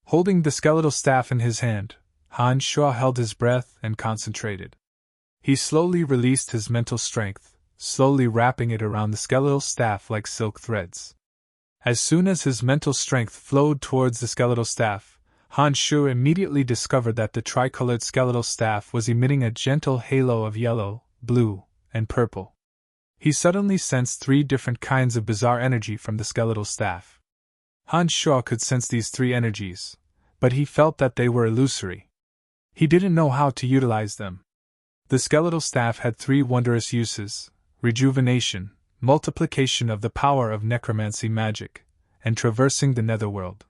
Holding the skeletal staff in his hand, Han Sho held his breath and concentrated. He slowly released his mental strength, slowly wrapping it around the skeletal staff like silk threads. As soon as his mental strength flowed towards the skeletal staff, Han Sho immediately discovered that the tricolored skeletal staff was emitting a gentle halo of yellow, blue, and purple. He suddenly sensed 3 different kinds of bizarre energy from the skeletal staff. Han Sho could sense these 3 energies, but he felt that they were illusory. He didn't know how to utilize them. The skeletal staff had 3 wondrous uses: rejuvenation, multiplication of the power of necromancy magic, and traversing the netherworld.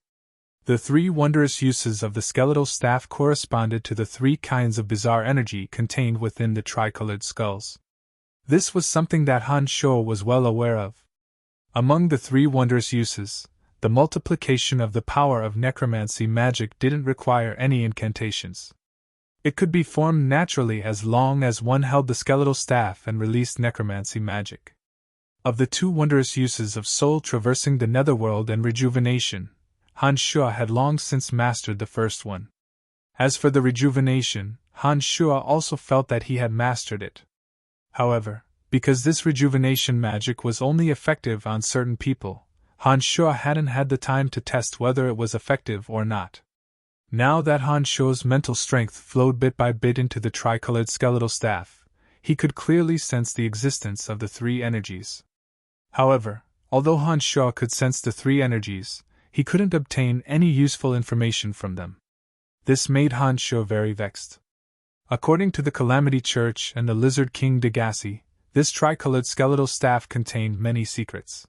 The 3 wondrous uses of the skeletal staff corresponded to the 3 kinds of bizarre energy contained within the tricolored skulls. This was something that Han Sho was well aware of. Among the 3 wondrous uses, the multiplication of the power of necromancy magic didn't require any incantations. It could be formed naturally as long as one held the skeletal staff and released necromancy magic. Of the 2 wondrous uses of soul traversing the netherworld and rejuvenation, Han Sho had long since mastered the first one. As for the rejuvenation, Han Sho also felt that he had mastered it. However, because this rejuvenation magic was only effective on certain people, Han Sho hadn't had the time to test whether it was effective or not. Now that Han Sho's mental strength flowed bit by bit into the tricolored skeletal staff, he could clearly sense the existence of the 3 energies. However, although Han Sho could sense the 3 energies, he couldn't obtain any useful information from them. This made Han Sho very vexed. According to the Calamity Church and the Lizard King Degassi, this tricolored skeletal staff contained many secrets.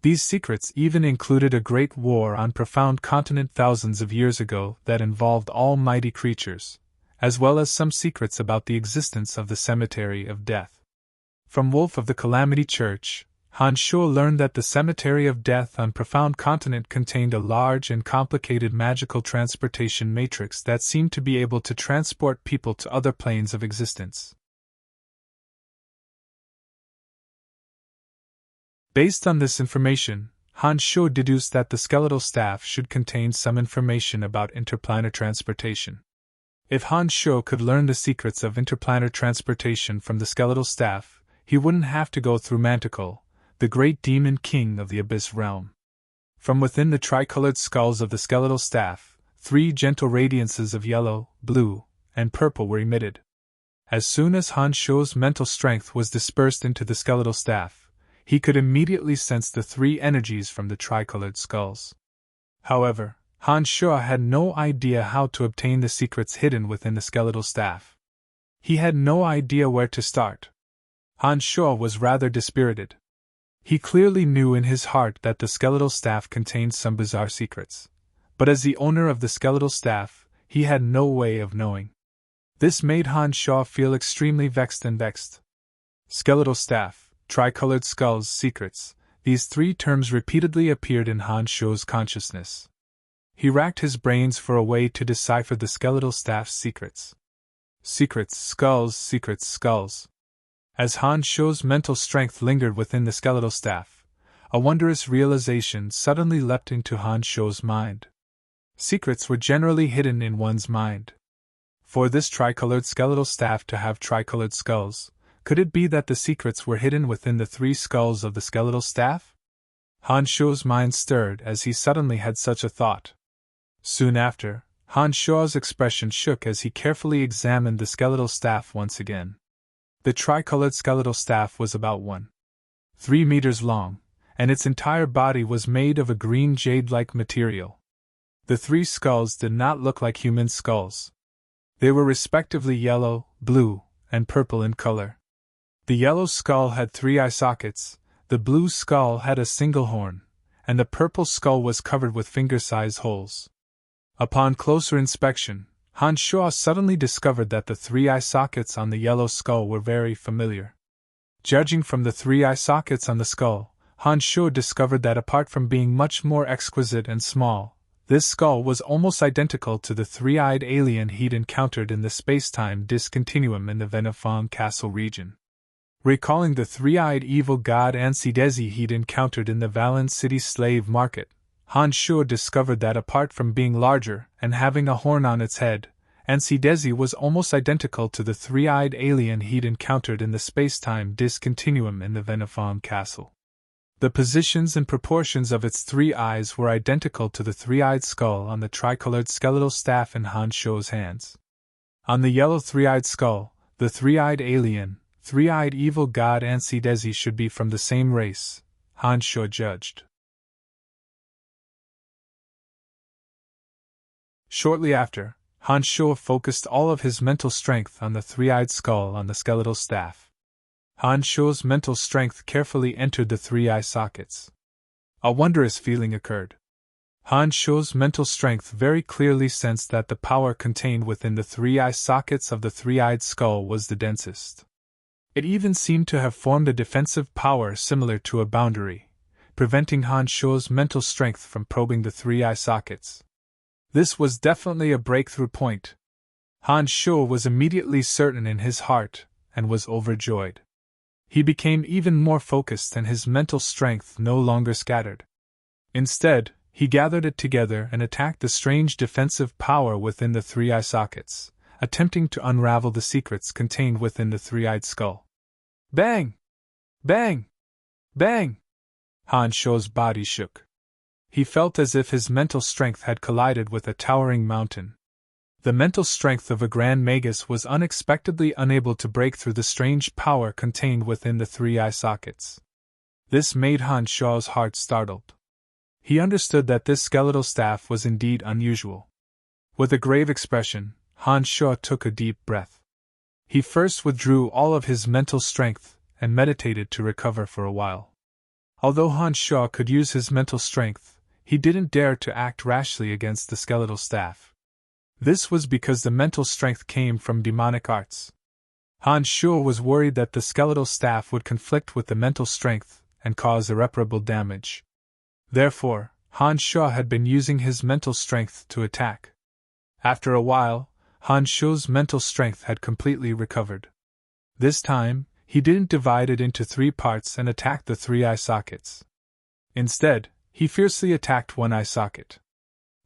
These secrets even included a great war on Profound Continent thousands of years ago that involved almighty creatures, as well as some secrets about the existence of the Cemetery of Death. From Wolf of the Calamity Church, Han Sho learned that the Cemetery of Death on Profound Continent contained a large and complicated magical transportation matrix that seemed to be able to transport people to other planes of existence. Based on this information, Han Sho deduced that the skeletal staff should contain some information about interplanar transportation. If Han Sho could learn the secrets of interplanar transportation from the skeletal staff, he wouldn't have to go through Manticore, the great demon king of the Abyss Realm. From within the tricolored skulls of the skeletal staff, 3 gentle radiances of yellow, blue, and purple were emitted. As soon as Han Sho's mental strength was dispersed into the skeletal staff, he could immediately sense the 3 energies from the tricolored skulls. However, Han Sho had no idea how to obtain the secrets hidden within the skeletal staff. He had no idea where to start. Han Sho was rather dispirited. He clearly knew in his heart that the skeletal staff contained some bizarre secrets, but as the owner of the skeletal staff, he had no way of knowing. This made Han Sho feel extremely vexed. Skeletal staff, tricolored skulls, secrets, these 3 terms repeatedly appeared in Han Sho's consciousness. He racked his brains for a way to decipher the skeletal staff's secrets. Secrets, skulls. As Han Sho's mental strength lingered within the skeletal staff, a wondrous realization suddenly leapt into Han Sho's mind. Secrets were generally hidden in one's mind. For this tricolored skeletal staff to have tricolored skulls, could it be that the secrets were hidden within the 3 skulls of the skeletal staff? Han Sho's mind stirred as he suddenly had such a thought. Soon after, Han Sho's expression shook as he carefully examined the skeletal staff once again. The tricolored skeletal staff was about 1.3 meters long, and its entire body was made of a green jade-like material. The 3 skulls did not look like human skulls. They were respectively yellow, blue, and purple in color. The yellow skull had 3 eye sockets, the blue skull had a single horn, and the purple skull was covered with finger-sized holes. Upon closer inspection, Han Shuo suddenly discovered that the 3 eye sockets on the yellow skull were very familiar. Judging from the 3 eye sockets on the skull, Han Shuo discovered that apart from being much more exquisite and small, this skull was almost identical to the 3-eyed alien he'd encountered in the space-time discontinuum in the Venifong Castle region. Recalling the 3-eyed evil god Ansidezi he'd encountered in the Valen City slave market, Han Shuo discovered that apart from being larger and having a horn on its head, Ansidezi was almost identical to the 3-eyed alien he'd encountered in the space-time discontinuum in the Venifong Castle. The positions and proportions of its 3 eyes were identical to the 3-eyed skull on the tricolored skeletal staff in Han Shuo's hands. On the yellow 3-eyed skull, the 3-eyed alien, 3-eyed evil god Ansidezi should be from the same race, Han Shuo judged. Shortly after, Han Shuo focused all of his mental strength on the 3-eyed skull on the skeletal staff. Han Shuo's mental strength carefully entered the 3 eye sockets. A wondrous feeling occurred. Han Shuo's mental strength very clearly sensed that the power contained within the 3 eye sockets of the 3-eyed skull was the densest. It even seemed to have formed a defensive power similar to a boundary, preventing Han Shuo's mental strength from probing the 3 eye sockets. This was definitely a breakthrough point. Han Shuo was immediately certain in his heart, and was overjoyed. He became even more focused and his mental strength no longer scattered. Instead, he gathered it together and attacked the strange defensive power within the 3 eye sockets, attempting to unravel the secrets contained within the 3-eyed skull. Bang! Bang! Bang! Han Shuo's body shook. He felt as if his mental strength had collided with a towering mountain. The mental strength of a grand magus was unexpectedly unable to break through the strange power contained within the 3 eye sockets. This made Han Shuo's heart startled. He understood that this skeletal staff was indeed unusual. With a grave expression, Han Shuo took a deep breath. He first withdrew all of his mental strength and meditated to recover for a while. Although Han Shuo could use his mental strength, he didn't dare to act rashly against the skeletal staff. This was because the mental strength came from demonic arts. Han Shuo was worried that the skeletal staff would conflict with the mental strength and cause irreparable damage. Therefore, Han Shuo had been using his mental strength to attack. After a while, Han Shuo's mental strength had completely recovered. This time, he didn't divide it into 3 parts and attack the 3 eye sockets. Instead, he fiercely attacked one eye socket.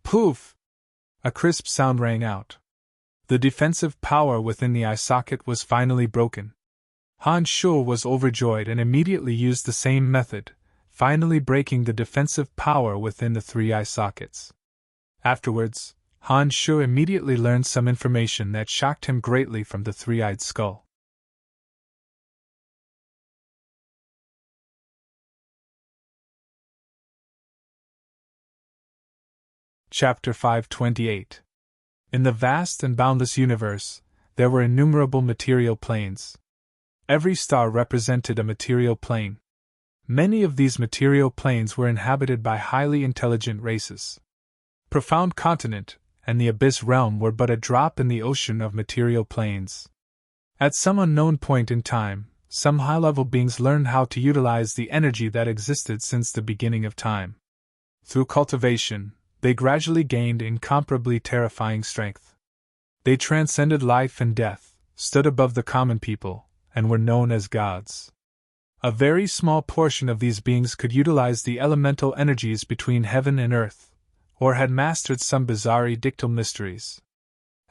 Poof! A crisp sound rang out. The defensive power within the eye socket was finally broken. Han Shuo was overjoyed and immediately used the same method, finally breaking the defensive power within the 3 eye sockets. Afterwards, Han Shuo immediately learned some information that shocked him greatly from the 3-eyed skull. Chapter 528. In the vast and boundless universe, there were innumerable material planes. Every star represented a material plane. Many of these material planes were inhabited by highly intelligent races. Profound Continent and the Abyss Realm were but a drop in the ocean of material planes. At some unknown point in time, some high-level beings learned how to utilize the energy that existed since the beginning of time. Through cultivation, they gradually gained incomparably terrifying strength. They transcended life and death, stood above the common people, and were known as gods. A very small portion of these beings could utilize the elemental energies between heaven and earth, or had mastered some bizarre edictal mysteries.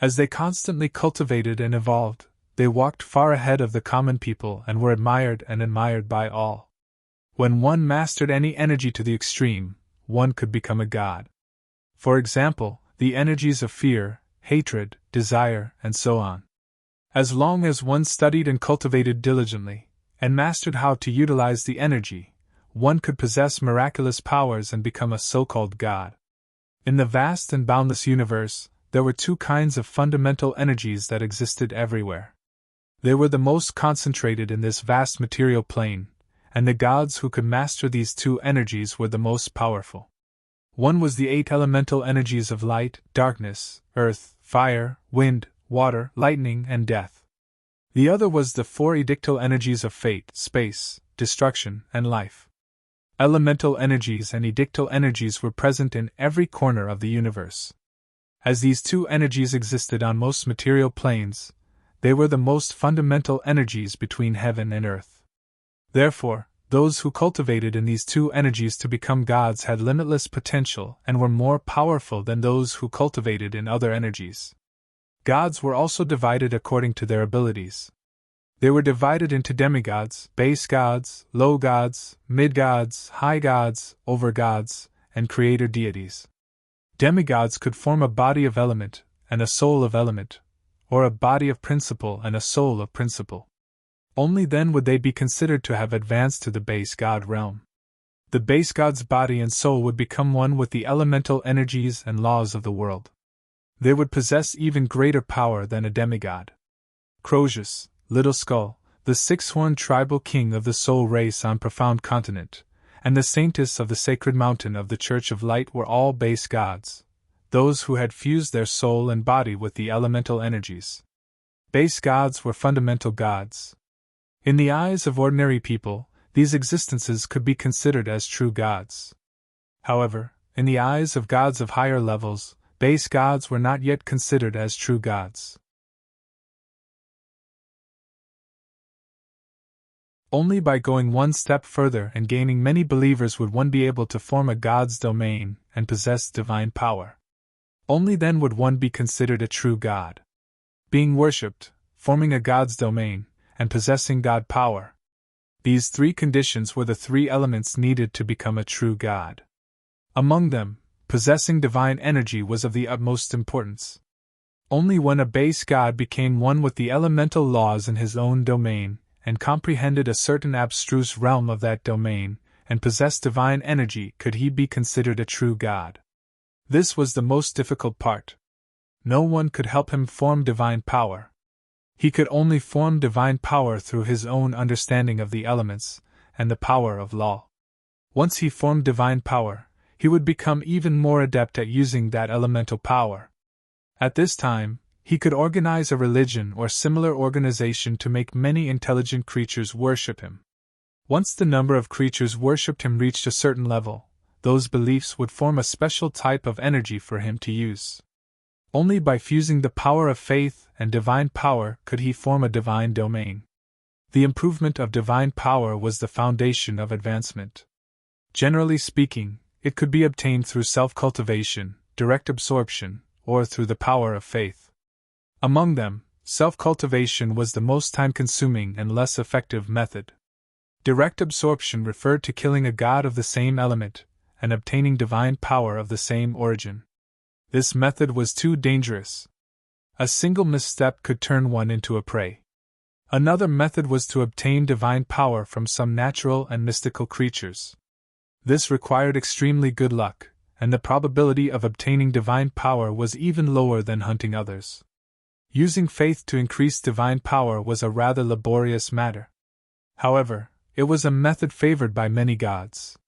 As they constantly cultivated and evolved, they walked far ahead of the common people and were admired by all. When one mastered any energy to the extreme, one could become a god. For example, the energies of fear, hatred, desire, and so on. As long as one studied and cultivated diligently, and mastered how to utilize the energy, one could possess miraculous powers and become a so-called god. In the vast and boundless universe, there were 2 kinds of fundamental energies that existed everywhere. They were the most concentrated in this vast material plane, and the gods who could master these two energies were the most powerful. One was the 8 elemental energies of light, darkness, earth, fire, wind, water, lightning, and death. The other was the 4 edictal energies of fate, space, destruction, and life. Elemental energies and edictal energies were present in every corner of the universe. As these two energies existed on most material planes, they were the most fundamental energies between heaven and earth. Therefore, those who cultivated in these two energies to become gods had limitless potential and were more powerful than those who cultivated in other energies. Gods were also divided according to their abilities. They were divided into demigods, base gods, low gods, mid-gods, high gods, over-gods, and creator deities. Demigods could form a body of element and a soul of element, or a body of principle and a soul of principle. Only then would they be considered to have advanced to the base god realm. The base god's body and soul would become one with the elemental energies and laws of the world. They would possess even greater power than a demigod. Croesus, Little Skull, the 6-horned tribal king of the soul race on Profound Continent, and the saintess of the sacred mountain of the Church of Light were all base gods, those who had fused their soul and body with the elemental energies. Base gods were fundamental gods. In the eyes of ordinary people, these existences could be considered as true gods. However, in the eyes of gods of higher levels, base gods were not yet considered as true gods. Only by going one step further and gaining many believers would one be able to form a god's domain and possess divine power. Only then would one be considered a true god. Being worshipped, forming a god's domain, and possessing god power. These 3 conditions were the 3 elements needed to become a true god. Among them, possessing divine energy was of the utmost importance. Only when a base god became one with the elemental laws in his own domain, and comprehended a certain abstruse realm of that domain, and possessed divine energy, could he be considered a true god. This was the most difficult part. No one could help him form divine power. He could only form divine power through his own understanding of the elements, and the power of law. Once he formed divine power, he would become even more adept at using that elemental power. At this time, he could organize a religion or similar organization to make many intelligent creatures worship him. Once the number of creatures worshipped him reached a certain level, those beliefs would form a special type of energy for him to use. Only by fusing the power of faith and divine power could he form a divine domain. The improvement of divine power was the foundation of advancement. Generally speaking, it could be obtained through self-cultivation, direct absorption, or through the power of faith. Among them, self-cultivation was the most time-consuming and less effective method. Direct absorption referred to killing a god of the same element, and obtaining divine power of the same origin. This method was too dangerous. A single misstep could turn one into a prey. Another method was to obtain divine power from some natural and mystical creatures. This required extremely good luck, and the probability of obtaining divine power was even lower than hunting others. Using faith to increase divine power was a rather laborious matter. However, it was a method favored by many gods.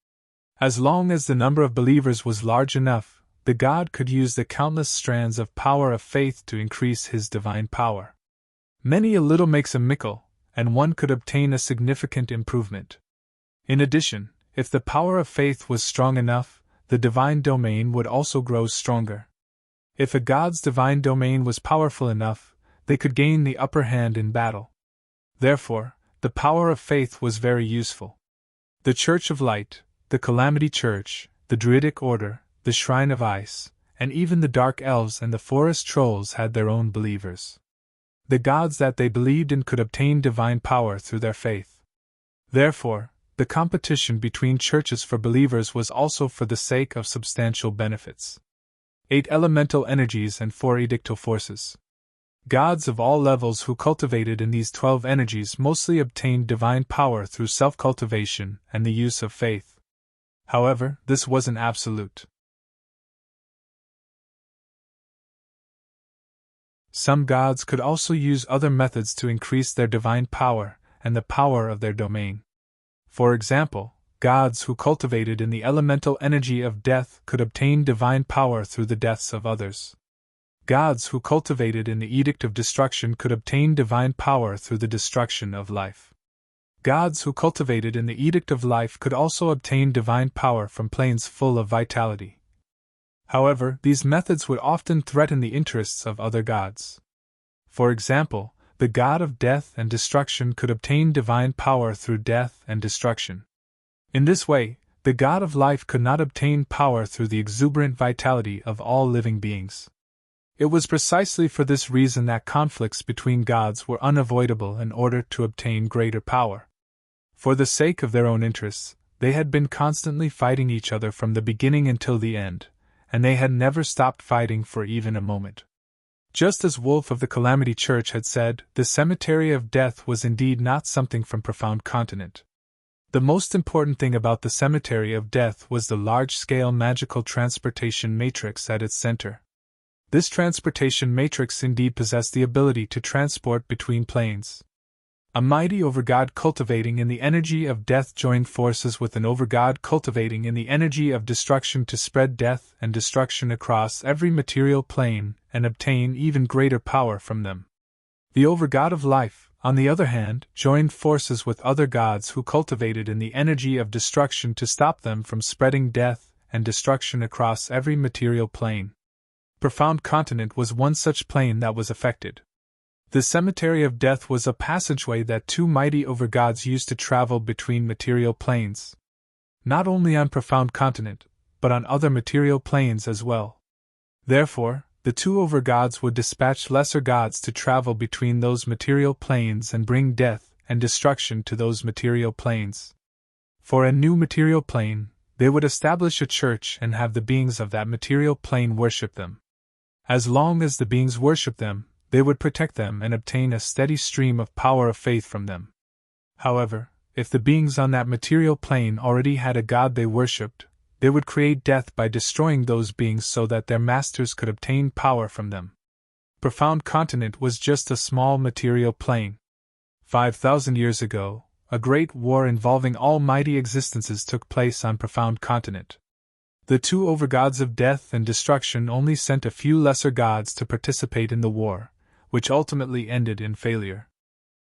As long as the number of believers was large enough, the god could use the countless strands of power of faith to increase his divine power. Many a little makes a mickle, and one could obtain a significant improvement. In addition, if the power of faith was strong enough, the divine domain would also grow stronger. If a god's divine domain was powerful enough, they could gain the upper hand in battle. Therefore, the power of faith was very useful. The Church of Light, the Calamity Church, the Druidic Order, the Shrine of Ice, and even the Dark Elves and the Forest Trolls had their own believers. The gods that they believed in could obtain divine power through their faith. Therefore, the competition between churches for believers was also for the sake of substantial benefits. 8 elemental energies and 4 edictal forces. Gods of all levels who cultivated in these 12 energies mostly obtained divine power through self-cultivation and the use of faith. However, this wasn't absolute. Some gods could also use other methods to increase their divine power and the power of their domain. For example, gods who cultivated in the elemental energy of death could obtain divine power through the deaths of others. Gods who cultivated in the edict of destruction could obtain divine power through the destruction of life. Gods who cultivated in the edict of life could also obtain divine power from planes full of vitality. However, these methods would often threaten the interests of other gods. For example, the god of death and destruction could obtain divine power through death and destruction. In this way, the god of life could not obtain power through the exuberant vitality of all living beings. It was precisely for this reason that conflicts between gods were unavoidable in order to obtain greater power. For the sake of their own interests, they had been constantly fighting each other from the beginning until the end, and they had never stopped fighting for even a moment. Just as Wolf of the Calamity Church had said, the cemetery of death was indeed not something from profound continent. The most important thing about the cemetery of death was the large-scale magical transportation matrix at its center. This transportation matrix indeed possessed the ability to transport between planes. A mighty overgod cultivating in the energy of death joined forces with an overgod cultivating in the energy of destruction to spread death and destruction across every material plane and obtain even greater power from them. The overgod of life, on the other hand, joined forces with other gods who cultivated in the energy of destruction to stop them from spreading death and destruction across every material plane. Profound Continent was one such plane that was affected. The cemetery of death was a passageway that two mighty overgods used to travel between material planes. Not only on Profound Continent, but on other material planes as well. Therefore, the two overgods would dispatch lesser gods to travel between those material planes and bring death and destruction to those material planes. For a new material plane, they would establish a church and have the beings of that material plane worship them. As long as the beings worship them, they would protect them and obtain a steady stream of power of faith from them. However, if the beings on that material plane already had a god they worshipped, they would create death by destroying those beings so that their masters could obtain power from them. Profound Continent was just a small material plane. 5,000 years ago, a great war involving all mighty existences took place on Profound Continent. The two overgods of death and destruction only sent a few lesser gods to participate in the war, which ultimately ended in failure.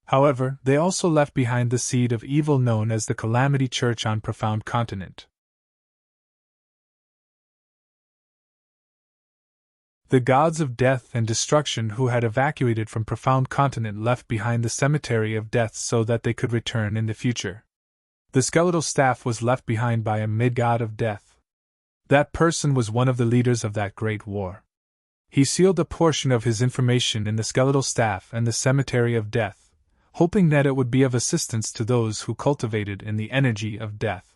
However, they also left behind the seed of evil known as the Calamity Church on Profound Continent. The gods of death and destruction who had evacuated from Profound Continent left behind the cemetery of death so that they could return in the future. The skeletal staff was left behind by a mid-god of death. That person was one of the leaders of that great war. He sealed a portion of his information in the skeletal staff and the cemetery of death, hoping that it would be of assistance to those who cultivated in the energy of death.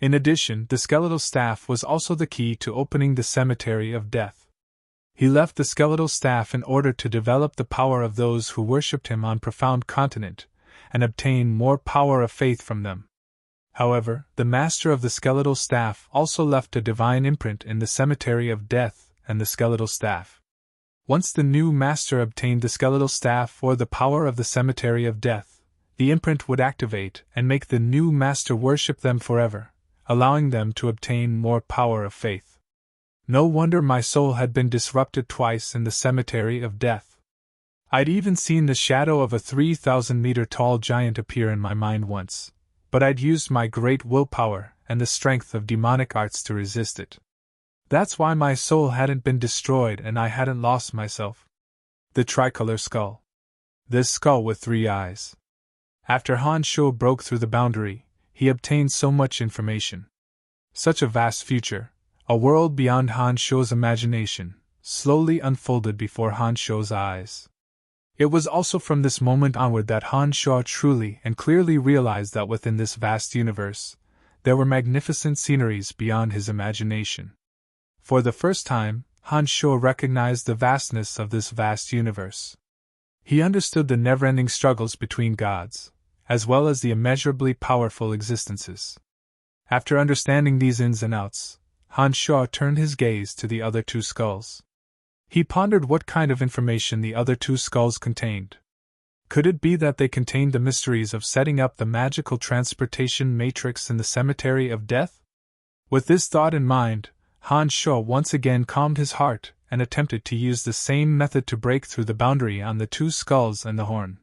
In addition, the skeletal staff was also the key to opening the cemetery of death. He left the skeletal staff in order to develop the power of those who worshipped him on Profound Continent, and obtain more power of faith from them. However, the master of the skeletal staff also left a divine imprint in the cemetery of death and the skeletal staff. Once the new master obtained the skeletal staff or the power of the cemetery of death, the imprint would activate and make the new master worship them forever, allowing them to obtain more power of faith. No wonder my soul had been disrupted twice in the cemetery of death. I'd even seen the shadow of a 3,000-meter tall giant appear in my mind once, but I'd used my great willpower and the strength of demonic arts to resist it. That's why my soul hadn't been destroyed and I hadn't lost myself. The tricolor skull. This skull with 3 eyes. After Han Sho broke through the boundary, he obtained so much information. Such a vast future, a world beyond Han Sho's imagination, slowly unfolded before Han Sho's eyes. It was also from this moment onward that Han Sho truly and clearly realized that within this vast universe, there were magnificent sceneries beyond his imagination. For the first time, Han Sho recognized the vastness of this vast universe. He understood the never-ending struggles between gods, as well as the immeasurably powerful existences. After understanding these ins and outs, Han Sho turned his gaze to the other 2 skulls. He pondered what kind of information the other two skulls contained. Could it be that they contained the mysteries of setting up the magical transportation matrix in the cemetery of death? With this thought in mind, Han Sho once again calmed his heart and attempted to use the same method to break through the boundary on the two skulls and the horn.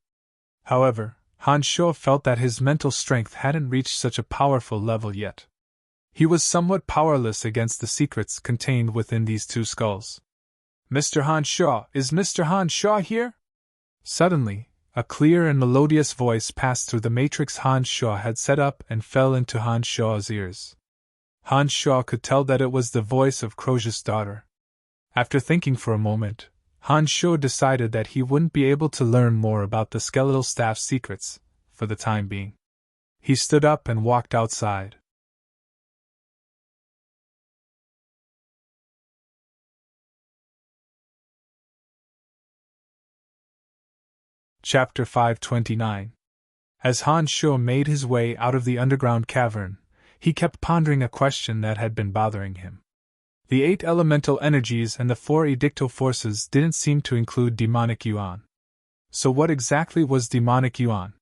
However, Han Sho felt that his mental strength hadn't reached such a powerful level yet. He was somewhat powerless against the secrets contained within these two skulls. "Mr. Han Sho, is Mr. Han Sho here?" Suddenly, a clear and melodious voice passed through the matrix Han Sho had set up and fell into Han Sho's ears. Han Sho could tell that it was the voice of Crozier's daughter. After thinking for a moment, Han Sho decided that he wouldn't be able to learn more about the skeletal staff's secrets, for the time being. He stood up and walked outside. Chapter 529. As Han Sho made his way out of the underground cavern, he kept pondering a question that had been bothering him. The 8 elemental energies and the 4 edictal forces didn't seem to include demonic yuan. So what exactly was demonic yuan?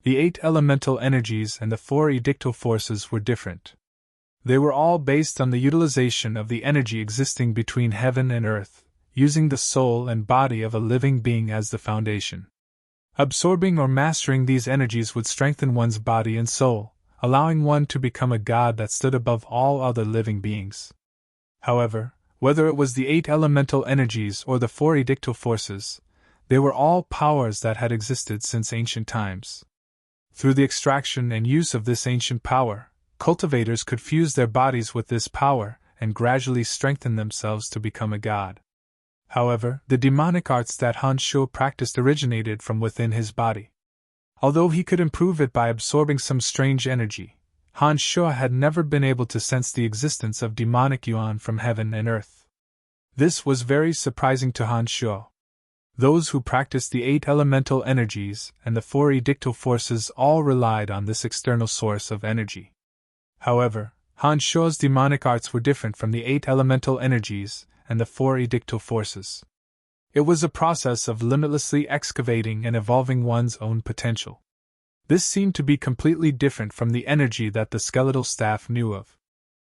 The 8 elemental energies and the 4 edictal forces were different. They were all based on the utilization of the energy existing between heaven and earth, using the soul and body of a living being as the foundation. Absorbing or mastering these energies would strengthen one's body and soul, allowing one to become a god that stood above all other living beings. However, whether it was the 8 elemental energies or the 4 edictal forces, they were all powers that had existed since ancient times. Through the extraction and use of this ancient power, cultivators could fuse their bodies with this power and gradually strengthen themselves to become a god. However, the demonic arts that Han Sho practiced originated from within his body. Although he could improve it by absorbing some strange energy, Han Sho had never been able to sense the existence of demonic yuan from heaven and earth. This was very surprising to Han Sho. Those who practiced the 8 elemental energies and the 4 edictal forces all relied on this external source of energy. However, Han Sho's demonic arts were different from the 8 elemental energies and the 4 edictal forces. It was a process of limitlessly excavating and evolving one's own potential. This seemed to be completely different from the energy that the skeletal staff knew of.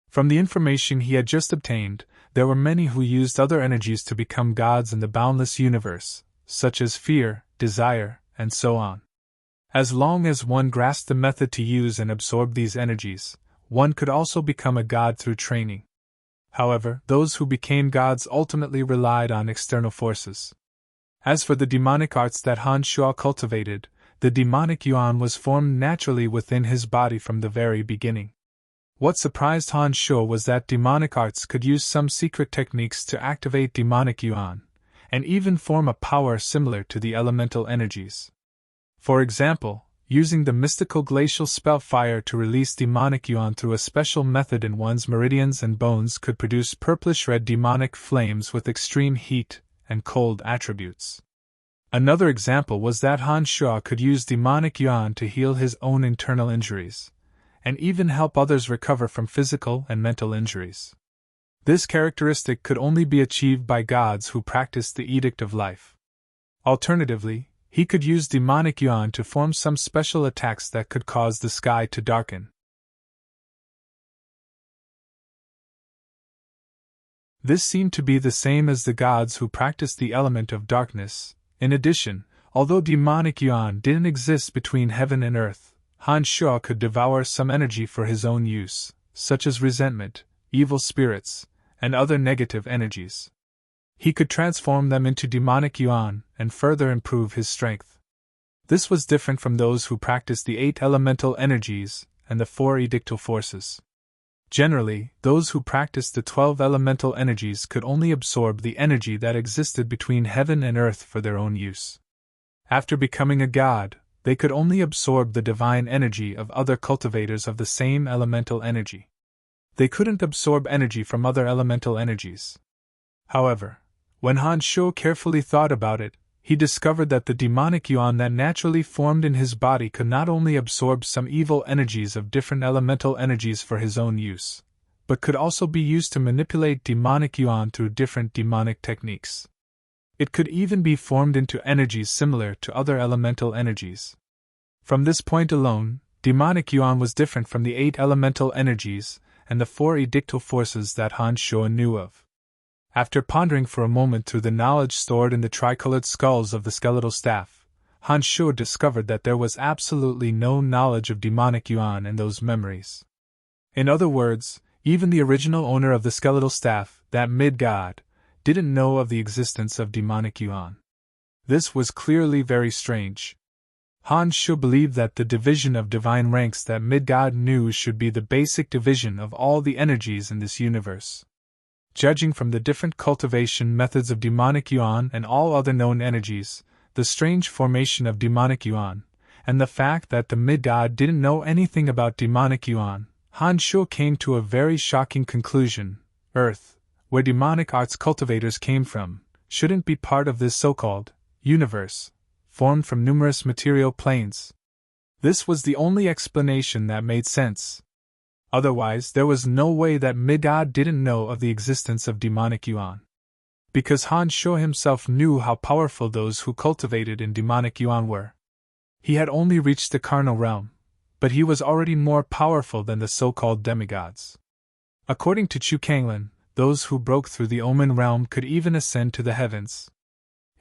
From the information he had just obtained, there were many who used other energies to become gods in the boundless universe, such as fear, desire, and so on. As long as one grasped the method to use and absorb these energies, one could also become a god through training. However, those who became gods ultimately relied on external forces. As for the demonic arts that Han Sho cultivated, the demonic yuan was formed naturally within his body from the very beginning. What surprised Han Sho was that demonic arts could use some secret techniques to activate demonic yuan, and even form a power similar to the elemental energies. For example, using the mystical glacial spell fire to release demonic yuan through a special method in one's meridians and bones could produce purplish-red demonic flames with extreme heat and cold attributes. Another example was that Han Sho could use demonic yuan to heal his own internal injuries, and even help others recover from physical and mental injuries. This characteristic could only be achieved by gods who practiced the Edict of Life. Alternatively, he could use demonic yuan to form some special attacks that could cause the sky to darken. This seemed to be the same as the gods who practiced the element of darkness. In addition, although demonic yuan didn't exist between heaven and earth, Han Sho could devour some energy for his own use, such as resentment, evil spirits, and other negative energies. He could transform them into demonic yuan and further improve his strength. This was different from those who practiced the 8 elemental energies and the 4 edictal forces. Generally, those who practiced the 12 elemental energies could only absorb the energy that existed between heaven and earth for their own use. After becoming a god, they could only absorb the divine energy of other cultivators of the same elemental energy. They couldn't absorb energy from other elemental energies. However, when Han Sho carefully thought about it, he discovered that the demonic yuan that naturally formed in his body could not only absorb some evil energies of different elemental energies for his own use, but could also be used to manipulate demonic yuan through different demonic techniques. It could even be formed into energies similar to other elemental energies. From this point alone, demonic yuan was different from the 8 elemental energies and the 4 edictal forces that Han Shuo knew of. After pondering for a moment through the knowledge stored in the tricolored skulls of the skeletal staff, Han Shuo discovered that there was absolutely no knowledge of demonic yuan in those memories. In other words, even the original owner of the skeletal staff, that mid-god, didn't know of the existence of demonic yuan. This was clearly very strange. Han Shuo believed that the division of divine ranks that mid-god knew should be the basic division of all the energies in this universe. Judging from the different cultivation methods of demonic yuan and all other known energies, the strange formation of demonic yuan, and the fact that the mid-god didn't know anything about demonic yuan, Han Shuo came to a very shocking conclusion: Earth, where demonic arts cultivators came from, shouldn't be part of this so-called universe, formed from numerous material planes. This was the only explanation that made sense. Otherwise, there was no way that mid-god didn't know of the existence of demonic yuan. Because Han Shuo himself knew how powerful those who cultivated in demonic yuan were. He had only reached the carnal realm, but he was already more powerful than the so-called demigods. According to Chu Kanglin, those who broke through the Omen realm could even ascend to the heavens.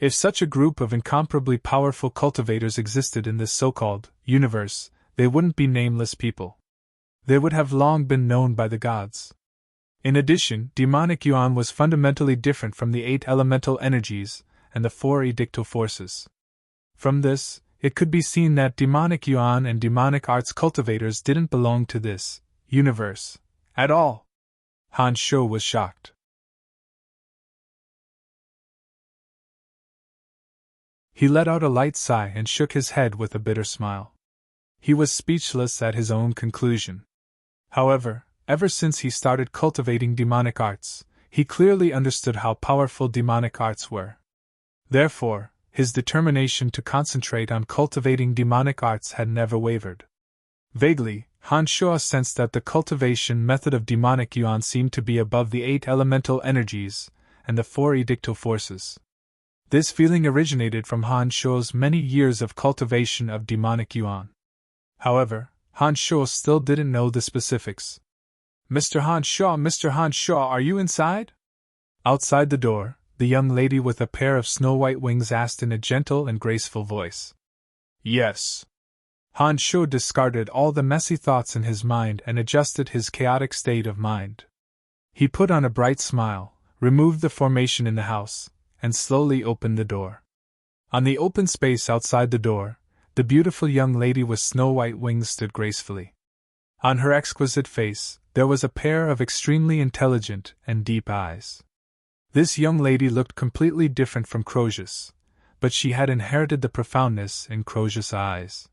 If such a group of incomparably powerful cultivators existed in this so-called universe, they wouldn't be nameless people. They would have long been known by the gods. In addition, demonic yuan was fundamentally different from the 8 elemental energies and the 4 edictal forces. From this, it could be seen that demonic yuan and demonic arts cultivators didn't belong to this universe at all. Han Shuo was shocked. He let out a light sigh and shook his head with a bitter smile. He was speechless at his own conclusion. However, ever since he started cultivating demonic arts, he clearly understood how powerful demonic arts were. Therefore, his determination to concentrate on cultivating demonic arts had never wavered. Vaguely, Han Shuo sensed that the cultivation method of demonic yuan seemed to be above the 8 elemental energies and the 4 edictal forces. This feeling originated from Han Shuo's many years of cultivation of demonic yuan. However, Han Shuo still didn't know the specifics. Mr. Han Shuo, are you inside? Outside the door, the young lady with a pair of snow-white wings asked in a gentle and graceful voice. Yes. Han Shuo discarded all the messy thoughts in his mind and adjusted his chaotic state of mind. He put on a bright smile, removed the formation in the house, and slowly opened the door. On the open space outside the door, the beautiful young lady with snow-white wings stood gracefully. On her exquisite face, there was a pair of extremely intelligent and deep eyes. This young lady looked completely different from Crozius, but she had inherited the profoundness in Crozius' eyes.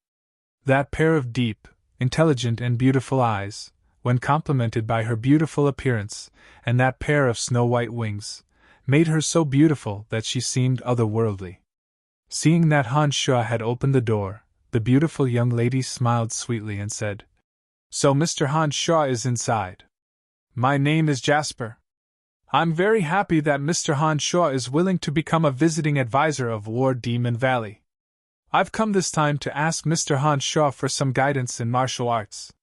That pair of deep, intelligent and beautiful eyes, when complemented by her beautiful appearance and that pair of snow-white wings, made her so beautiful that she seemed otherworldly. Seeing that Han Shuo had opened the door, the beautiful young lady smiled sweetly and said, "So Mr. Han Shuo is inside. My name is Jasper. I'm very happy that Mr. Han Shuo is willing to become a visiting advisor of War Demon Valley. I've come this time to ask Mr. Han Shuo for some guidance in martial arts."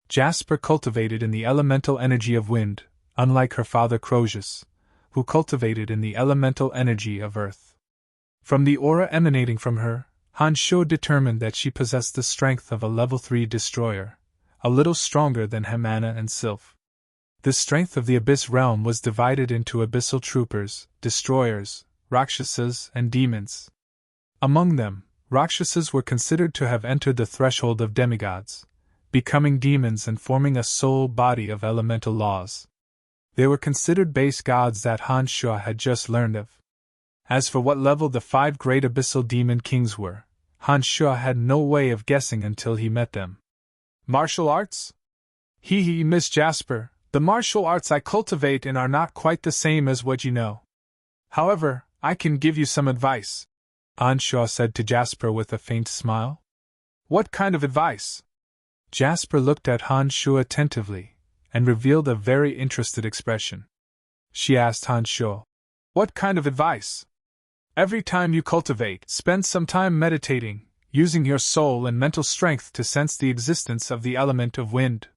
Jasper cultivated in the elemental energy of wind, unlike her father Crozius, who cultivated in the elemental energy of earth. From the aura emanating from her, Han Shuo determined that she possessed the strength of a level 3 destroyer, a little stronger than Hamana and Sylph. The strength of the Abyss realm was divided into abyssal troopers, destroyers, rakshasas, and demons. Among them, rakshasas were considered to have entered the threshold of demigods, becoming demons and forming a soul body of elemental laws. They were considered base gods that Han Shuo had just learned of. As for what level the 5 great abyssal demon kings were, Han Shuo had no way of guessing until he met them. Martial arts? Miss Jasper, the martial arts I cultivate in are not quite the same as what you know. However, I can give you some advice, Han Shuo said to Jasper with a faint smile. What kind of advice? Jasper looked at Han Shuo attentively, and revealed a very interested expression. She asked Han Shuo, "What kind of advice?" "Every time you cultivate, spend some time meditating, using your soul and mental strength to sense the existence of the element of wind.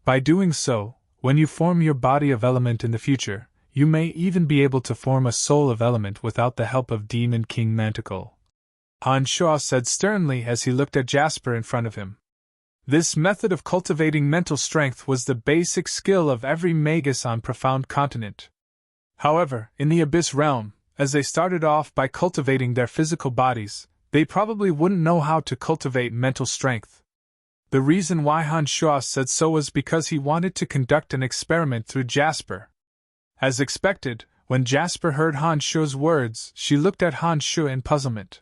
By doing so, when you form your body of element in the future, you may even be able to form a soul of element without the help of Demon King Manticore," Han Shuo said sternly as he looked at Jasper in front of him. This method of cultivating mental strength was the basic skill of every magus on Profound Continent. However, in the Abyss Realm, as they started off by cultivating their physical bodies, they probably wouldn't know how to cultivate mental strength. The reason why Han Shuo said so was because he wanted to conduct an experiment through Jasper. As expected, when Jasper heard Han Shuo's words, she looked at Han Shuo in puzzlement.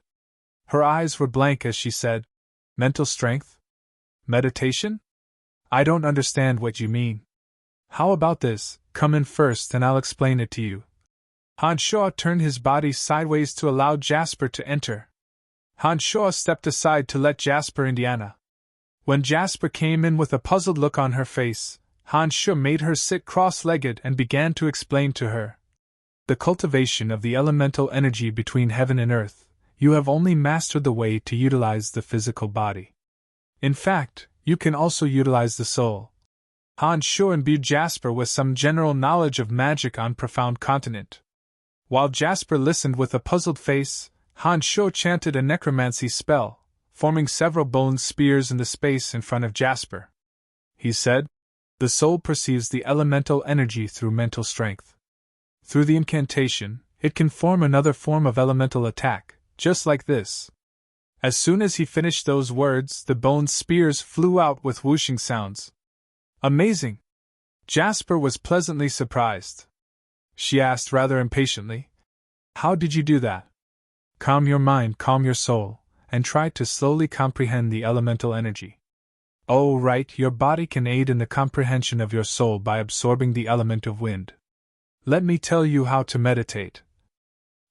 Her eyes were blank as she said, "Mental strength? Meditation? I don't understand what you mean. How about this, come in first and I'll explain it to you." Han Shuo turned his body sideways to allow Jasper to enter. Han Shuo stepped aside to let Jasper Indiana. When Jasper came in with a puzzled look on her face, Han Shuo made her sit cross-legged and began to explain to her. "The cultivation of the elemental energy between heaven and earth, you have only mastered the way to utilize the physical body. In fact, you can also utilize the soul." Han Shuo imbued Jasper with some general knowledge of magic on Profound Continent. While Jasper listened with a puzzled face, Han Shuo chanted a necromancy spell, forming several bone spears in the space in front of Jasper. He said, "The soul perceives the elemental energy through mental strength. Through the incantation, it can form another form of elemental attack, just like this." As soon as he finished those words, the bone spears flew out with whooshing sounds. "Amazing!" Jasper was pleasantly surprised. She asked rather impatiently, "How did you do that?" "Calm your mind, calm your soul, and try to slowly comprehend the elemental energy." "Oh, right, your body can aid in the comprehension of your soul by absorbing the element of wind. Let me tell you how to meditate."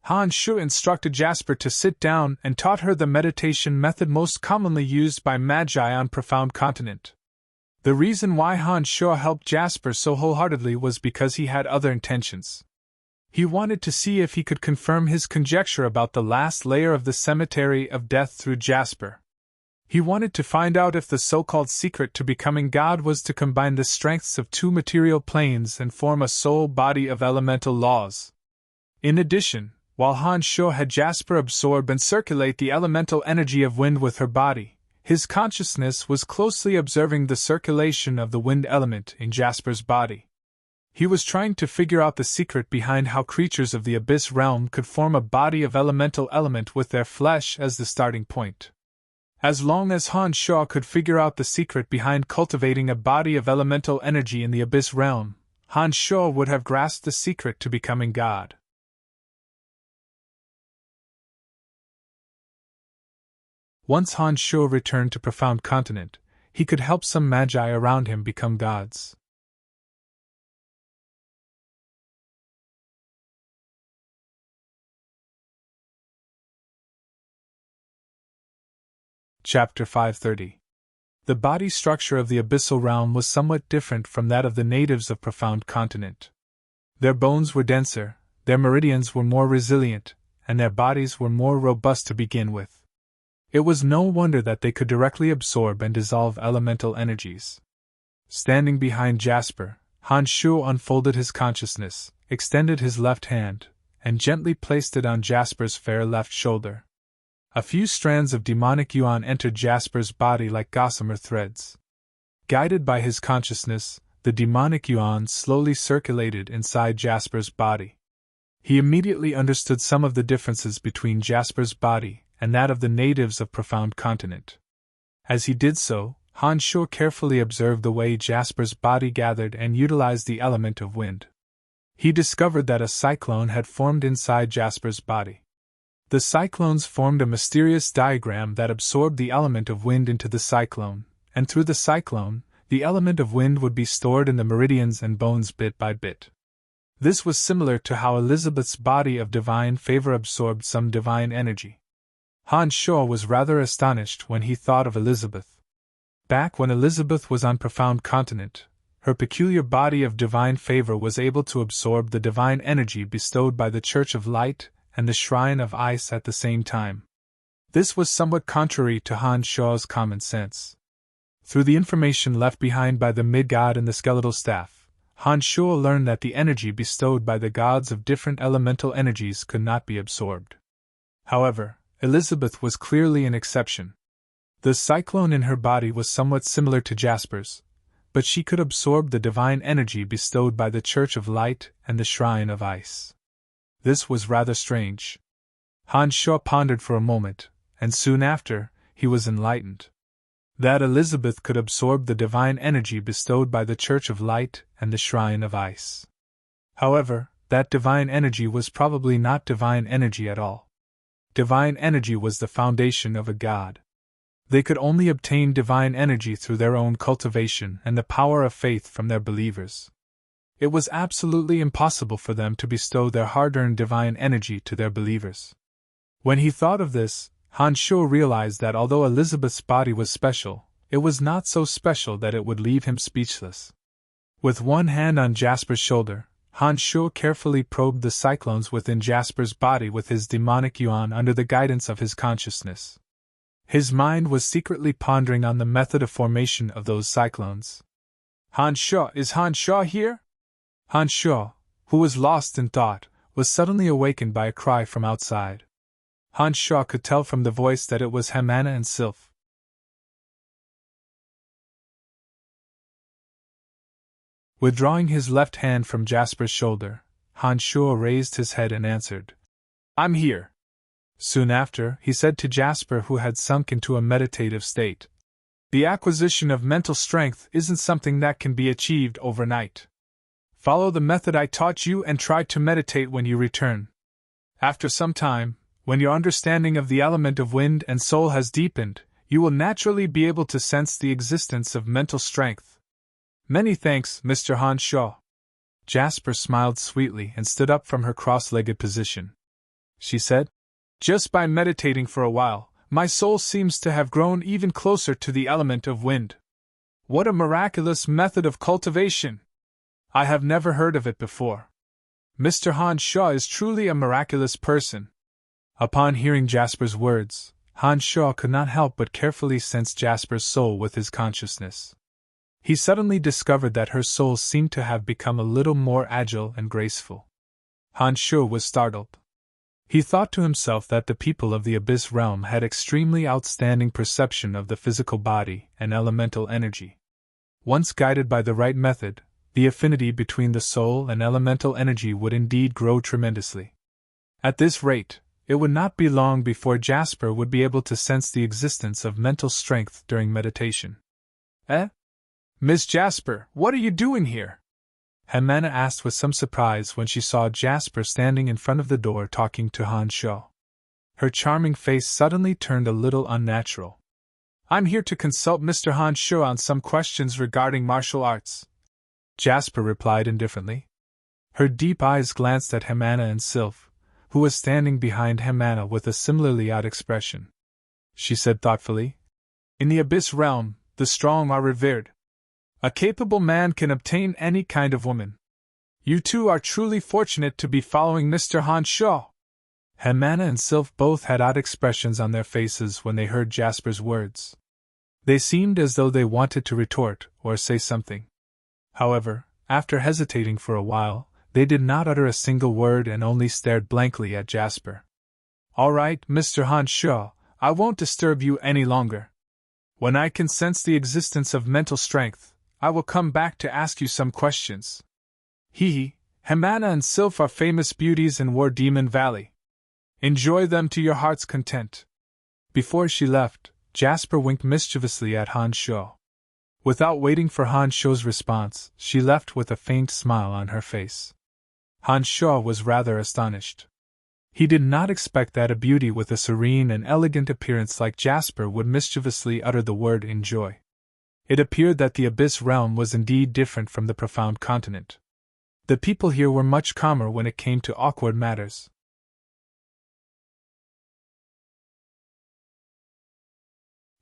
Han Shuo instructed Jasper to sit down and taught her the meditation method most commonly used by magi on Profound Continent. The reason why Han Shuo helped Jasper so wholeheartedly was because he had other intentions. He wanted to see if he could confirm his conjecture about the last layer of the cemetery of death through Jasper. He wanted to find out if the so-called secret to becoming God was to combine the strengths of two material planes and form a soul body of elemental laws. In addition, while Han Shuo had Jasper absorb and circulate the elemental energy of wind with her body, his consciousness was closely observing the circulation of the wind element in Jasper's body. He was trying to figure out the secret behind how creatures of the Abyss Realm could form a body of elemental element with their flesh as the starting point. As long as Han Shuo could figure out the secret behind cultivating a body of elemental energy in the Abyss Realm, Han Shuo would have grasped the secret to becoming God. Once Han Shuo returned to Profound Continent, he could help some magi around him become gods. Chapter 530. The body structure of the Abyssal Realm was somewhat different from that of the natives of Profound Continent. Their bones were denser, their meridians were more resilient, and their bodies were more robust to begin with. It was no wonder that they could directly absorb and dissolve elemental energies. Standing behind Jasper, Han Shuo unfolded his consciousness, extended his left hand, and gently placed it on Jasper's fair left shoulder. A few strands of demonic yuan entered Jasper's body like gossamer threads. Guided by his consciousness, the demonic yuan slowly circulated inside Jasper's body. He immediately understood some of the differences between Jasper's body and that of the natives of Profound Continent. As he did so, Han Shuo carefully observed the way Jasper's body gathered and utilized the element of wind. He discovered that a cyclone had formed inside Jasper's body. The cyclones formed a mysterious diagram that absorbed the element of wind into the cyclone, and through the cyclone, the element of wind would be stored in the meridians and bones bit by bit. This was similar to how Elizabeth's body of divine favor absorbed some divine energy. Han Shaw was rather astonished when he thought of Elizabeth. Back when Elizabeth was on Profound Continent, her peculiar body of divine favor was able to absorb the divine energy bestowed by the Church of Light and the Shrine of Ice at the same time. This was somewhat contrary to Han Shaw's common sense. Through the information left behind by the mid-god and the skeletal staff, Han Shaw learned that the energy bestowed by the gods of different elemental energies could not be absorbed. However, Elizabeth was clearly an exception. The cyclone in her body was somewhat similar to Jasper's, but she could absorb the divine energy bestowed by the Church of Light and the Shrine of Ice. This was rather strange. Han Shaw pondered for a moment, and soon after, he was enlightened. That Elizabeth could absorb the divine energy bestowed by the Church of Light and the Shrine of Ice. However, that divine energy was probably not divine energy at all. Divine energy was the foundation of a god. They could only obtain divine energy through their own cultivation and the power of faith from their believers. It was absolutely impossible for them to bestow their hard-earned divine energy to their believers. When he thought of this, Han Shaw realized that although Elizabeth's body was special, it was not so special that it would leave him speechless. With one hand on Jasper's shoulder, Han Shaw carefully probed the cyclones within Jasper's body with his demonic yuan under the guidance of his consciousness. His mind was secretly pondering on the method of formation of those cyclones. Is Han Shaw here? Han Shaw, who was lost in thought, was suddenly awakened by a cry from outside. Han Shaw could tell from the voice that it was Hamana and Sylph. Withdrawing his left hand from Jasper's shoulder, Han Shaw raised his head and answered, "I'm here." Soon after, he said to Jasper, who had sunk into a meditative state, "The acquisition of mental strength isn't something that can be achieved overnight. Follow the method I taught you and try to meditate when you return. After some time, when your understanding of the element of wind and soul has deepened, you will naturally be able to sense the existence of mental strength." "Many thanks, Mr. Han Shaw." Jasper smiled sweetly and stood up from her cross-legged position. She said, "Just by meditating for a while, my soul seems to have grown even closer to the element of wind. What a miraculous method of cultivation! I have never heard of it before. Mr. Han Shaw is truly a miraculous person." Upon hearing Jasper's words, Han Shaw could not help but carefully sense Jasper's soul with his consciousness. He suddenly discovered that her soul seemed to have become a little more agile and graceful. Han Shaw was startled. He thought to himself that the people of the Abyss realm had extremely outstanding perception of the physical body and elemental energy. Once guided by the right method, the affinity between the soul and elemental energy would indeed grow tremendously. At this rate, it would not be long before Jasper would be able to sense the existence of mental strength during meditation. Miss Jasper, what are you doing here?" Hamana asked with some surprise when she saw Jasper standing in front of the door talking to Han Shaw. Her charming face suddenly turned a little unnatural. "I'm here to consult Mr. Han Shaw on some questions regarding martial arts," Jasper replied indifferently. Her deep eyes glanced at Hamana and Sylph, who was standing behind Hamana with a similarly odd expression. She said thoughtfully, "In the Abyss realm, the strong are revered. A capable man can obtain any kind of woman. You two are truly fortunate to be following Mr. Han Shaw." Hamana and Sylph both had odd expressions on their faces when they heard Jasper's words. They seemed as though they wanted to retort or say something. However, after hesitating for a while, they did not utter a single word and only stared blankly at Jasper. "All right, Mr. Han Shaw, I won't disturb you any longer. When I can sense the existence of mental strength, I will come back to ask you some questions. Hamana and Sylph are famous beauties in War Demon Valley. Enjoy them to your heart's content." Before she left, Jasper winked mischievously at Han Shaw. Without waiting for Han Shaw's response, she left with a faint smile on her face. Han Shaw was rather astonished. He did not expect that a beauty with a serene and elegant appearance like Jasper would mischievously utter the word enjoy. It appeared that the Abyss realm was indeed different from the Profound Continent. The people here were much calmer when it came to awkward matters.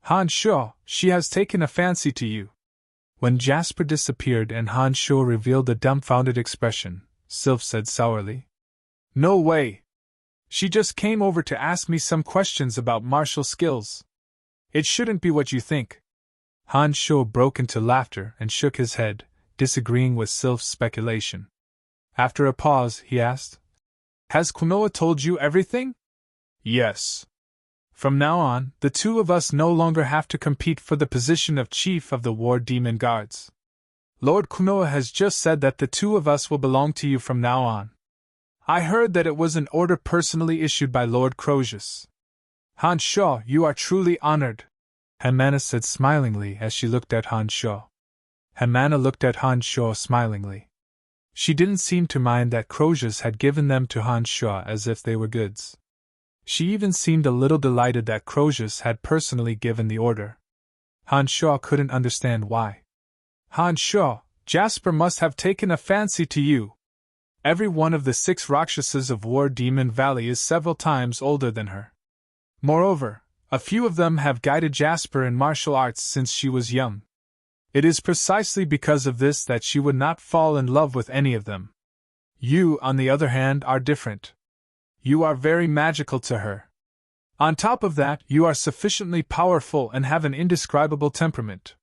Han Sho, she has taken a fancy to you. When Jasper disappeared and Han Sho revealed a dumbfounded expression, Sylph said sourly, No way! She just came over to ask me some questions about martial skills. It shouldn't be what you think. Han Sho broke into laughter and shook his head, disagreeing with Sylph's speculation. After a pause, he asked, Has Kunoa told you everything? Yes. From now on, the two of us no longer have to compete for the position of Chief of the War Demon Guards. Lord Kunoa has just said that the two of us will belong to you from now on. I heard that it was an order personally issued by Lord Crozius. Han Sho, you are truly honored, Hamana said smilingly as she looked at Han Sho. Hamana looked at Han Sho smilingly. She didn't seem to mind that Crozius had given them to Han Sho as if they were goods. She even seemed a little delighted that Crozius had personally given the order. Han Sho couldn't understand why. Han Sho, Jasper must have taken a fancy to you. Every one of the 6 Rakshasas of War Demon Valley is several times older than her. Moreover, a few of them have guided Jasper in martial arts since she was young. It is precisely because of this that she would not fall in love with any of them. You, on the other hand, are different. You are very magical to her. On top of that, you are sufficiently powerful and have an indescribable temperament.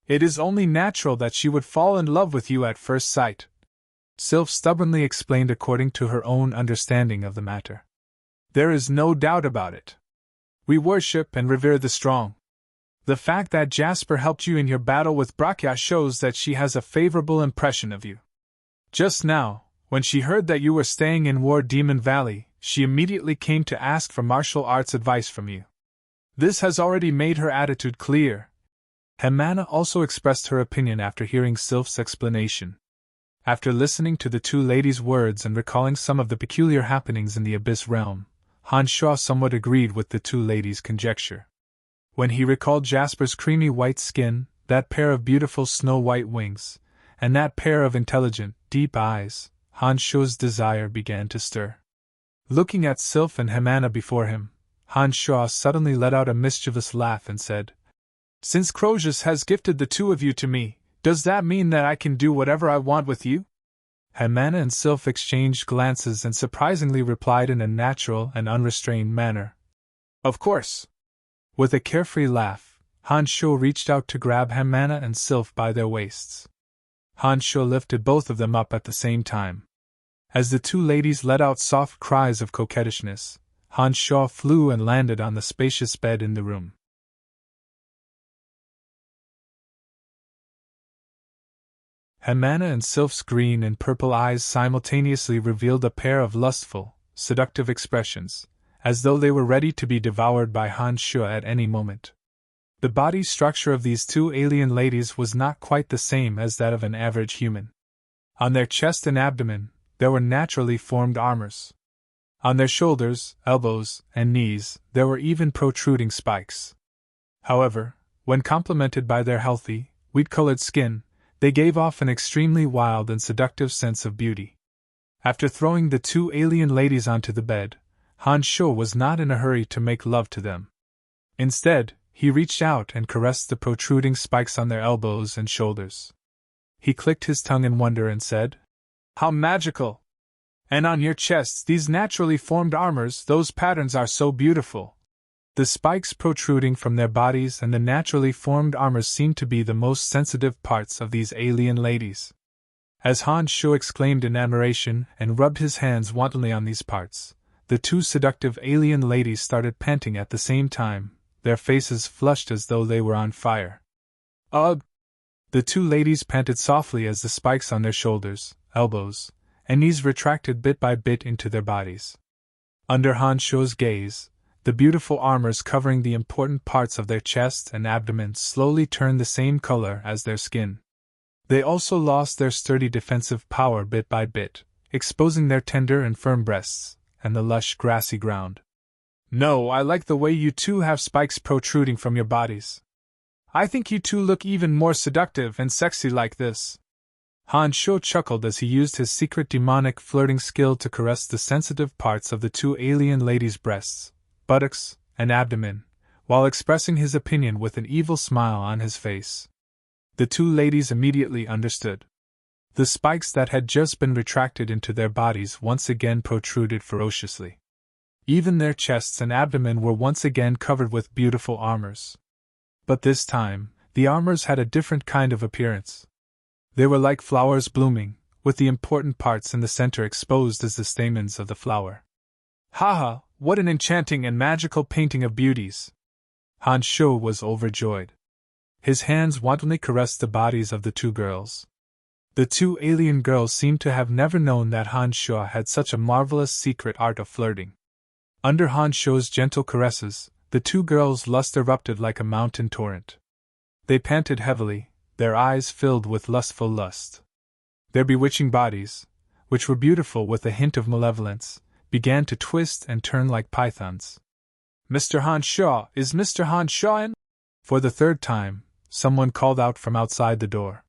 It is only natural that she would fall in love with you at first sight. Sylph stubbornly explained according to her own understanding of the matter. There is no doubt about it. We worship and revere the strong. The fact that Jasper helped you in your battle with Brakya shows that she has a favorable impression of you. Just now, when she heard that you were staying in War Demon Valley, she immediately came to ask for martial arts advice from you. This has already made her attitude clear. Hamana also expressed her opinion after hearing Sylph's explanation. After listening to the two ladies' words and recalling some of the peculiar happenings in the Abyss realm, Han Sho somewhat agreed with the two ladies' conjecture. When he recalled Jasper's creamy white skin, that pair of beautiful snow-white wings, and that pair of intelligent, deep eyes, Han Sho's desire began to stir. Looking at Sylph and Hamana before him, Han Sho suddenly let out a mischievous laugh and said, Since Crozius has gifted the two of you to me, does that mean that I can do whatever I want with you? Hamana and Sylph exchanged glances and surprisingly replied in a natural and unrestrained manner, Of course. With a carefree laugh, Han Sho reached out to grab Hamana and Sylph by their waists. Han Sho lifted both of them up at the same time. As the two ladies let out soft cries of coquettishness, Han Sho flew and landed on the spacious bed in the room. Hamana and Sylph's green and purple eyes simultaneously revealed a pair of lustful, seductive expressions, as though they were ready to be devoured by Han Sho at any moment. The body structure of these two alien ladies was not quite the same as that of an average human. On their chest and abdomen, there were naturally formed armors. On their shoulders, elbows, and knees, there were even protruding spikes. However, when complemented by their healthy, wheat-colored skin, they gave off an extremely wild and seductive sense of beauty. After throwing the two alien ladies onto the bed, Han Sho was not in a hurry to make love to them. Instead, he reached out and caressed the protruding spikes on their elbows and shoulders. He clicked his tongue in wonder and said, How magical! And on your chests, these naturally formed armors, those patterns are so beautiful. The spikes protruding from their bodies and the naturally formed armors seemed to be the most sensitive parts of these alien ladies. As Han Sho exclaimed in admiration and rubbed his hands wantonly on these parts, the two seductive alien ladies started panting at the same time, their faces flushed as though they were on fire. Ugh! The two ladies panted softly as the spikes on their shoulders, elbows, and knees retracted bit by bit into their bodies. Under Han Sho's gaze, the beautiful armors covering the important parts of their chest and abdomen slowly turned the same color as their skin. They also lost their sturdy defensive power bit by bit, exposing their tender and firm breasts, and the lush grassy ground. No, I like the way you two have spikes protruding from your bodies. I think you two look even more seductive and sexy like this. Han Sho chuckled as he used his secret demonic flirting skill to caress the sensitive parts of the two alien ladies' breasts, buttocks, and abdomen, while expressing his opinion with an evil smile on his face. The two ladies immediately understood. The spikes that had just been retracted into their bodies once again protruded ferociously. Even their chests and abdomen were once again covered with beautiful armors. But this time, the armors had a different kind of appearance. They were like flowers blooming, with the important parts in the center exposed as the stamens of the flower. "Ha! What an enchanting and magical painting of beauties!" Han Sho was overjoyed. His hands wantonly caressed the bodies of the two girls. The two alien girls seemed to have never known that Han Sho had such a marvelous secret art of flirting. Under Han Sho's gentle caresses, the two girls' lust erupted like a mountain torrent. They panted heavily, their eyes filled with lustful lust. Their bewitching bodies, which were beautiful with a hint of malevolence, began to twist and turn like pythons. "Mr. Han Sho, is Mr. Han Sho in?" For the third time, someone called out from outside the door.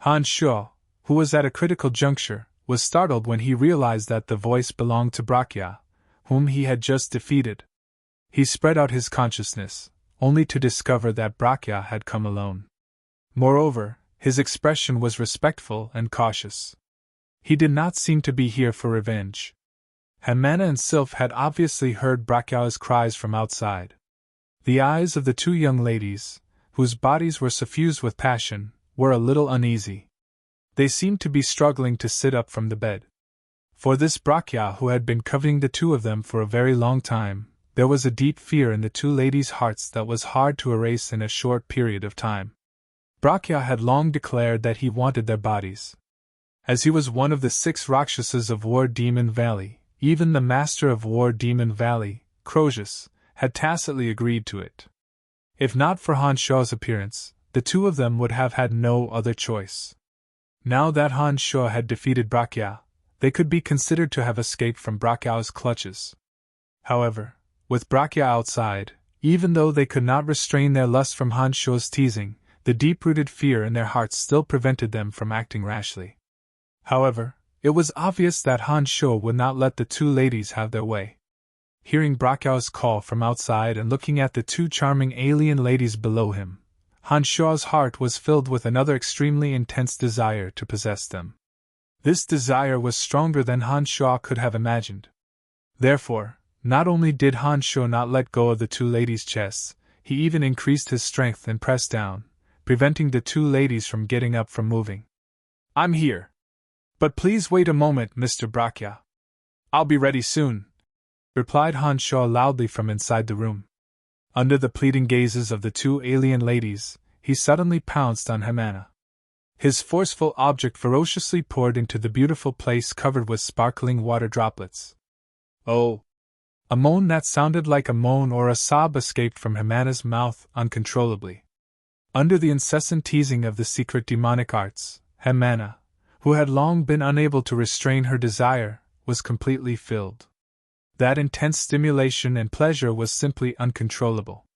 Han Sho, who was at a critical juncture, was startled when he realized that the voice belonged to Brakya, whom he had just defeated. He spread out his consciousness, only to discover that Brakya had come alone. Moreover, his expression was respectful and cautious. He did not seem to be here for revenge. Hamana and Sylph had obviously heard Brakya's cries from outside. The eyes of the two young ladies, whose bodies were suffused with passion, were a little uneasy. They seemed to be struggling to sit up from the bed. For this Brakya, who had been coveting the two of them for a very long time, there was a deep fear in the two ladies' hearts that was hard to erase in a short period of time. Brakya had long declared that he wanted their bodies. As he was one of the 6 Rakshasas of War Demon Valley, even the master of War Demon Valley, Croesus, had tacitly agreed to it. If not for Han Sho's appearance, the two of them would have had no other choice. Now that Han Sho had defeated Brakya, they could be considered to have escaped from Brakya's clutches. However, with Brakya outside, even though they could not restrain their lust from Han Sho's teasing, the deep-rooted fear in their hearts still prevented them from acting rashly. However, it was obvious that Han Sho would not let the two ladies have their way. Hearing Brakya's call from outside and looking at the two charming alien ladies below him, Han Sho's heart was filled with another extremely intense desire to possess them. This desire was stronger than Han Sho could have imagined. Therefore, not only did Han Sho not let go of the two ladies' chests, he even increased his strength and pressed down, preventing the two ladies from getting up from moving. "I'm here. But please wait a moment, Mr. Brakya. I'll be ready soon," replied Han Sho loudly from inside the room. Under the pleading gazes of the two alien ladies, he suddenly pounced on Hamana. His forceful object ferociously poured into the beautiful place covered with sparkling water droplets. "Oh!" A moan that sounded like a moan or a sob escaped from Hamana's mouth uncontrollably. Under the incessant teasing of the secret demonic arts, Hamana, who had long been unable to restrain her desire, was completely filled. That intense stimulation and pleasure was simply uncontrollable.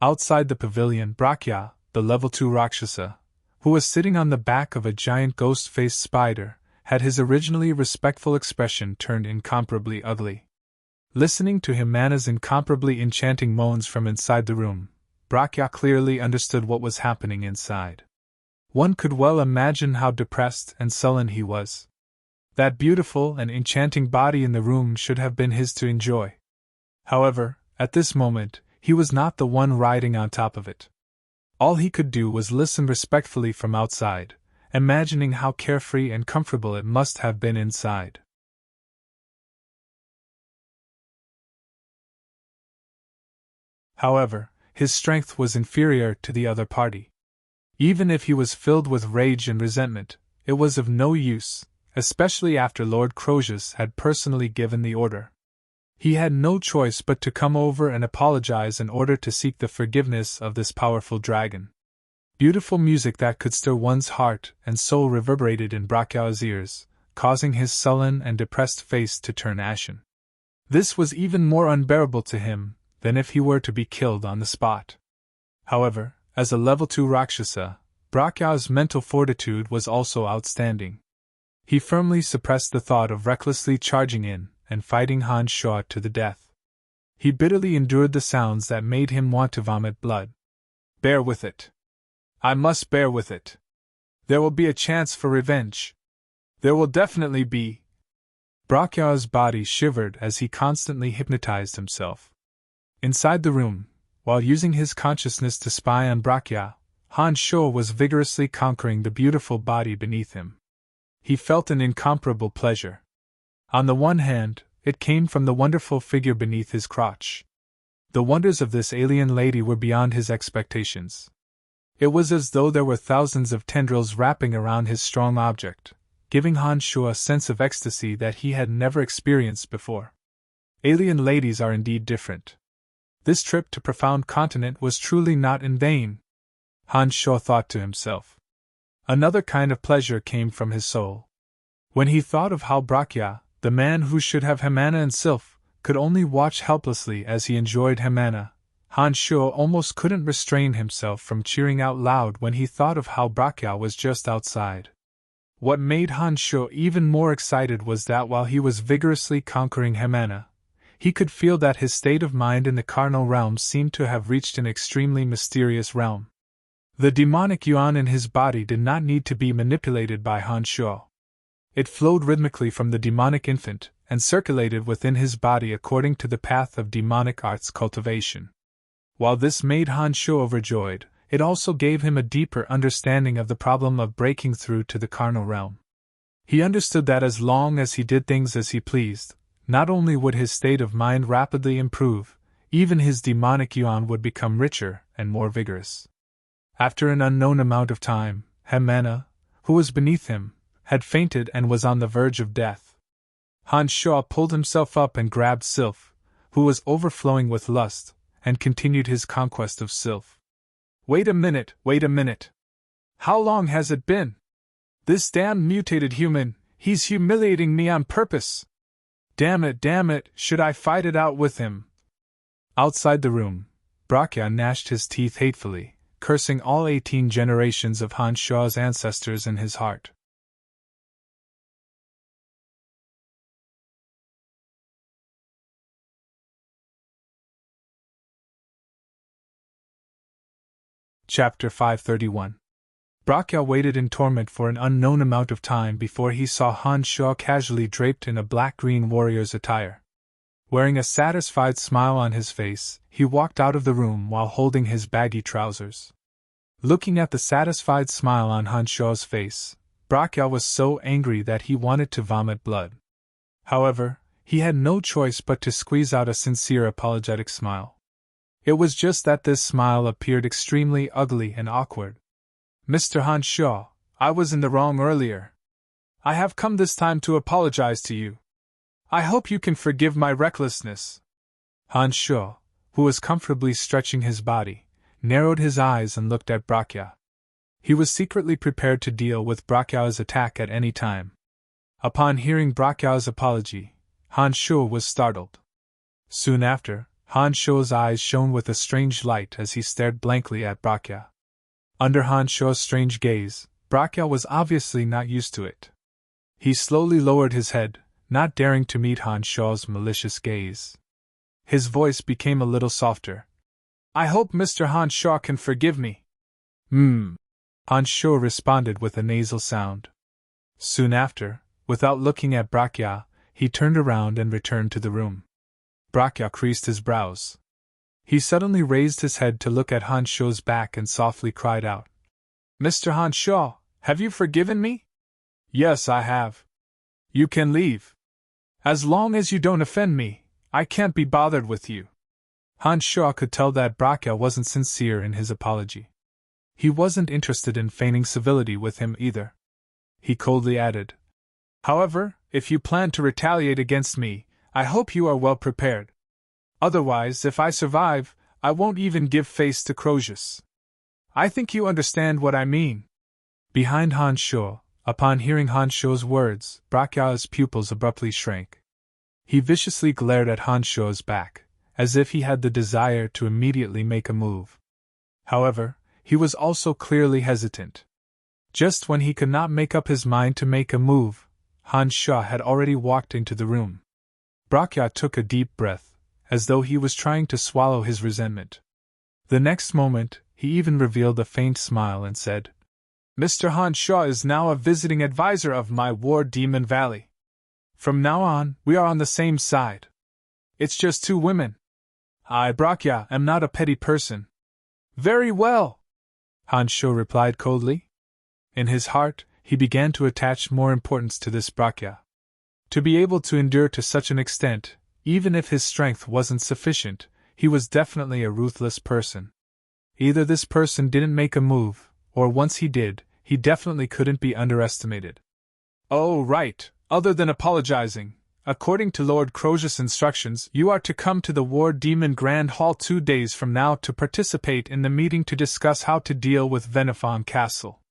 Outside the pavilion, Brakya, the level 2 Rakshasa, who was sitting on the back of a giant ghost-faced spider, had his originally respectful expression turned incomparably ugly. Listening to Hamana's incomparably enchanting moans from inside the room, Brakya clearly understood what was happening inside. One could well imagine how depressed and sullen he was. That beautiful and enchanting body in the room should have been his to enjoy. However, at this moment, he was not the one riding on top of it. All he could do was listen respectfully from outside, imagining how carefree and comfortable it must have been inside. However, his strength was inferior to the other party. Even if he was filled with rage and resentment, it was of no use, especially after Lord Croesus had personally given the order. He had no choice but to come over and apologize in order to seek the forgiveness of this powerful dragon. Beautiful music that could stir one's heart and soul reverberated in Brakya's ears, causing his sullen and depressed face to turn ashen. This was even more unbearable to him than if he were to be killed on the spot. However, as a level 2 Rakshasa, Brakya's mental fortitude was also outstanding. He firmly suppressed the thought of recklessly charging in and fighting Han Sho to the death. He bitterly endured the sounds that made him want to vomit blood. Bear with it. I must bear with it. There will be a chance for revenge. There will definitely be. Brachya's body shivered as he constantly hypnotized himself. Inside the room, while using his consciousness to spy on Brachya, Han Sho was vigorously conquering the beautiful body beneath him. He felt an incomparable pleasure. On the one hand, it came from the wonderful figure beneath his crotch. The wonders of this alien lady were beyond his expectations. It was as though there were thousands of tendrils wrapping around his strong object, giving Han Sho a sense of ecstasy that he had never experienced before. Alien ladies are indeed different. This trip to Profound Continent was truly not in vain, Han Sho thought to himself. Another kind of pleasure came from his soul. When he thought of how Brachya, the man who should have Hemana and Sylph, could only watch helplessly as he enjoyed Hemana, Han Sho almost couldn't restrain himself from cheering out loud when he thought of how Brachya was just outside. What made Han Sho even more excited was that while he was vigorously conquering Hemana, he could feel that his state of mind in the carnal realm seemed to have reached an extremely mysterious realm. The demonic yuan in his body did not need to be manipulated by Han Sho. It flowed rhythmically from the demonic infant and circulated within his body according to the path of demonic arts cultivation. While this made Han Sho overjoyed, it also gave him a deeper understanding of the problem of breaking through to the carnal realm. He understood that as long as he did things as he pleased, not only would his state of mind rapidly improve, even his demonic yuan would become richer and more vigorous. After an unknown amount of time, Hemana, who was beneath him, had fainted and was on the verge of death. Han Sho pulled himself up and grabbed Sylph, who was overflowing with lust, and continued his conquest of Sylph. Wait a minute. How long has it been? This damn mutated human, he's humiliating me on purpose. Damn it, should I fight it out with him? Outside the room, Brachya gnashed his teeth hatefully, cursing all 18 generations of Han Sho's ancestors in his heart. Chapter 531. Brachya waited in torment for an unknown amount of time before he saw Han Sho casually draped in a black-green warrior's attire. Wearing a satisfied smile on his face, he walked out of the room while holding his baggy trousers. Looking at the satisfied smile on Han Sho's face, Brachya was so angry that he wanted to vomit blood. However, he had no choice but to squeeze out a sincere apologetic smile. It was just that this smile appeared extremely ugly and awkward. Mr. Han Sho, I was in the wrong earlier. I have come this time to apologize to you. I hope you can forgive my recklessness. Han Sho, who was comfortably stretching his body, narrowed his eyes and looked at Brachya. He was secretly prepared to deal with Brachya's attack at any time. Upon hearing Brachya's apology, Han Sho was startled. Soon after, Han Sho's eyes shone with a strange light as he stared blankly at Brachya. Under Han Sho's strange gaze, Brachya was obviously not used to it. He slowly lowered his head, not daring to meet Han Sho's malicious gaze. His voice became a little softer. I hope Mr. Han Sho can forgive me. Han Sho responded with a nasal sound. Soon after, without looking at Brachya, he turned around and returned to the room. Brachya creased his brows. He suddenly raised his head to look at Han Sho's back and softly cried out. Mr. Han Sho, have you forgiven me? Yes, I have. You can leave. As long as you don't offend me, I can't be bothered with you. Han Sho could tell that Brachya wasn't sincere in his apology. He wasn't interested in feigning civility with him either. He coldly added, However, if you plan to retaliate against me, I hope you are well prepared. Otherwise, if I survive, I won't even give face to Crozius. I think you understand what I mean. Behind Han Sho, upon hearing Han Sho's words, Brachya's pupils abruptly shrank. He viciously glared at Han Sho's back, as if he had the desire to immediately make a move. However, he was also clearly hesitant. Just when he could not make up his mind to make a move, Han Sho had already walked into the room. Brakya took a deep breath, as though he was trying to swallow his resentment. The next moment, he even revealed a faint smile and said, "Mr. Han Sho is now a visiting advisor of my ward Demon Valley. From now on, we are on the same side. It's just two women. I, Brakya, am not a petty person." "Very well," Han Sho replied coldly. In his heart, he began to attach more importance to this Brakya. To be able to endure to such an extent, even if his strength wasn't sufficient, he was definitely a ruthless person. Either this person didn't make a move, or once he did, he definitely couldn't be underestimated. "Oh, right, other than apologizing, according to Lord Crozius' instructions, you are to come to the War Demon Grand Hall 2 days from now to participate in the meeting to discuss how to deal with Venifon Castle."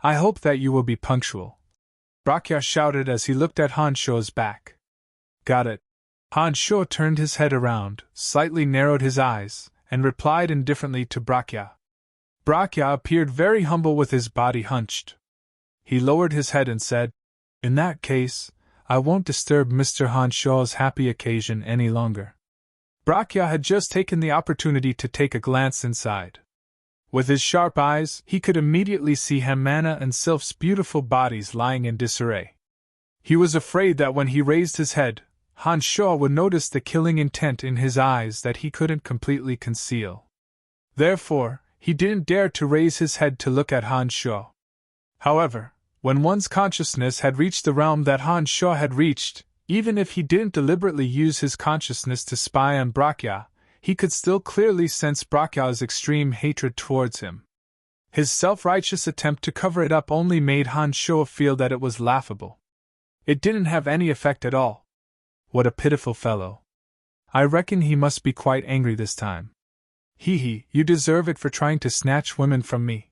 "I hope that you will be punctual," Brakya shouted as he looked at Han Sho's back. "Got it." Han Sho turned his head around, slightly narrowed his eyes, and replied indifferently to Brakya. Brakya appeared very humble with his body hunched. He lowered his head and said, "In that case, I won't disturb Mr. Han Sho's happy occasion any longer." Brakya had just taken the opportunity to take a glance inside. With his sharp eyes, he could immediately see Hamana and Sylph's beautiful bodies lying in disarray. He was afraid that when he raised his head, Han Sho would notice the killing intent in his eyes that he couldn't completely conceal. Therefore, he didn't dare to raise his head to look at Han Sho. However, when one's consciousness had reached the realm that Han Sho had reached, even if he didn't deliberately use his consciousness to spy on Brakya, he could still clearly sense Brakya's extreme hatred towards him. His self-righteous attempt to cover it up only made Han Sho feel that it was laughable. It didn't have any effect at all. What a pitiful fellow. I reckon he must be quite angry this time. Hee, you deserve it for trying to snatch women from me.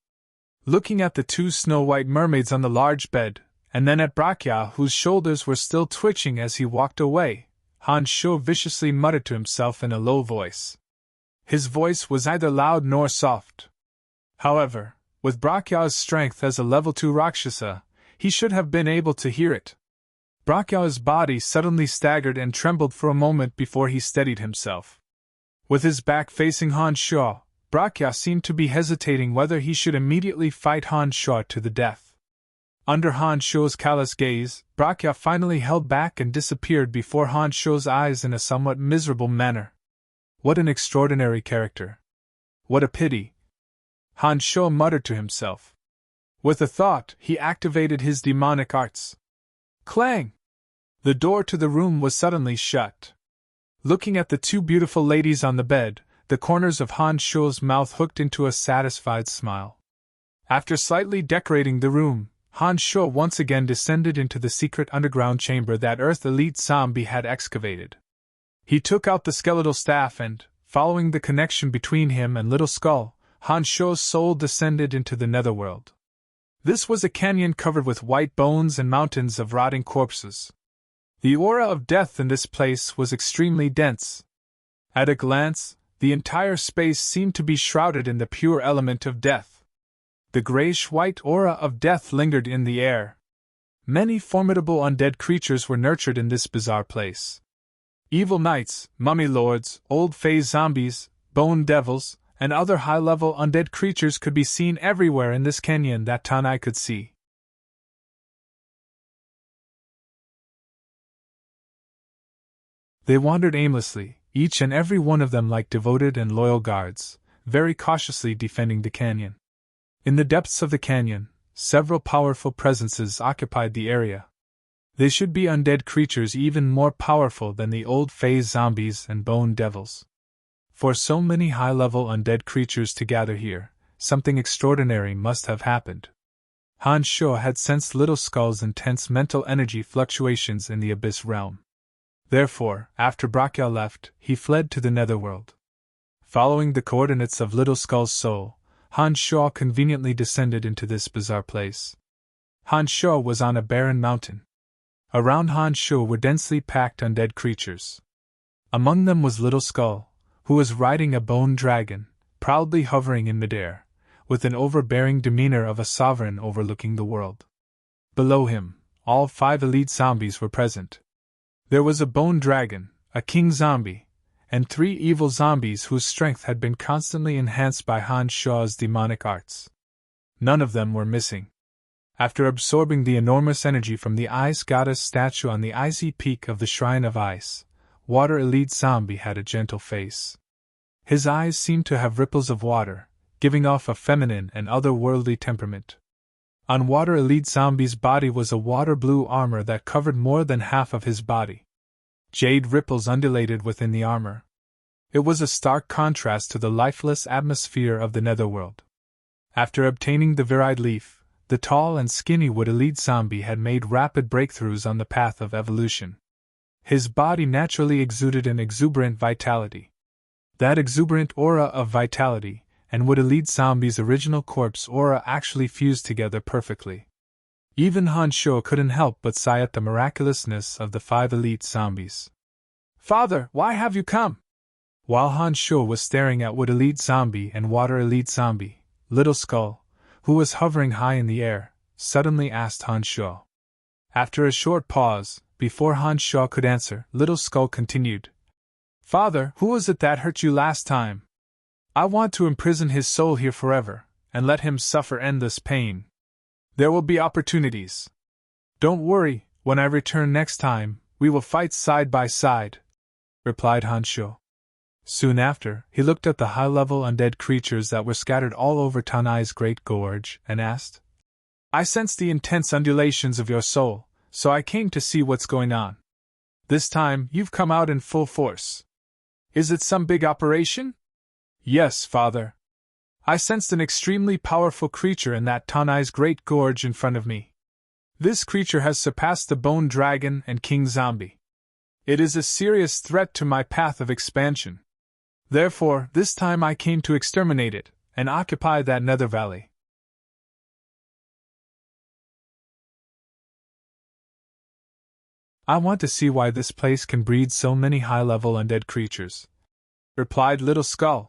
Looking at the two snow-white mermaids on the large bed, and then at Brakya, whose shoulders were still twitching as he walked away, Han Sho viciously muttered to himself in a low voice. His voice was neither loud nor soft. However, with Brakya's strength as a level 2 Rakshasa, he should have been able to hear it. Brakya's body suddenly staggered and trembled for a moment before he steadied himself. With his back facing Han Sho, Brakya seemed to be hesitating whether he should immediately fight Han Sho to the death. Under Han Sho's callous gaze, Brakya finally held back and disappeared before Han Sho's eyes in a somewhat miserable manner. What an extraordinary character. What a pity. Han Sho muttered to himself. With a thought, he activated his demonic arts. Clang! The door to the room was suddenly shut. Looking at the two beautiful ladies on the bed, the corners of Han Sho's mouth hooked into a satisfied smile. After slightly decorating the room, Han Sho once again descended into the secret underground chamber that Earth Elite Zombie had excavated. He took out the skeletal staff and, following the connection between him and Little Skull, Han Sho's soul descended into the netherworld. This was a canyon covered with white bones and mountains of rotting corpses. The aura of death in this place was extremely dense. At a glance, the entire space seemed to be shrouded in the pure element of death. The grayish-white aura of death lingered in the air. Many formidable undead creatures were nurtured in this bizarre place. Evil knights, mummy lords, old phase zombies, bone devils, and other high-level undead creatures could be seen everywhere in this canyon that Tanai could see. They wandered aimlessly, each and every one of them like devoted and loyal guards, very cautiously defending the canyon. In the depths of the canyon, several powerful presences occupied the area. They should be undead creatures even more powerful than the old phase zombies and bone devils. For so many high-level undead creatures to gather here, something extraordinary must have happened. Han Sho had sensed Little Skull's intense mental energy fluctuations in the Abyss realm. Therefore, after Brakya left, he fled to the netherworld. Following the coordinates of Little Skull's soul, Han Sho conveniently descended into this bizarre place. Han Sho was on a barren mountain. Around Han Sho were densely packed undead creatures. Among them was Little Skull, who was riding a bone dragon, proudly hovering in midair, with an overbearing demeanor of a sovereign overlooking the world. Below him, all 5 elite zombies were present. There was a bone dragon, a king zombie, and 3 evil zombies whose strength had been constantly enhanced by Han Shuo's demonic arts. None of them were missing. After absorbing the enormous energy from the ice goddess statue on the icy peak of the Shrine of Ice, Water Elite Zombie had a gentle face. His eyes seemed to have ripples of water, giving off a feminine and otherworldly temperament. On Water Elite Zombie's body was a water blue armor that covered more than half of his body. Jade ripples undulated within the armor. It was a stark contrast to the lifeless atmosphere of the netherworld. After obtaining the Virid Leaf, the tall and skinny Wood Elite Zombie had made rapid breakthroughs on the path of evolution. His body naturally exuded an exuberant vitality. That exuberant aura of vitality and Wood Elite Zombie's original corpse aura actually fused together perfectly. Even Han Shuo couldn't help but sigh at the miraculousness of the 5 elite zombies. "Father, why have you come?" While Han Shuo was staring at Wood Elite Zombie and Water Elite Zombie, Little Skull, who was hovering high in the air, suddenly asked Han Shuo. After a short pause, before Han Shuo could answer, Little Skull continued, "Father, who was it that hurt you last time? I want to imprison his soul here forever, and let him suffer endless pain. There will be opportunities. Don't worry, when I return next time, we will fight side by side," replied Han Shuo. Soon after, he looked at the high-level undead creatures that were scattered all over Tanai's Great Gorge and asked, "I sense the intense undulations of your soul, so I came to see what's going on. This time, you've come out in full force. Is it some big operation?" "Yes, Father. I sensed an extremely powerful creature in that Tanai's Great Gorge in front of me. This creature has surpassed the Bone Dragon and King Zombie. It is a serious threat to my path of expansion. Therefore, this time I came to exterminate it and occupy that nether valley." "I want to see why this place can breed so many high-level undead creatures," replied Little Skull.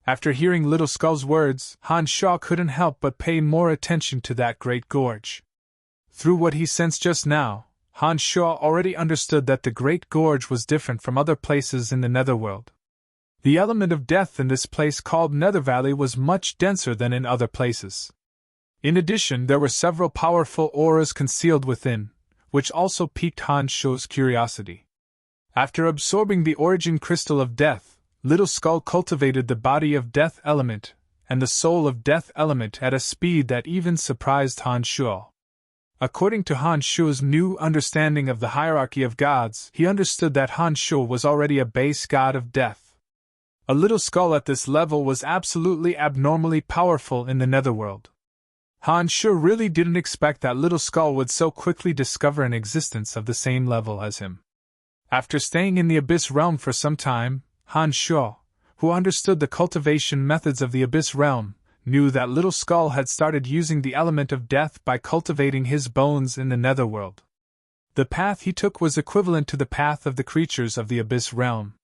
After hearing Little Skull's words, Han Shuo couldn't help but pay more attention to that great gorge. Through what he sensed just now, Han Shuo already understood that the Great Gorge was different from other places in the Netherworld. The element of death in this place called Nether Valley was much denser than in other places. In addition, there were several powerful auras concealed within, which also piqued Han Shuo's curiosity. After absorbing the origin crystal of death, Little Skull cultivated the body of death element and the soul of death element at a speed that even surprised Han Shuo. According to Han Shuo's new understanding of the hierarchy of gods, he understood that Han Shuo was already a base god of death. A Little Skull at this level was absolutely abnormally powerful in the Netherworld. Han Shuo really didn't expect that Little Skull would so quickly discover an existence of the same level as him. After staying in the Abyss Realm for some time, Han Shuo, who understood the cultivation methods of the Abyss Realm, knew that Little Skull had started using the element of death by cultivating his bones in the Netherworld. The path he took was equivalent to the path of the creatures of the Abyss Realm.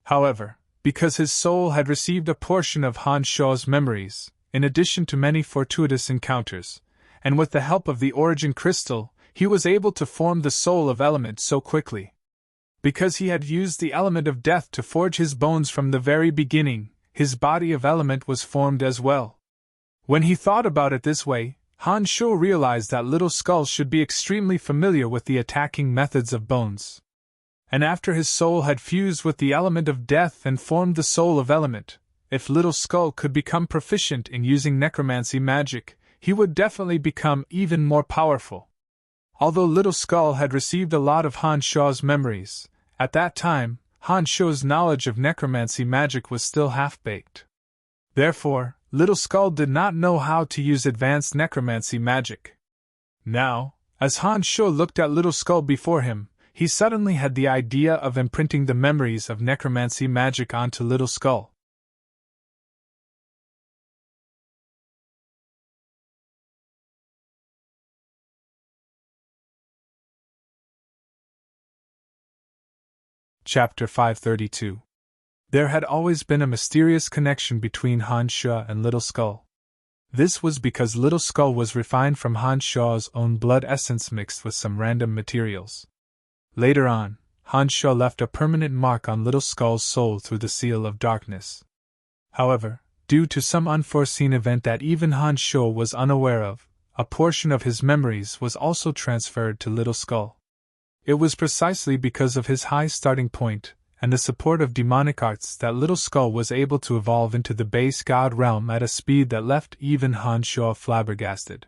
However, because his soul had received a portion of Han Shuo's memories, in addition to many fortuitous encounters, and with the help of the origin crystal, he was able to form the soul of element so quickly. Because he had used the element of death to forge his bones from the very beginning, his body of element was formed as well. When he thought about it this way, Han Shuo realized that Little Skull should be extremely familiar with the attacking methods of bones. And after his soul had fused with the element of death and formed the soul of element, if Little Skull could become proficient in using necromancy magic, he would definitely become even more powerful. Although Little Skull had received a lot of Han Shuo's memories, at that time, Han Shuo's knowledge of necromancy magic was still half-baked. Therefore, Little Skull did not know how to use advanced necromancy magic. Now, as Han Shuo looked at Little Skull before him, he suddenly had the idea of imprinting the memories of necromancy magic onto Little Skull. Chapter 532. There had always been a mysterious connection between Han Shuo and Little Skull. This was because Little Skull was refined from Han Shaw's own blood essence mixed with some random materials. Later on, Han Shaw left a permanent mark on Little Skull's soul through the Seal of Darkness. However, due to some unforeseen event that even Han Shaw was unaware of, a portion of his memories was also transferred to Little Skull. It was precisely because of his high starting point and the support of demonic arts that Little Skull was able to evolve into the base god realm at a speed that left even Han Shaw flabbergasted.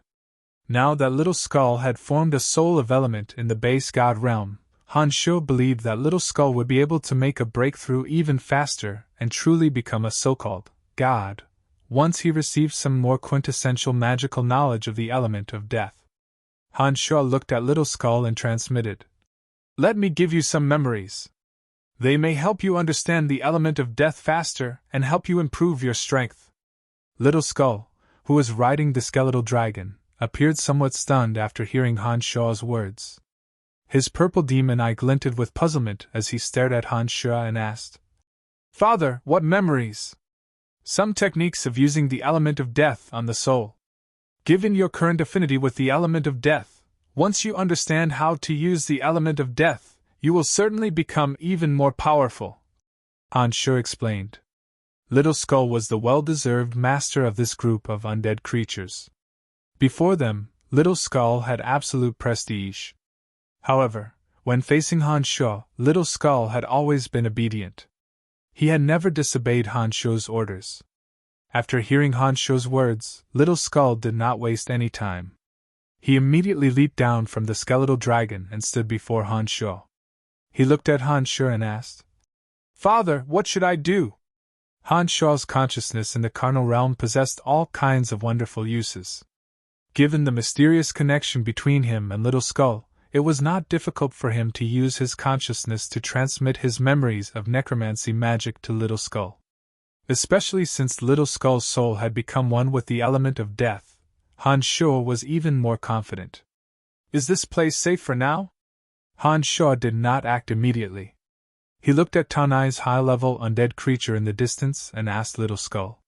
Now that Little Skull had formed a soul of element in the base god realm, Han Shaw believed that Little Skull would be able to make a breakthrough even faster and truly become a so-called god, once he received some more quintessential magical knowledge of the element of death. Han Shaw looked at Little Skull and transmitted, "Let me give you some memories. They may help you understand the element of death faster and help you improve your strength." Little Skull, who was riding the skeletal dragon, appeared somewhat stunned after hearing Han Shaw's words. His purple demon eye glinted with puzzlement as he stared at Han Shaw and asked, "Father, what memories?" "Some techniques of using the element of death on the soul. Given your current affinity with the element of death, once you understand how to use the element of death, you will certainly become even more powerful," Han Shaw explained. Little Skull was the well-deserved master of this group of undead creatures. Before them, Little Skull had absolute prestige. However, when facing Han Shaw, Little Skull had always been obedient. He had never disobeyed Han Shaw's orders. After hearing Han Shaw's words, Little Skull did not waste any time. He immediately leaped down from the skeletal dragon and stood before Han Shaw. He looked at Han Shaw and asked, "Father, what should I do?" Han Shaw's consciousness in the carnal realm possessed all kinds of wonderful uses. Given the mysterious connection between him and Little Skull, it was not difficult for him to use his consciousness to transmit his memories of necromancy magic to Little Skull. Especially since Little Skull's soul had become one with the element of death, Han Shaw was even more confident. "Is this place safe for now?" Han Shaw did not act immediately. He looked at Tanai's high-level undead creature in the distance and asked Little Skull.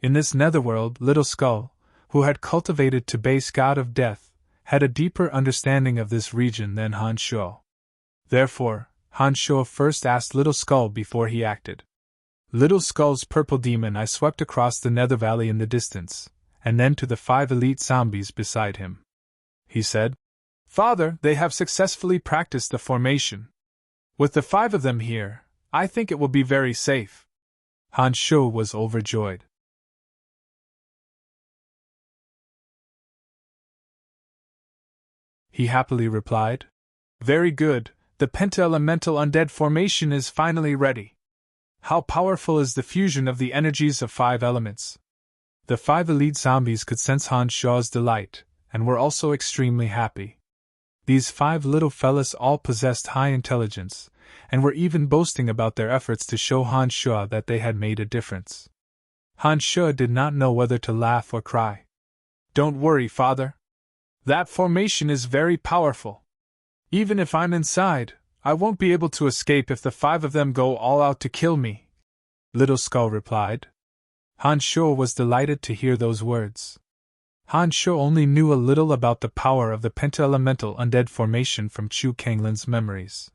In this netherworld, Little Skull, who had cultivated to base god of death, had a deeper understanding of this region than Han Shaw. Therefore, Han Shaw first asked Little Skull before he acted. Little Skull's purple demon eye swept across the nether valley in the distance, and then to the 5 elite zombies beside him. He said, "Father, they have successfully practiced the formation. With the 5 of them here, I think it will be very safe." Han Shaw was overjoyed. He happily replied, "Very good, the penta-elemental undead formation is finally ready. How powerful is the fusion of the energies of 5 elements?" The 5 elite zombies could sense Han Shaw's delight, and were also extremely happy. These 5 little fellas all possessed high intelligence, and were even boasting about their efforts to show Han Shaw that they had made a difference. Han Shaw did not know whether to laugh or cry. "Don't worry, Father. That formation is very powerful. Even if I'm inside, I won't be able to escape if the 5 of them go all out to kill me," Little Skull replied. Han Shaw was delighted to hear those words. Han Shaw only knew a little about the power of the penta-elemental undead formation from Chu Kanglin's memories.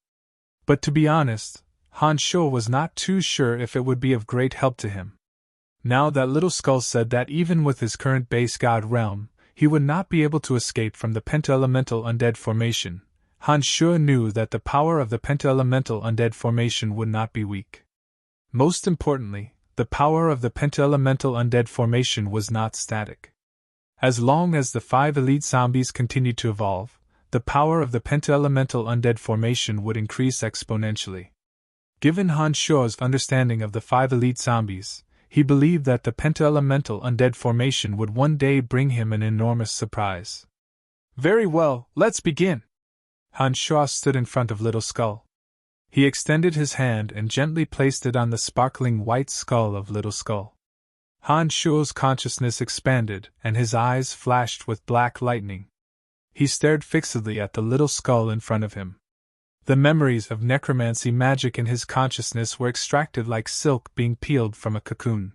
But to be honest, Han Shaw was not too sure if it would be of great help to him. Now that Little Skull said that even with his current base god realm, he would not be able to escape from the penta-elemental undead formation, Han Shaw knew that the power of the penta-elemental undead formation would not be weak. Most importantly, the power of the penta-elemental undead formation was not static. As long as the 5 elite zombies continued to evolve, the power of the penta-elemental undead formation would increase exponentially. Given Han Shaw's understanding of the 5 elite zombies, he believed that the penta-elemental undead formation would one day bring him an enormous surprise. "Very well, let's begin." Han Shaw stood in front of Little Skull. He extended his hand and gently placed it on the sparkling white skull of Little Skull. Han Shaw's consciousness expanded, and his eyes flashed with black lightning. He stared fixedly at the little skull in front of him. The memories of necromancy magic in his consciousness were extracted like silk being peeled from a cocoon.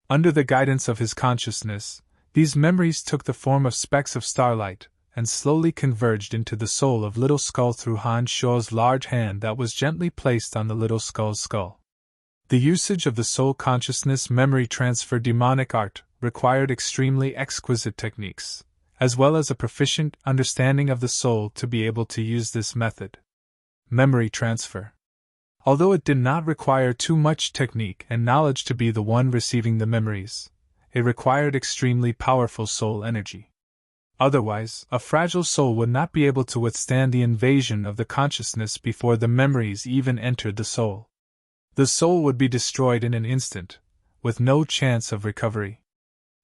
Under the guidance of his consciousness, These memories took the form of specks of starlight, and slowly converged into the soul of Little Skull through Han Shuo's large hand that was gently placed on the Little Skull's skull. The usage of the soul consciousness memory transfer demonic art required extremely exquisite techniques, as well as a proficient understanding of the soul to be able to use this method. Memory transfer. Although it did not require too much technique and knowledge to be the one receiving the memories, it required extremely powerful soul energy. Otherwise, a fragile soul would not be able to withstand the invasion of the consciousness before the memories even entered the soul. The soul would be destroyed in an instant, with no chance of recovery.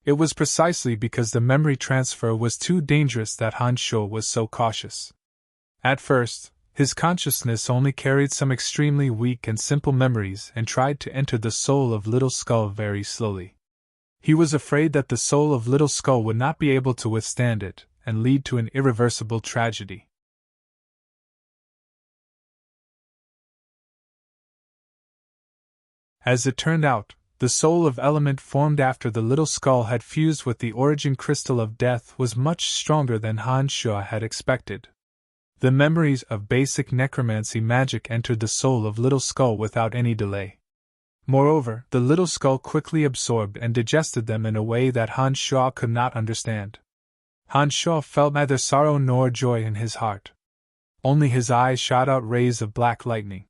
It was precisely because the memory transfer was too dangerous that Han Shuo was so cautious. At first, his consciousness only carried some extremely weak and simple memories and tried to enter the soul of Little Skull very slowly. He was afraid that the soul of Little Skull would not be able to withstand it and lead to an irreversible tragedy. As it turned out, the soul of element formed after the Little Skull had fused with the origin crystal of death was much stronger than Han Shuo had expected. The memories of basic necromancy magic entered the soul of Little Skull without any delay. Moreover, the Little Skull quickly absorbed and digested them in a way that Han Shuo could not understand. Han Shuo felt neither sorrow nor joy in his heart. Only his eyes shot out rays of black lightning.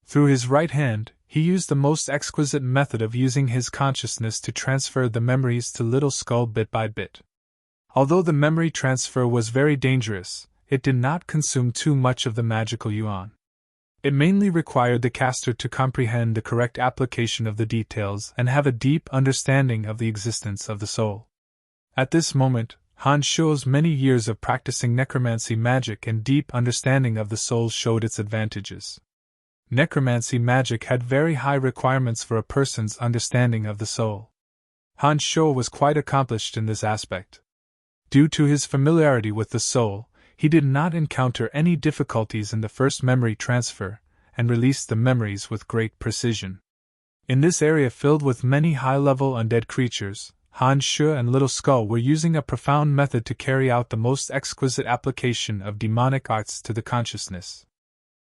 Through his right hand, he used the most exquisite method of using his consciousness to transfer the memories to Little Skull bit by bit. Although the memory transfer was very dangerous, it did not consume too much of the magical yuan. It mainly required the caster to comprehend the correct application of the details and have a deep understanding of the existence of the soul. At this moment, Han Shuo's many years of practicing necromancy magic and deep understanding of the soul showed its advantages. Necromancy magic had very high requirements for a person's understanding of the soul. Han Shuo was quite accomplished in this aspect. Due to his familiarity with the soul, he did not encounter any difficulties in the first memory transfer, and released the memories with great precision. In this area filled with many high-level undead creatures, Han Shuo and Little Skull were using a profound method to carry out the most exquisite application of demonic arts to the consciousness.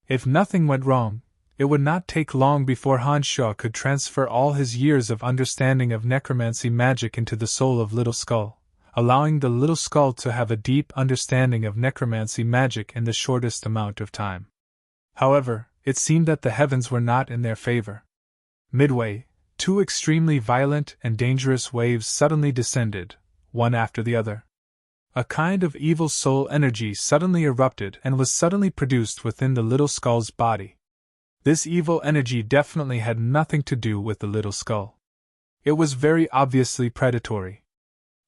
If nothing went wrong, it would not take long before Han Shuo could transfer all his years of understanding of necromancy magic into the soul of Little Skull, allowing the Little Skull to have a deep understanding of necromancy magic in the shortest amount of time. However, it seemed that the heavens were not in their favor. Midway, two extremely violent and dangerous waves suddenly descended, one after the other. A kind of evil soul energy suddenly erupted and was suddenly produced within the Little Skull's body. This evil energy definitely had nothing to do with the Little Skull. It was very obviously predatory.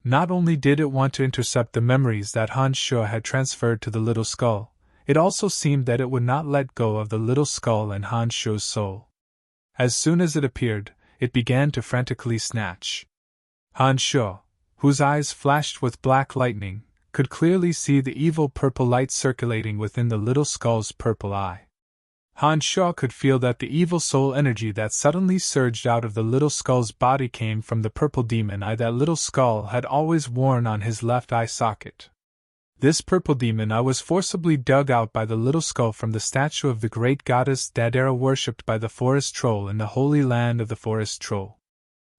Not only did it want to intercept the memories that Han Shuo had transferred to the Little Skull, it also seemed that it would not let go of the Little Skull and Han Shuo's soul. As soon as it appeared, it began to frantically snatch. Han Shuo, whose eyes flashed with black lightning, could clearly see the evil purple light circulating within the Little Skull's purple eye. Han Shuo could feel that the evil soul energy that suddenly surged out of the Little Skull's body came from the purple demon eye that Little Skull had always worn on his left eye socket. This purple demon eye was forcibly dug out by the Little Skull from the statue of the great goddess Dadera worshipped by the forest troll in the holy land of the forest troll.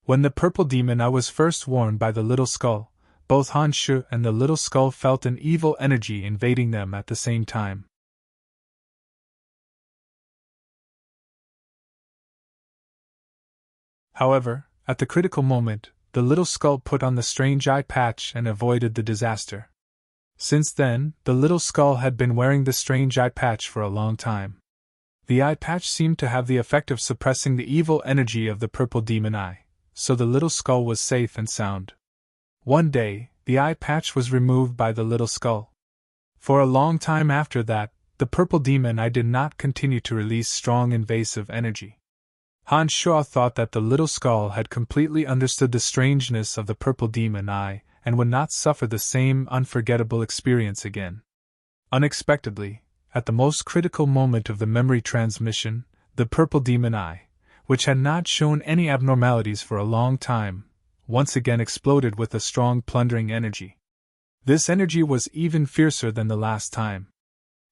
When the purple demon eye was first worn by the Little Skull, both Han Shuo and the Little Skull felt an evil energy invading them at the same time. However, at the critical moment, the Little Skull put on the strange eye patch and avoided the disaster. Since then, the Little Skull had been wearing the strange eye patch for a long time. The eye patch seemed to have the effect of suppressing the evil energy of the purple demon eye, so the Little Skull was safe and sound. One day, the eye patch was removed by the Little Skull. For a long time after that, the purple demon eye did not continue to release strong invasive energy. Han Shuo thought that the Little Skull had completely understood the strangeness of the purple demon eye and would not suffer the same unforgettable experience again. Unexpectedly, at the most critical moment of the memory transmission, the purple demon eye, which had not shown any abnormalities for a long time, once again exploded with a strong plundering energy. This energy was even fiercer than the last time.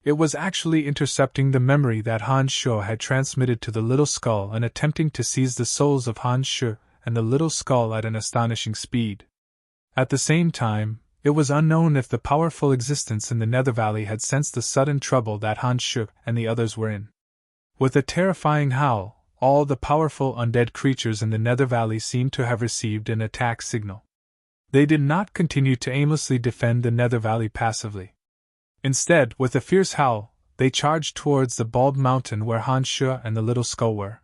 It was actually intercepting the memory that Han Shu had transmitted to the little skull and attempting to seize the souls of Han Shu and the little skull at an astonishing speed. At the same time, it was unknown if the powerful existence in the Nether Valley had sensed the sudden trouble that Han Shu and the others were in. With a terrifying howl, all the powerful undead creatures in the Nether Valley seemed to have received an attack signal. They did not continue to aimlessly defend the Nether Valley passively. Instead, with a fierce howl, they charged towards the bald mountain where Han Shu and the little skull were.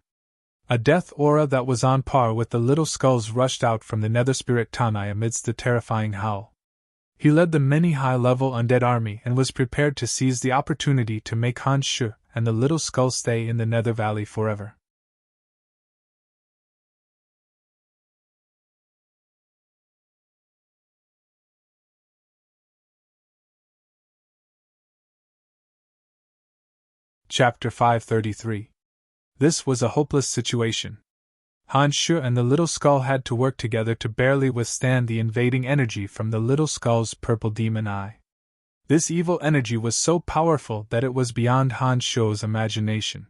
A death aura that was on par with the little skulls rushed out from the Nether Spirit Tanai amidst the terrifying howl. He led the many high-level undead army and was prepared to seize the opportunity to make Han Shu and the little skull stay in the Nether Valley forever. Chapter 533. This was a hopeless situation. Han Shu and the little skull had to work together to barely withstand the invading energy from the little skull's purple demon eye. This evil energy was so powerful that it was beyond Han Shu's imagination.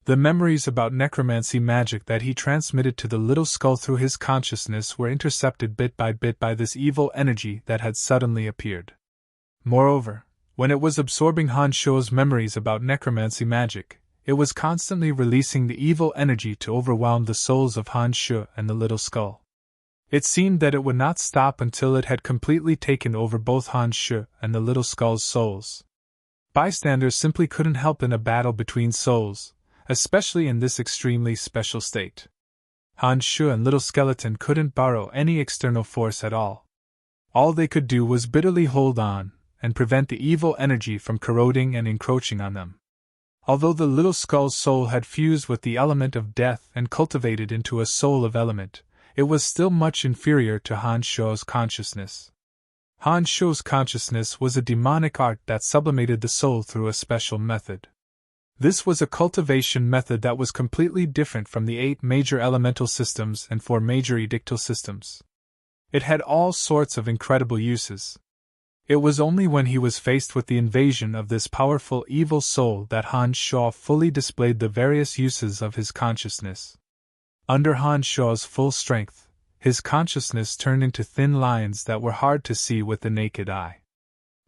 The memories about necromancy magic that he transmitted to the little skull through his consciousness were intercepted bit by this evil energy that had suddenly appeared. Moreover, when it was absorbing Han Shu's memories about necromancy magic, it was constantly releasing the evil energy to overwhelm the souls of Han Shu and the little skull. It seemed that it would not stop until it had completely taken over both Han Shu and the little skull's souls. Bystanders simply couldn't help in a battle between souls, especially in this extremely special state. Han Shu and little skeleton couldn't borrow any external force at all. All they could do was bitterly hold on and prevent the evil energy from corroding and encroaching on them. Although the little skull's soul had fused with the element of death and cultivated into a soul of element, it was still much inferior to Han Shu's consciousness. Han Shu's consciousness was a demonic art that sublimated the soul through a special method. This was a cultivation method that was completely different from the 8 major elemental systems and 4 major edictal systems. It had all sorts of incredible uses. It was only when he was faced with the invasion of this powerful evil soul that Han Shu fully displayed the various uses of his consciousness. Under Han Shu's full strength, his consciousness turned into thin lines that were hard to see with the naked eye.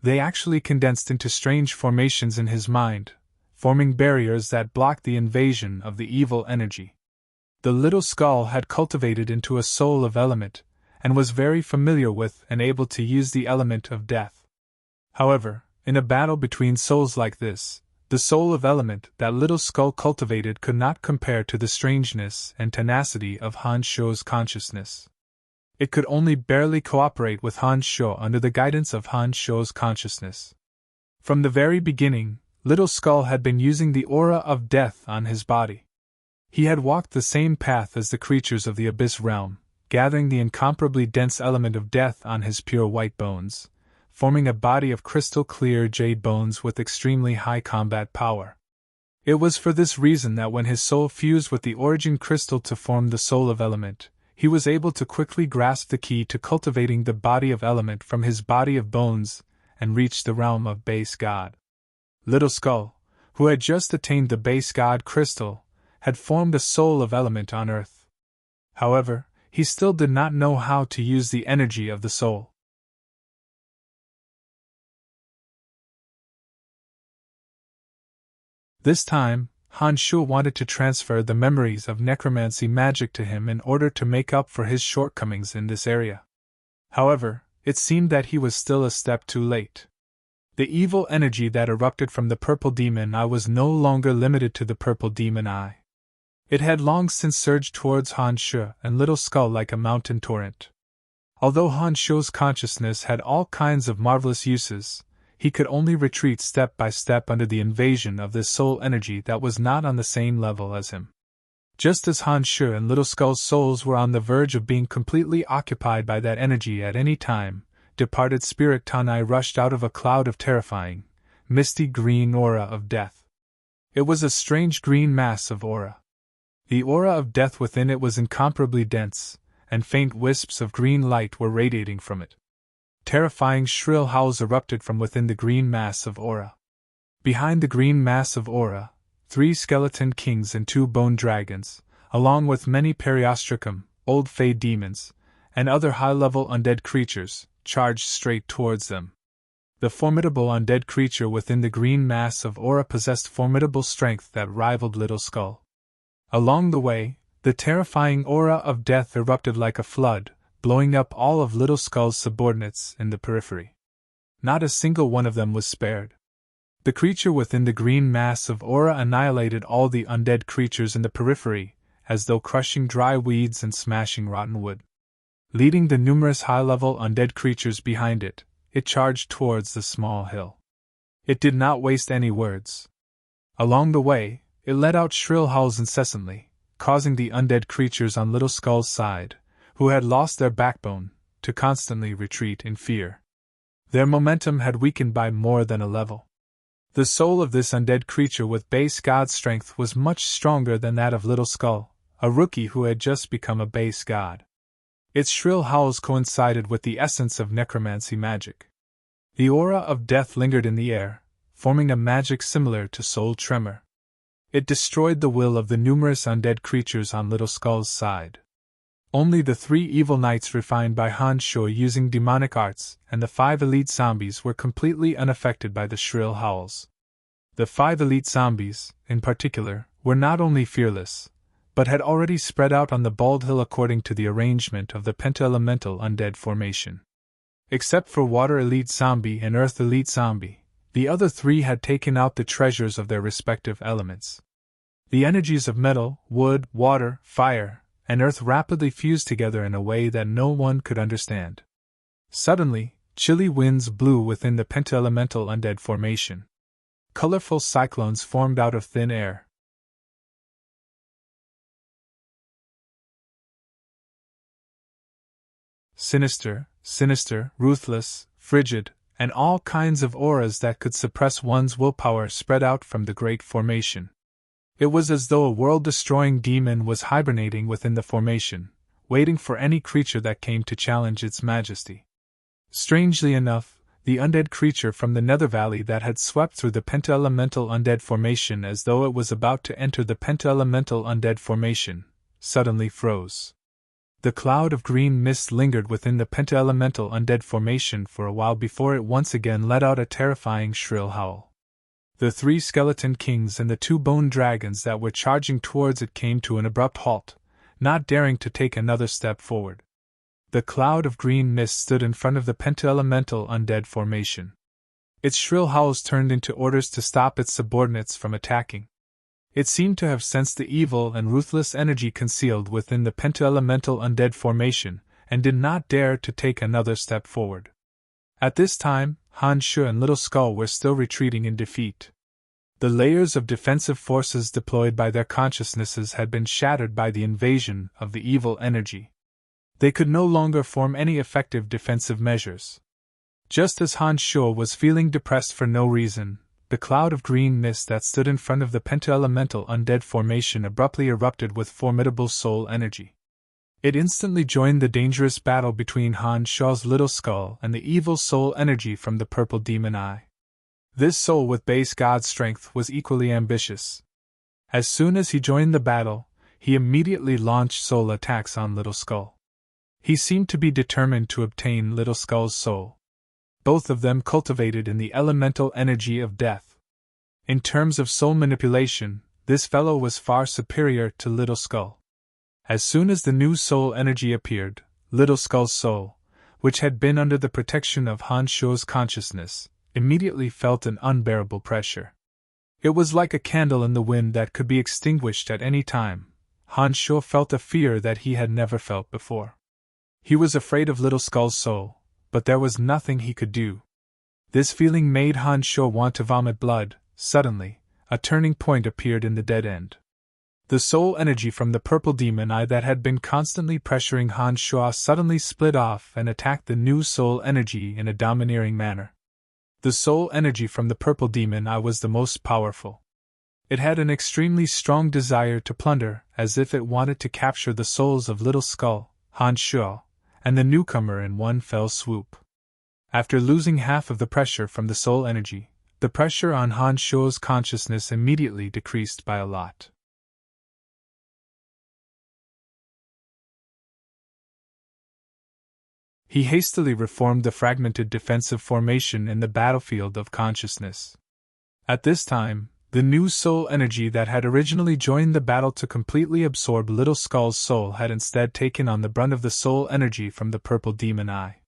They actually condensed into strange formations in his mind, forming barriers that blocked the invasion of the evil energy. The little skull had cultivated into a soul of element, and was very familiar with and able to use the element of death. However, in a battle between souls like this, the soul of element that little skull cultivated could not compare to the strangeness and tenacity of Han Shu's consciousness. It could only barely cooperate with Han Shu under the guidance of Han Shu's consciousness. From the very beginning, little skull had been using the aura of death on his body. He had walked the same path as the creatures of the Abyss realm, gathering the incomparably dense element of death on his pure white bones, forming a body of crystal clear jade bones with extremely high combat power. It was for this reason that when his soul fused with the origin crystal to form the soul of element, he was able to quickly grasp the key to cultivating the body of element from his body of bones and reach the realm of base god. Little Skull, who had just attained the base god crystal, had formed a soul of element on earth. However, he still did not know how to use the energy of the soul. This time, Han Shu wanted to transfer the memories of necromancy magic to him in order to make up for his shortcomings in this area. However, it seemed that he was still a step too late. The evil energy that erupted from the purple demon eye was no longer limited to the purple demon eye. It had long since surged towards Han Shu and Little Skull like a mountain torrent. Although Han Shu's consciousness had all kinds of marvelous uses, he could only retreat step by step under the invasion of this soul energy that was not on the same level as him. Just as Han Shu and Little Skull's souls were on the verge of being completely occupied by that energy at any time, departed Spirit Tanai rushed out of a cloud of terrifying, misty green aura of death. It was a strange green mass of aura. The aura of death within it was incomparably dense, and faint wisps of green light were radiating from it. Terrifying shrill howls erupted from within the green mass of aura. Behind the green mass of aura, 3 skeleton kings and 2 bone dragons, along with many periostracum, old fey demons, and other high-level undead creatures, charged straight towards them. The formidable undead creature within the green mass of aura possessed formidable strength that rivaled Little Skull. Along the way, the terrifying aura of death erupted like a flood, blowing up all of Little Skull's subordinates in the periphery. Not a single one of them was spared. The creature within the green mass of aura annihilated all the undead creatures in the periphery, as though crushing dry weeds and smashing rotten wood. Leading the numerous high-level undead creatures behind it, it charged towards the small hill. It did not waste any words. Along the way, it let out shrill howls incessantly, causing the undead creatures on Little Skull's side, who had lost their backbone, to constantly retreat in fear. Their momentum had weakened by more than a level. The soul of this undead creature with base god strength was much stronger than that of Little Skull, a rookie who had just become a base god. Its shrill howls coincided with the essence of necromancy magic. The aura of death lingered in the air, forming a magic similar to soul tremor. It destroyed the will of the numerous undead creatures on Little Skull's side. Only the 3 evil knights refined by Han Shuo using demonic arts and the 5 elite zombies were completely unaffected by the shrill howls. The 5 elite zombies, in particular, were not only fearless, but had already spread out on the bald hill according to the arrangement of the penta-elemental undead formation. Except for Water Elite Zombie and Earth Elite Zombie, the other 3 had taken out the treasures of their respective elements. The energies of metal, wood, water, fire, and earth rapidly fused together in a way that no one could understand. Suddenly, chilly winds blew within the penta-elemental undead formation. Colorful cyclones formed out of thin air. Sinister, ruthless, frigid, and all kinds of auras that could suppress one's willpower spread out from the great formation. It was as though a world-destroying demon was hibernating within the formation, waiting for any creature that came to challenge its majesty. Strangely enough, the undead creature from the Nether Valley that had swept through the penta-elemental undead formation as though it was about to enter the penta-elemental undead formation, suddenly froze. The cloud of green mist lingered within the penta-elemental undead formation for a while before it once again let out a terrifying shrill howl. The 3 skeleton kings and the 2 bone dragons that were charging towards it came to an abrupt halt, not daring to take another step forward. The cloud of green mist stood in front of the penta-elemental undead formation. Its shrill howls turned into orders to stop its subordinates from attacking. It seemed to have sensed the evil and ruthless energy concealed within the penta-elemental undead formation, and did not dare to take another step forward. At this time, Han Shuo and Little Skull were still retreating in defeat. The layers of defensive forces deployed by their consciousnesses had been shattered by the invasion of the evil energy. They could no longer form any effective defensive measures. Just as Han Shuo was feeling depressed for no reason, the cloud of green mist that stood in front of the penta-elemental undead formation abruptly erupted with formidable soul energy. It instantly joined the dangerous battle between Han Shuo's Little Skull and the evil soul energy from the purple demon eye. This soul with base god strength was equally ambitious. As soon as he joined the battle, he immediately launched soul attacks on Little Skull. He seemed to be determined to obtain Little Skull's soul. Both of them cultivated in the elemental energy of death. In terms of soul manipulation, this fellow was far superior to Little Skull. As soon as the new soul energy appeared, Little Skull's soul, which had been under the protection of Han Shuo's consciousness, immediately felt an unbearable pressure. It was like a candle in the wind that could be extinguished at any time. Han Shuo felt a fear that he had never felt before. He was afraid of Little Skull's soul, but there was nothing he could do. This feeling made Han Shuo want to vomit blood. Suddenly, a turning point appeared in the dead end. The soul energy from the purple demon eye that had been constantly pressuring Han Shuo suddenly split off and attacked the new soul energy in a domineering manner. The soul energy from the purple demon eye was the most powerful. It had an extremely strong desire to plunder, as if it wanted to capture the souls of Little Skull, Han Shuo, and the newcomer in one fell swoop. After losing half of the pressure from the soul energy, the pressure on Han Shuo's consciousness immediately decreased by a lot. He hastily reformed the fragmented defensive formation in the battlefield of consciousness. At this time, the new soul energy that had originally joined the battle to completely absorb Little Skull's soul had instead taken on the brunt of the soul energy from the purple demon eye.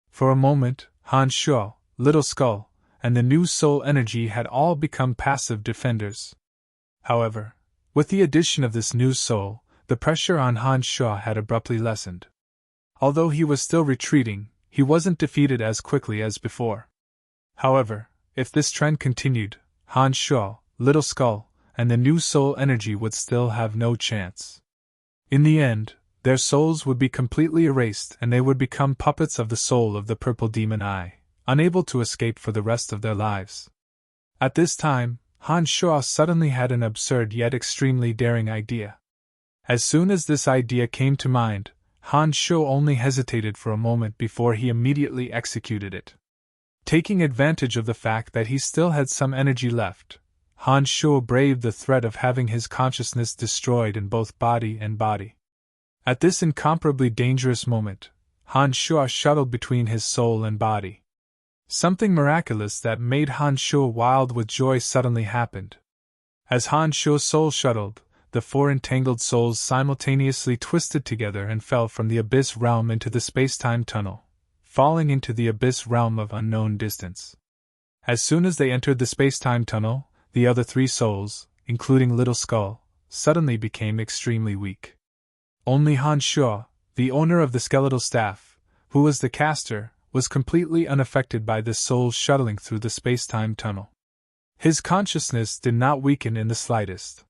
For a moment, Han Shuo, Little Skull, and the new soul energy had all become passive defenders. However, with the addition of this new soul, the pressure on Han Shuo had abruptly lessened. Although he was still retreating, he wasn't defeated as quickly as before. However, if this trend continued, Han Shuo, Little Skull, and the new soul energy would still have no chance. In the end, their souls would be completely erased and they would become puppets of the soul of the purple demon eye, unable to escape for the rest of their lives. At this time, Han Shuo suddenly had an absurd yet extremely daring idea. As soon as this idea came to mind, Han Shuo only hesitated for a moment before he immediately executed it. Taking advantage of the fact that he still had some energy left, Han Shuo braved the threat of having his consciousness destroyed in both body and body. At this incomparably dangerous moment, Han Shuo shuttled between his soul and body. Something miraculous that made Han Shuo wild with joy suddenly happened. As Han Shuo's soul shuttled, the four entangled souls simultaneously twisted together and fell from the abyss realm into the space-time tunnel, falling into the abyss realm of unknown distance. As soon as they entered the space-time tunnel, the other three souls, including Little Skull, suddenly became extremely weak. Only Han Shuo, the owner of the skeletal staff, who was the caster, was completely unaffected by this soul's shuttling through the space-time tunnel. His consciousness did not weaken in the slightest.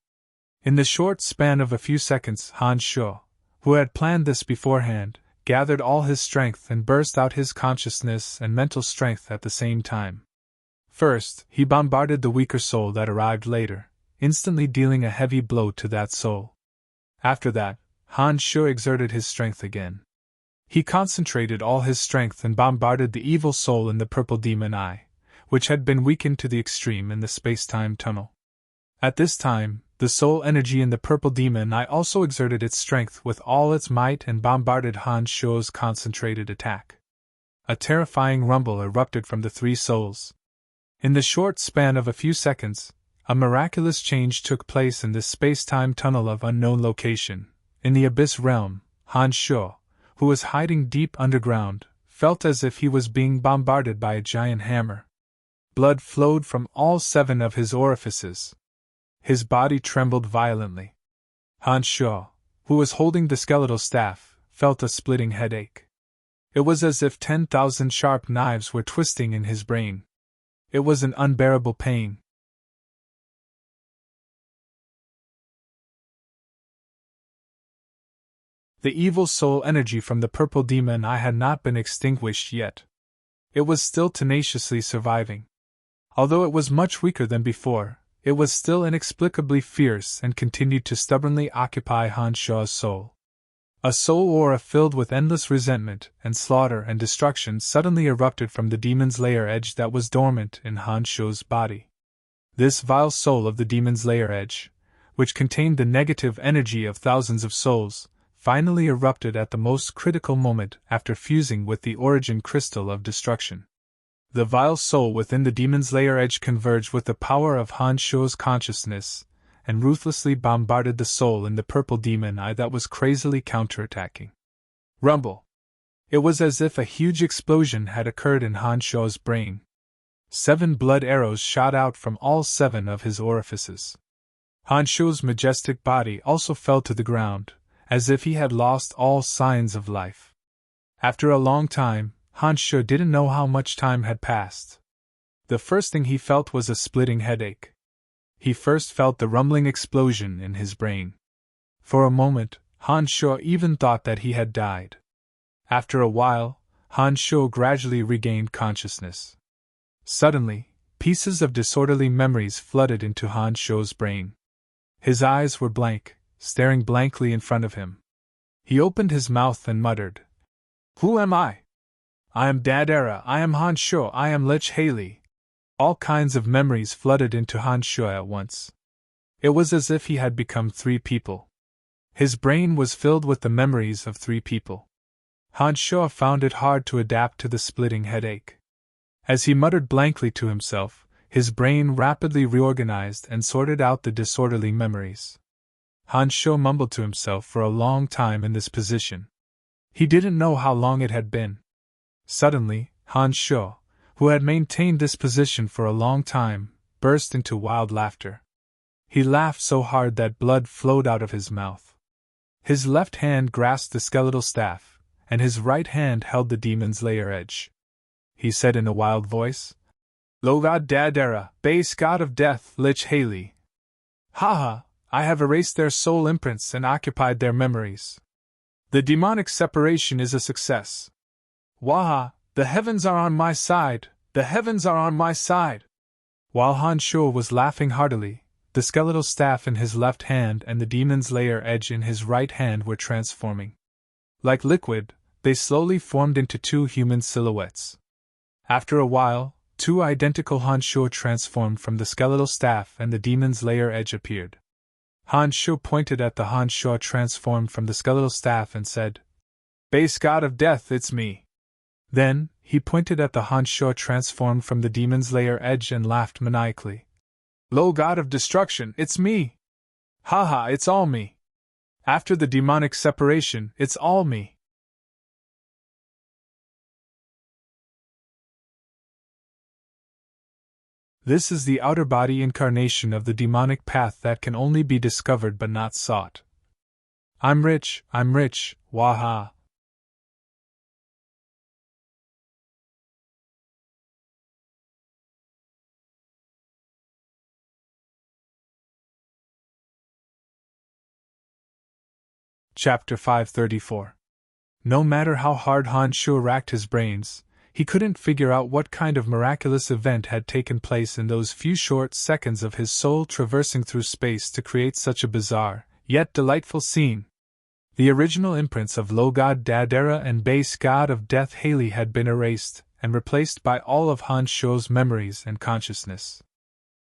In the short span of a few seconds, Han Shuo, who had planned this beforehand, gathered all his strength and burst out his consciousness and mental strength at the same time. First, he bombarded the weaker soul that arrived later, instantly dealing a heavy blow to that soul. After that, Han Shuo exerted his strength again. He concentrated all his strength and bombarded the evil soul in the purple demon eye, which had been weakened to the extreme in the space-time tunnel. At this time, the soul energy in the purple demon eye also exerted its strength with all its might and bombarded Han Shuo's concentrated attack. A terrifying rumble erupted from the three souls. In the short span of a few seconds, a miraculous change took place in this space-time tunnel of unknown location. In the abyss realm, Han Shuo, who was hiding deep underground, felt as if he was being bombarded by a giant hammer. Blood flowed from all 7 of his orifices. His body trembled violently. Han Shuo, who was holding the skeletal staff, felt a splitting headache. It was as if 10,000 sharp knives were twisting in his brain. It was an unbearable pain. The evil soul energy from the purple demon eye had not been extinguished yet. It was still tenaciously surviving. Although it was much weaker than before, it was still inexplicably fierce and continued to stubbornly occupy Han Shuo's soul. A soul aura filled with endless resentment and slaughter and destruction suddenly erupted from the demon's lair edge that was dormant in Han Shuo's body. This vile soul of the demon's lair edge, which contained the negative energy of thousands of souls, finally erupted at the most critical moment after fusing with the origin crystal of destruction. The vile soul within the demon's lair edge converged with the power of Han Shuo's consciousness, and ruthlessly bombarded the soul in the purple demon eye that was crazily counterattacking. Rumble! It was as if a huge explosion had occurred in Han Shuo's brain. 7 blood arrows shot out from all 7 of his orifices. Han Shuo's majestic body also fell to the ground, as if he had lost all signs of life. After a long time, Han Shuo didn't know how much time had passed. The first thing he felt was a splitting headache. He first felt the rumbling explosion in his brain. For a moment, Han Shuo even thought that he had died. After a while, Han Shuo gradually regained consciousness. Suddenly, pieces of disorderly memories flooded into Han Shuo's brain. His eyes were blank, staring blankly in front of him. He opened his mouth and muttered, "Who am I? I am Dadera, I am Han Sho, I am Lich Haley." All kinds of memories flooded into Han Sho at once. It was as if he had become three people. His brain was filled with the memories of three people. Han Sho found it hard to adapt to the splitting headache. As he muttered blankly to himself, his brain rapidly reorganized and sorted out the disorderly memories. Han Sho mumbled to himself for a long time in this position. He didn't know how long it had been. Suddenly, Han Sho, who had maintained this position for a long time, burst into wild laughter. He laughed so hard that blood flowed out of his mouth. His left hand grasped the skeletal staff, and his right hand held the demon's lair edge. He said in a wild voice, "Logod Dadera, base god of death, Lich Haley. Haha, I have erased their soul imprints and occupied their memories. The demonic separation is a success. Waha, the heavens are on my side, the heavens are on my side." While Han Sho was laughing heartily, the skeletal staff in his left hand and the demon's lair edge in his right hand were transforming. Like liquid, they slowly formed into two human silhouettes. After a while, two identical Han Sho transformed from the skeletal staff and the demon's lair edge appeared. Han Sho pointed at the Han Sho transformed from the skeletal staff and said, "Base god of death, it's me." Then, he pointed at the Han Sho transformed from the demon's lair edge and laughed maniacally. "Lo god of destruction, it's me! Haha, it's all me! After the demonic separation, it's all me!" This is the outer body incarnation of the demonic path that can only be discovered but not sought. I'm rich, waha. Chapter 534. No matter how hard Han Sho racked his brains, he couldn't figure out what kind of miraculous event had taken place in those few short seconds of his soul traversing through space to create such a bizarre, yet delightful scene. The original imprints of Logod Dadera and base god of death Haley had been erased and replaced by all of Han Sho's memories and consciousness.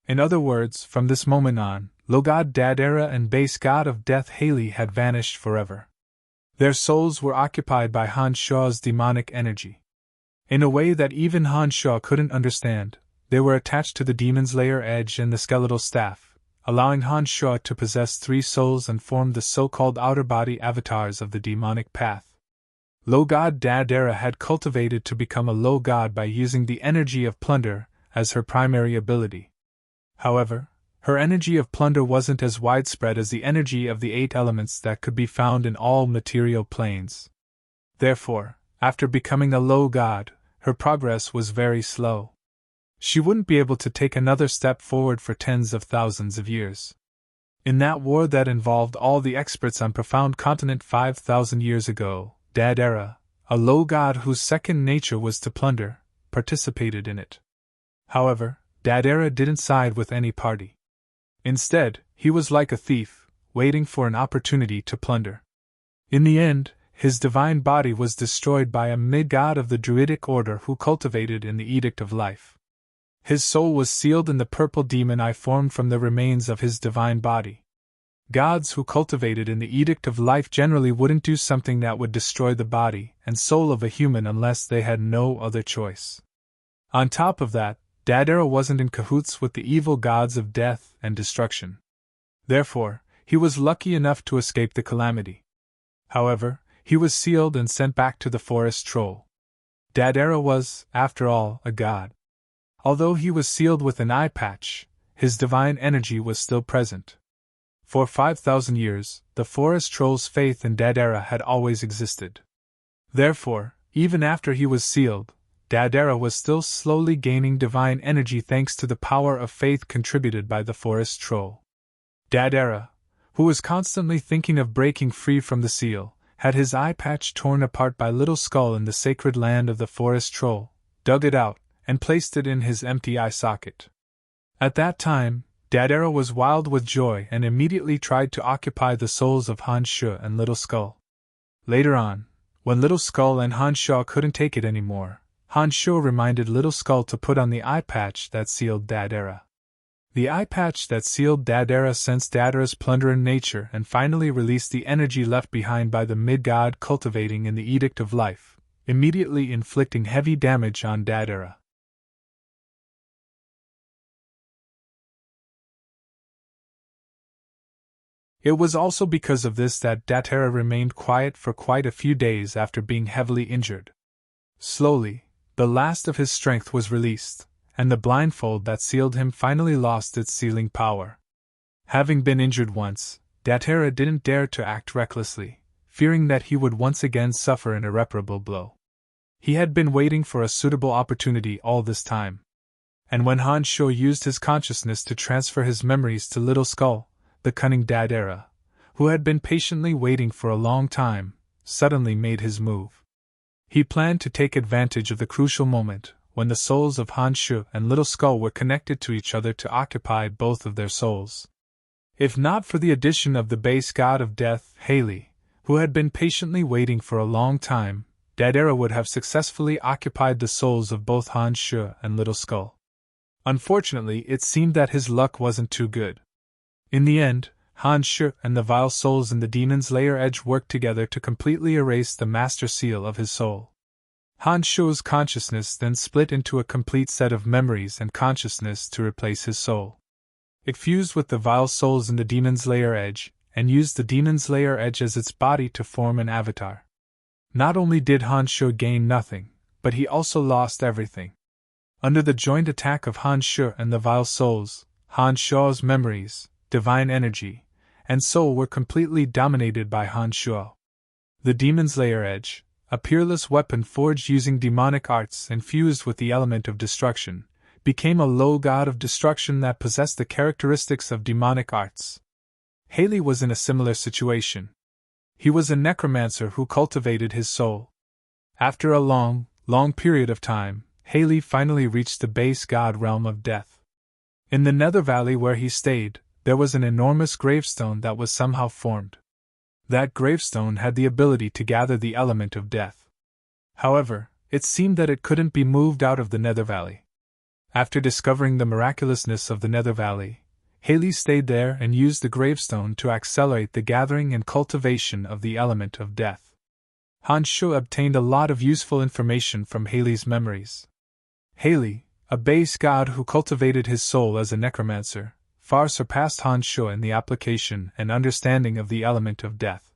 In other words, from this moment on, Logod Dadera and base god of death Haley had vanished forever. Their souls were occupied by Han Sho's demonic energy. In a way that even Han Sho couldn't understand, they were attached to the demon's lair edge and the skeletal staff, allowing Han Sho to possess three souls and form the so-called outer body avatars of the demonic path. Logod Dadera had cultivated to become a low god by using the energy of plunder as her primary ability. However, her energy of plunder wasn't as widespread as the energy of the 8 elements that could be found in all material planes. Therefore, after becoming a low god, her progress was very slow. She wouldn't be able to take another step forward for tens of thousands of years. In that war that involved all the experts on Profound Continent 5,000 years ago, Dadera, a low god whose second nature was to plunder, participated in it. However, Dadera didn't side with any party. Instead, he was like a thief, waiting for an opportunity to plunder. In the end, his divine body was destroyed by a mid-god of the Druidic order who cultivated in the Edict of Life. His soul was sealed in the purple demon eye formed from the remains of his divine body. Gods who cultivated in the Edict of Life generally wouldn't do something that would destroy the body and soul of a human unless they had no other choice. On top of that, Dadera wasn't in cahoots with the evil gods of death and destruction. Therefore, he was lucky enough to escape the calamity. However, he was sealed and sent back to the forest troll. Dadera was, after all, a god. Although he was sealed with an eye patch, his divine energy was still present. For 5,000 years, the forest troll's faith in Dadera had always existed. Therefore, even after he was sealed, Dadera was still slowly gaining divine energy thanks to the power of faith contributed by the forest troll. Dadera, who was constantly thinking of breaking free from the seal, had his eye patch torn apart by Little Skull in the sacred land of the forest troll, dug it out, and placed it in his empty eye socket. At that time, Dadera was wild with joy and immediately tried to occupy the souls of Han Sho and Little Skull. Later on, when Little Skull and Han Sho couldn't take it anymore, Han Sho reminded Little Skull to put on the eye patch that sealed Dadera. The eye patch that sealed Dadera sensed Dadera's plundering nature and finally released the energy left behind by the mid-god cultivating in the Edict of Life, immediately inflicting heavy damage on Dadera. It was also because of this that Dadera remained quiet for quite a few days after being heavily injured. Slowly, the last of his strength was released, and the blindfold that sealed him finally lost its sealing power. Having been injured once, Dadera didn't dare to act recklessly, fearing that he would once again suffer an irreparable blow. He had been waiting for a suitable opportunity all this time. And when Han Sho used his consciousness to transfer his memories to Little Skull, the cunning Dadera, who had been patiently waiting for a long time, suddenly made his move. He planned to take advantage of the crucial moment, when the souls of Han Sho and Little Skull were connected to each other to occupy both of their souls. If not for the addition of the base god of death, Haley, who had been patiently waiting for a long time, Dadera would have successfully occupied the souls of both Han Sho and Little Skull. Unfortunately, it seemed that his luck wasn't too good. In the end, Han Sho and the vile souls in the demon's lair edge worked together to completely erase the master seal of his soul. Han Sho's consciousness then split into a complete set of memories and consciousness to replace his soul. It fused with the vile souls in the demon's lair edge, and used the demon's lair edge as its body to form an avatar. Not only did Han Sho gain nothing, but he also lost everything. Under the joint attack of Han Sho and the vile souls, Han Sho's memories, divine energy, and soul were completely dominated by Han Sho. The demon's lair edge, a peerless weapon forged using demonic arts and fused with the element of destruction, became a low god of destruction that possessed the characteristics of demonic arts. Haley was in a similar situation. He was a necromancer who cultivated his soul. After a long period of time, Haley finally reached the base god realm of death. In the Nether Valley where he stayed, there was an enormous gravestone that was somehow formed. That gravestone had the ability to gather the element of death. However, it seemed that it couldn't be moved out of the Nether Valley. After discovering the miraculousness of the Nether Valley, Haley stayed there and used the gravestone to accelerate the gathering and cultivation of the element of death. Han Sho obtained a lot of useful information from Haley's memories. Haley, a base god who cultivated his soul as a necromancer, far surpassed Han Sho in the application and understanding of the element of death.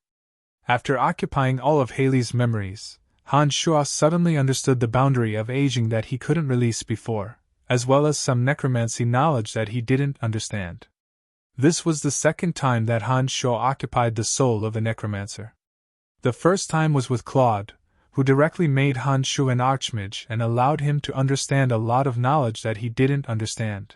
After occupying all of Haley's memories, Han Sho suddenly understood the boundary of aging that he couldn't release before, as well as some necromancy knowledge that he didn't understand. This was the second time that Han Sho occupied the soul of a necromancer. The first time was with Claude, who directly made Han Sho an archmage and allowed him to understand a lot of knowledge that he didn't understand.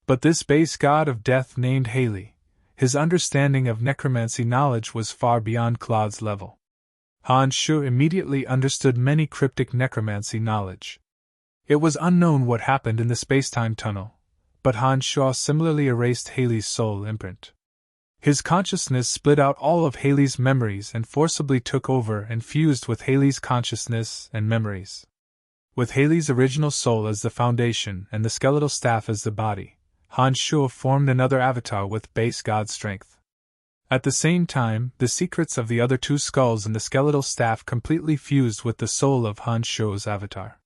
But this base god of death named Haley, his understanding of necromancy knowledge was far beyond Claude's level. Han Sho immediately understood many cryptic necromancy knowledge. It was unknown what happened in the space-time tunnel, but Han Sho similarly erased Haley's soul imprint. His consciousness split out all of Haley's memories and forcibly took over and fused with Haley's consciousness and memories. With Haley's original soul as the foundation and the skeletal staff as the body, Han Sho formed another avatar with base god strength. At the same time, the secrets of the other two skulls and the skeletal staff completely fused with the soul of Han Sho's avatar.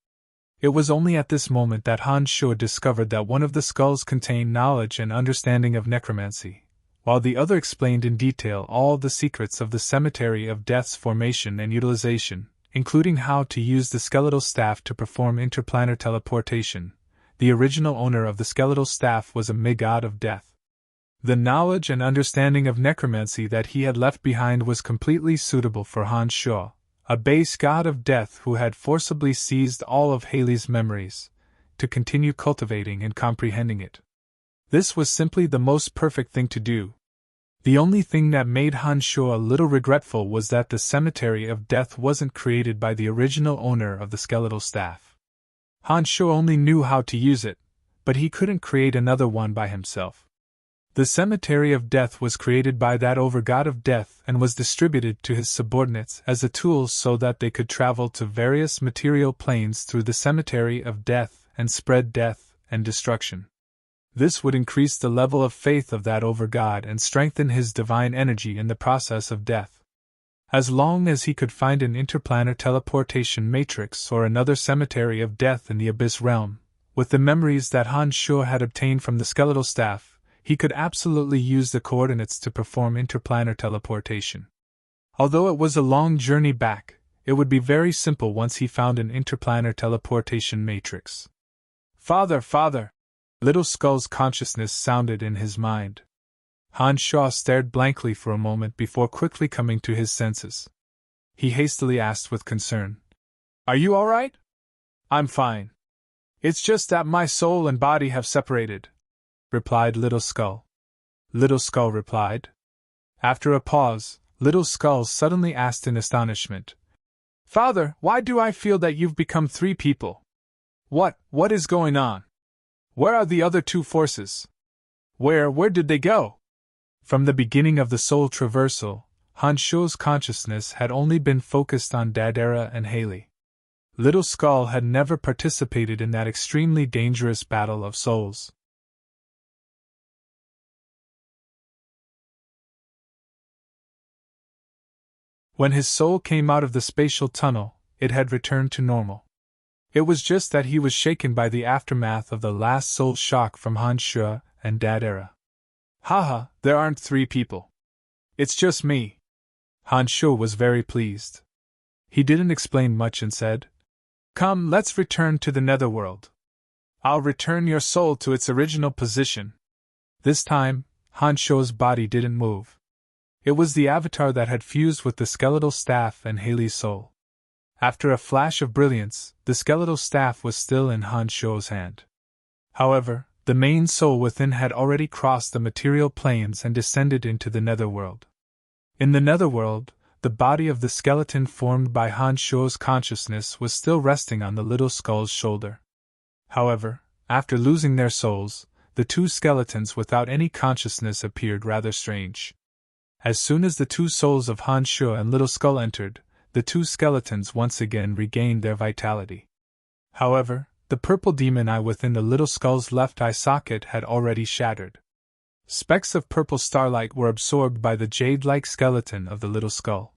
It was only at this moment that Han Sho discovered that one of the skulls contained knowledge and understanding of necromancy, while the other explained in detail all the secrets of the Cemetery of Death's formation and utilization, including how to use the skeletal staff to perform interplanar teleportation. The original owner of the skeletal staff was a mid-god of death. The knowledge and understanding of necromancy that he had left behind was completely suitable for Han Sho, a base god of death who had forcibly seized all of Haley's memories, to continue cultivating and comprehending it. This was simply the most perfect thing to do. The only thing that made Han Sho a little regretful was that the Cemetery of Death wasn't created by the original owner of the skeletal staff. Han Sho only knew how to use it, but he couldn't create another one by himself. The cemetery of death was created by that overgod of death and was distributed to his subordinates as a tool so that they could travel to various material planes through the cemetery of death and spread death and destruction. This would increase the level of faith of that overgod and strengthen his divine energy in the process of death. As long as he could find an interplanar teleportation matrix or another cemetery of death in the Abyss realm, with the memories that Han Shuo had obtained from the skeletal staff, he could absolutely use the coordinates to perform interplanar teleportation. Although it was a long journey back, it would be very simple once he found an interplanar teleportation matrix. Father, father! Little Skull's consciousness sounded in his mind. Han Shuo stared blankly for a moment before quickly coming to his senses. He hastily asked with concern, "Are you all right?" "I'm fine. It's just that my soul and body have separated," replied Little Skull. Little Skull replied. After a pause, Little Skull suddenly asked in astonishment, "Father, why do I feel that you've become three people? What is going on? Where are the other two forces? Where did they go?" From the beginning of the soul traversal, Han Shuo's consciousness had only been focused on Dadera and Haley. Little Skull had never participated in that extremely dangerous battle of souls. When his soul came out of the spatial tunnel, it had returned to normal. It was just that he was shaken by the aftermath of the last soul shock from Han Shuo and Dadera. "Haha, there aren't three people. It's just me." Han Shuo was very pleased. He didn't explain much and said, "Come, let's return to the netherworld. I'll return your soul to its original position." This time, Han Shuo's body didn't move. It was the avatar that had fused with the skeletal staff and Haley's soul. After a flash of brilliance, the skeletal staff was still in Han Shuo's hand. However, the main soul within had already crossed the material planes and descended into the netherworld. In the netherworld, the body of the skeleton formed by Han Shuo's consciousness was still resting on the Little Skull's shoulder. However, after losing their souls, the two skeletons without any consciousness appeared rather strange. As soon as the two souls of Han Shuo and Little Skull entered, the two skeletons once again regained their vitality. However, the purple demon eye within the Little Skull's left eye socket had already shattered. Specks of purple starlight were absorbed by the jade-like skeleton of the Little Skull.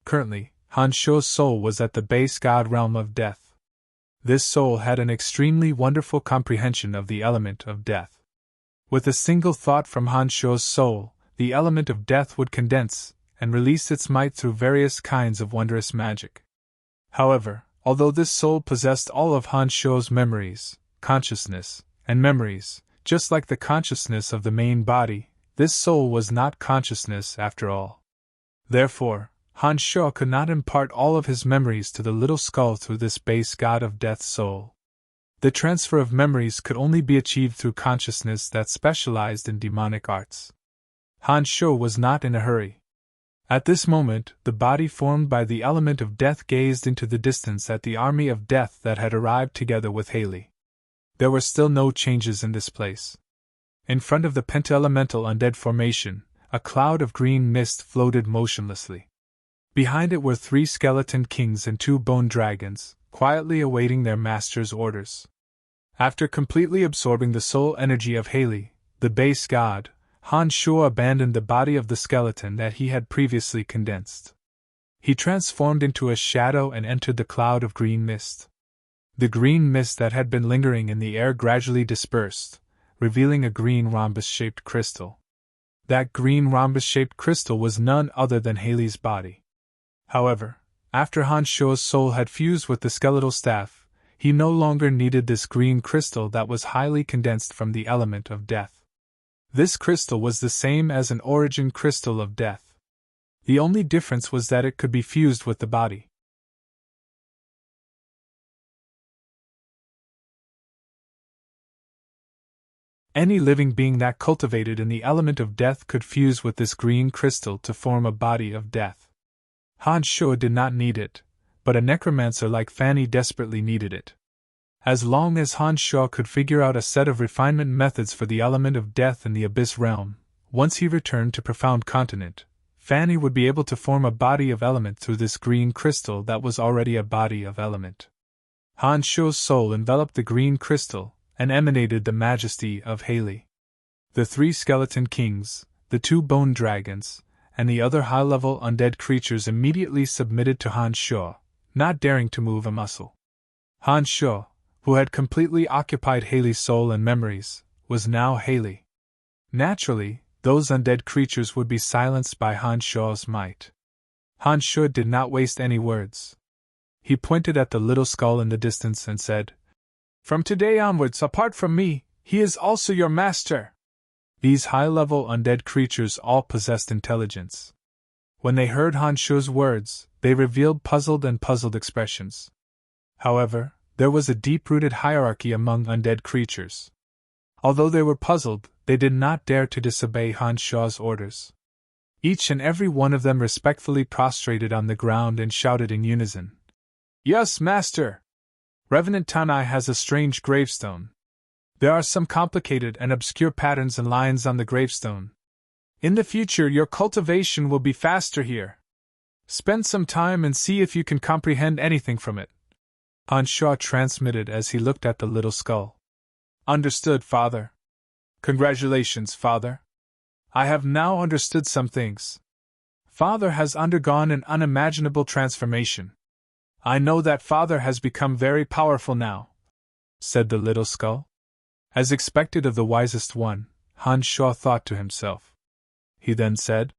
Currently, Han Shuo's soul was at the base god realm of death. This soul had an extremely wonderful comprehension of the element of death. With a single thought from Han Shuo's soul, the element of death would condense and release its might through various kinds of wondrous magic. However, although this soul possessed all of Han Shuo's memories, consciousness, and memories, just like the consciousness of the main body, this soul was not consciousness after all. Therefore, Han Shuo could not impart all of his memories to the Little Skull through this base god of death's soul. The transfer of memories could only be achieved through consciousness that specialized in demonic arts. Han Shuo was not in a hurry. At this moment, the body formed by the element of death gazed into the distance at the army of death that had arrived together with Haley. There were still no changes in this place. In front of the penta-elemental undead formation, a cloud of green mist floated motionlessly. Behind it were three skeleton kings and two bone dragons, quietly awaiting their master's orders. After completely absorbing the soul energy of Haley, the base god, Han Shuo abandoned the body of the skeleton that he had previously condensed. He transformed into a shadow and entered the cloud of green mist. The green mist that had been lingering in the air gradually dispersed, revealing a green rhombus-shaped crystal. That green rhombus-shaped crystal was none other than Haley's body. However, after Han Shuo's soul had fused with the skeletal staff, he no longer needed this green crystal that was highly condensed from the element of death. This crystal was the same as an origin crystal of death. The only difference was that it could be fused with the body. Any living being that cultivated in the element of death could fuse with this green crystal to form a body of death. Han Shuo did not need it, but a necromancer like Fanny desperately needed it. As long as Han Sho could figure out a set of refinement methods for the element of death in the Abyss Realm, once he returned to Profound Continent, Fanny would be able to form a body of element through this green crystal that was already a body of element. Han Sho's soul enveloped the green crystal and emanated the majesty of Haley. The 3 skeleton kings, the 2 bone dragons, and the other high-level undead creatures immediately submitted to Han Sho, not daring to move a muscle. Han Sho, who had completely occupied Haley's soul and memories, was now Haley. Naturally, those undead creatures would be silenced by Han Sho's might. Han Sho did not waste any words. He pointed at the little skull in the distance and said, "From today onwards, apart from me, he is also your master." These high-level undead creatures all possessed intelligence. When they heard Han Sho's words, they revealed puzzled expressions. However, there was a deep-rooted hierarchy among undead creatures. Although they were puzzled, they did not dare to disobey Han Sho's orders. Each and every one of them respectfully prostrated on the ground and shouted in unison, "Yes, master! Revenant Tanai has a strange gravestone. There are some complicated and obscure patterns and lines on the gravestone. In the future, your cultivation will be faster here. Spend some time and see if you can comprehend anything from it." Han Sho transmitted as he looked at the little skull. "Understood, Father. Congratulations, Father. I have now understood some things. Father has undergone an unimaginable transformation. I know that Father has become very powerful now," said the little skull. As expected of the wisest one, Han Sho thought to himself. He then said,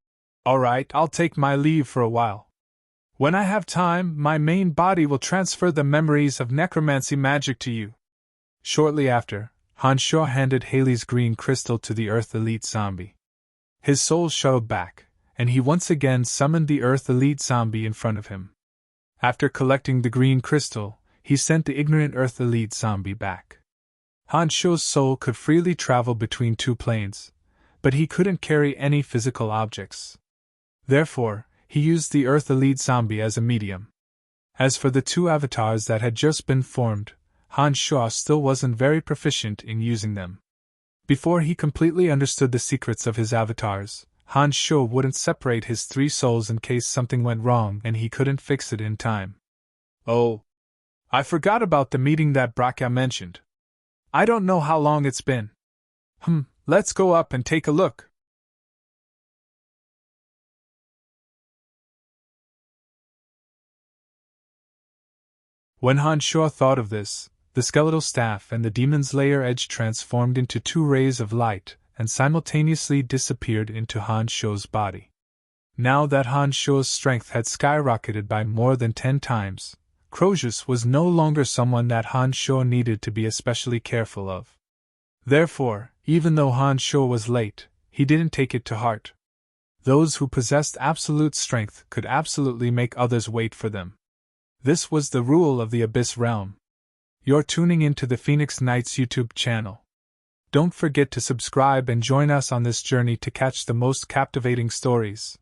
"All right, I'll take my leave for a while. When I have time, my main body will transfer the memories of necromancy magic to you." Shortly after, Han Sho handed Haley's green crystal to the Earth Elite Zombie. His soul shuttled back, and he once again summoned the Earth Elite Zombie in front of him. After collecting the green crystal, he sent the ignorant Earth Elite Zombie back. Han Sho's soul could freely travel between 2 planes, but he couldn't carry any physical objects. Therefore, he used the Earth Elite Zombie as a medium. As for the 2 avatars that had just been formed, Han Sho still wasn't very proficient in using them. Before he completely understood the secrets of his avatars, Han Sho wouldn't separate his 3 souls in case something went wrong and he couldn't fix it in time. "Oh, I forgot about the meeting that Bracca mentioned. I don't know how long it's been. Let's go up and take a look." When Han Sho thought of this, the skeletal staff and the demon's lair edge transformed into 2 rays of light and simultaneously disappeared into Han Sho's body. Now that Han Sho's strength had skyrocketed by more than 10 times, Crozius was no longer someone that Han Sho needed to be especially careful of. Therefore, even though Han Sho was late, he didn't take it to heart. Those who possessed absolute strength could absolutely make others wait for them. This was the rule of the Abyss Realm. You're tuning into the Phoenix Knights YouTube channel. Don't forget to subscribe and join us on this journey to catch the most captivating stories.